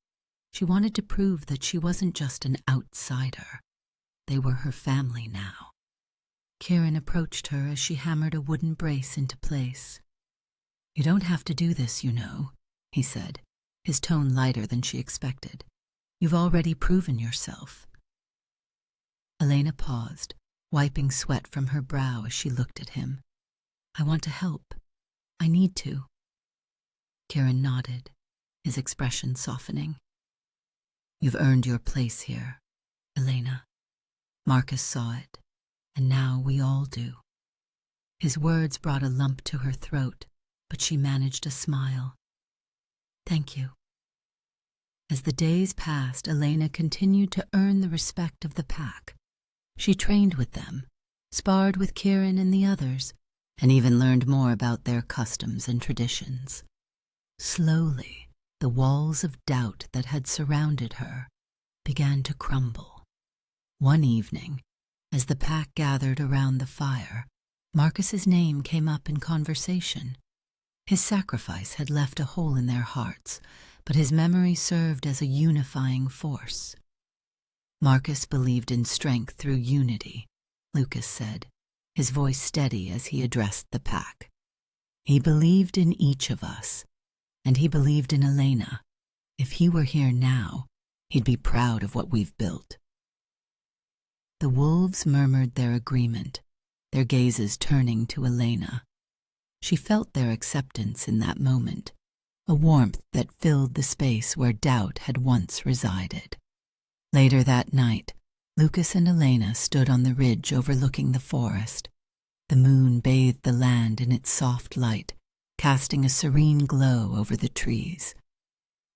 She wanted to prove that she wasn't just an outsider. They were her family now. Kieran approached her as she hammered a wooden brace into place. "You don't have to do this, you know," he said, his tone lighter than she expected. "You've already proven yourself." Elena paused, wiping sweat from her brow as she looked at him. "I want to help. I need to." Kieran nodded, his expression softening. "You've earned your place here, Elena. Marcus saw it, and now we all do." His words brought a lump to her throat, but she managed a smile. "Thank you." As the days passed, Elena continued to earn the respect of the pack. She trained with them, sparred with Kieran and the others, and even learned more about their customs and traditions. Slowly, the walls of doubt that had surrounded her began to crumble. One evening, as the pack gathered around the fire, Marcus's name came up in conversation. His sacrifice had left a hole in their hearts, but his memory served as a unifying force. "Marcus believed in strength through unity," Lucas said, his voice steady as he addressed the pack. "He believed in each of us, and he believed in Elena. If he were here now, he'd be proud of what we've built." The wolves murmured their agreement, their gazes turning to Elena. She felt their acceptance in that moment, a warmth that filled the space where doubt had once resided. Later that night, Lucas and Elena stood on the ridge overlooking the forest. The moon bathed the land in its soft light, casting a serene glow over the trees.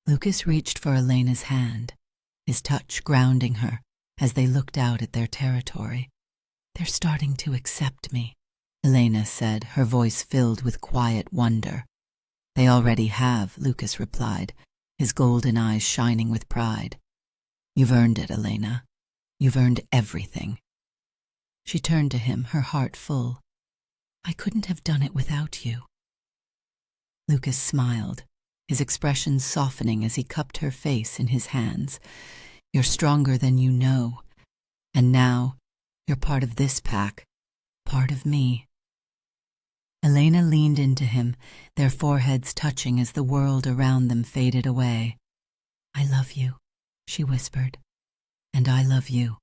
Lucas reached for Elena's hand, his touch grounding her as they looked out at their territory. "They're starting to accept me," Elena said, her voice filled with quiet wonder. "They already have," Lucas replied, his golden eyes shining with pride. "You've earned it, Elena. You've earned everything." She turned to him, her heart full. "I couldn't have done it without you." Lucas smiled, his expression softening as he cupped her face in his hands. "You're stronger than you know, and now you're part of this pack, part of me." Elena leaned into him, their foreheads touching as the world around them faded away. "I love you," she whispered. "And I love you,"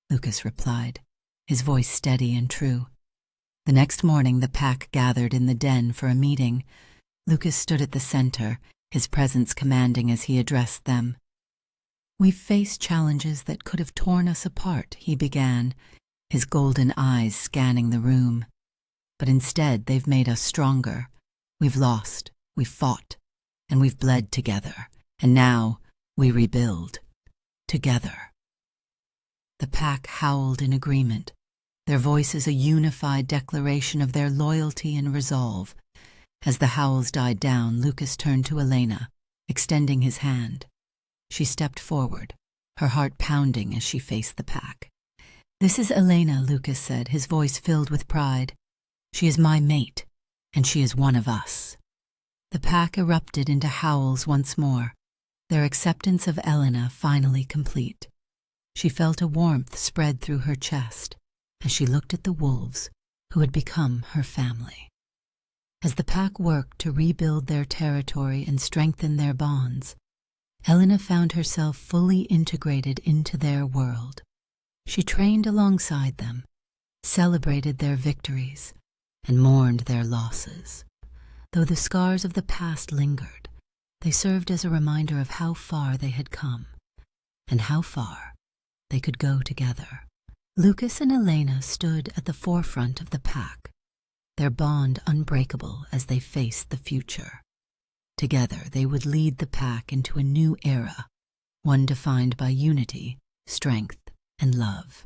Lucas replied, his voice steady and true. The next morning the pack gathered in the den for a meeting. Lucas stood at the center, his presence commanding as he addressed them. "We've faced challenges that could have torn us apart," he began, his golden eyes scanning the room. "But instead they've made us stronger. We've lost, we've fought, and we've bled together, And now we rebuild, together. The pack howled in agreement, their voices a unified declaration of their loyalty and resolve. As the howls died down, Lucas turned to Elena, extending his hand. She stepped forward, her heart pounding as she faced the pack. "This is Elena," Lucas said, his voice filled with pride. "She is my mate, and she is one of us." The pack erupted into howls once more, their acceptance of Elena finally complete. She felt a warmth spread through her chest as she looked at the wolves who had become her family. As the pack worked to rebuild their territory and strengthen their bonds, Elena found herself fully integrated into their world. She trained alongside them, celebrated their victories, and mourned their losses. Though the scars of the past lingered, they served as a reminder of how far they had come, and how far they could go together. Lucas and Elena stood at the forefront of the pack, their bond unbreakable as they faced the future. Together they would lead the pack into a new era, one defined by unity, strength, and love.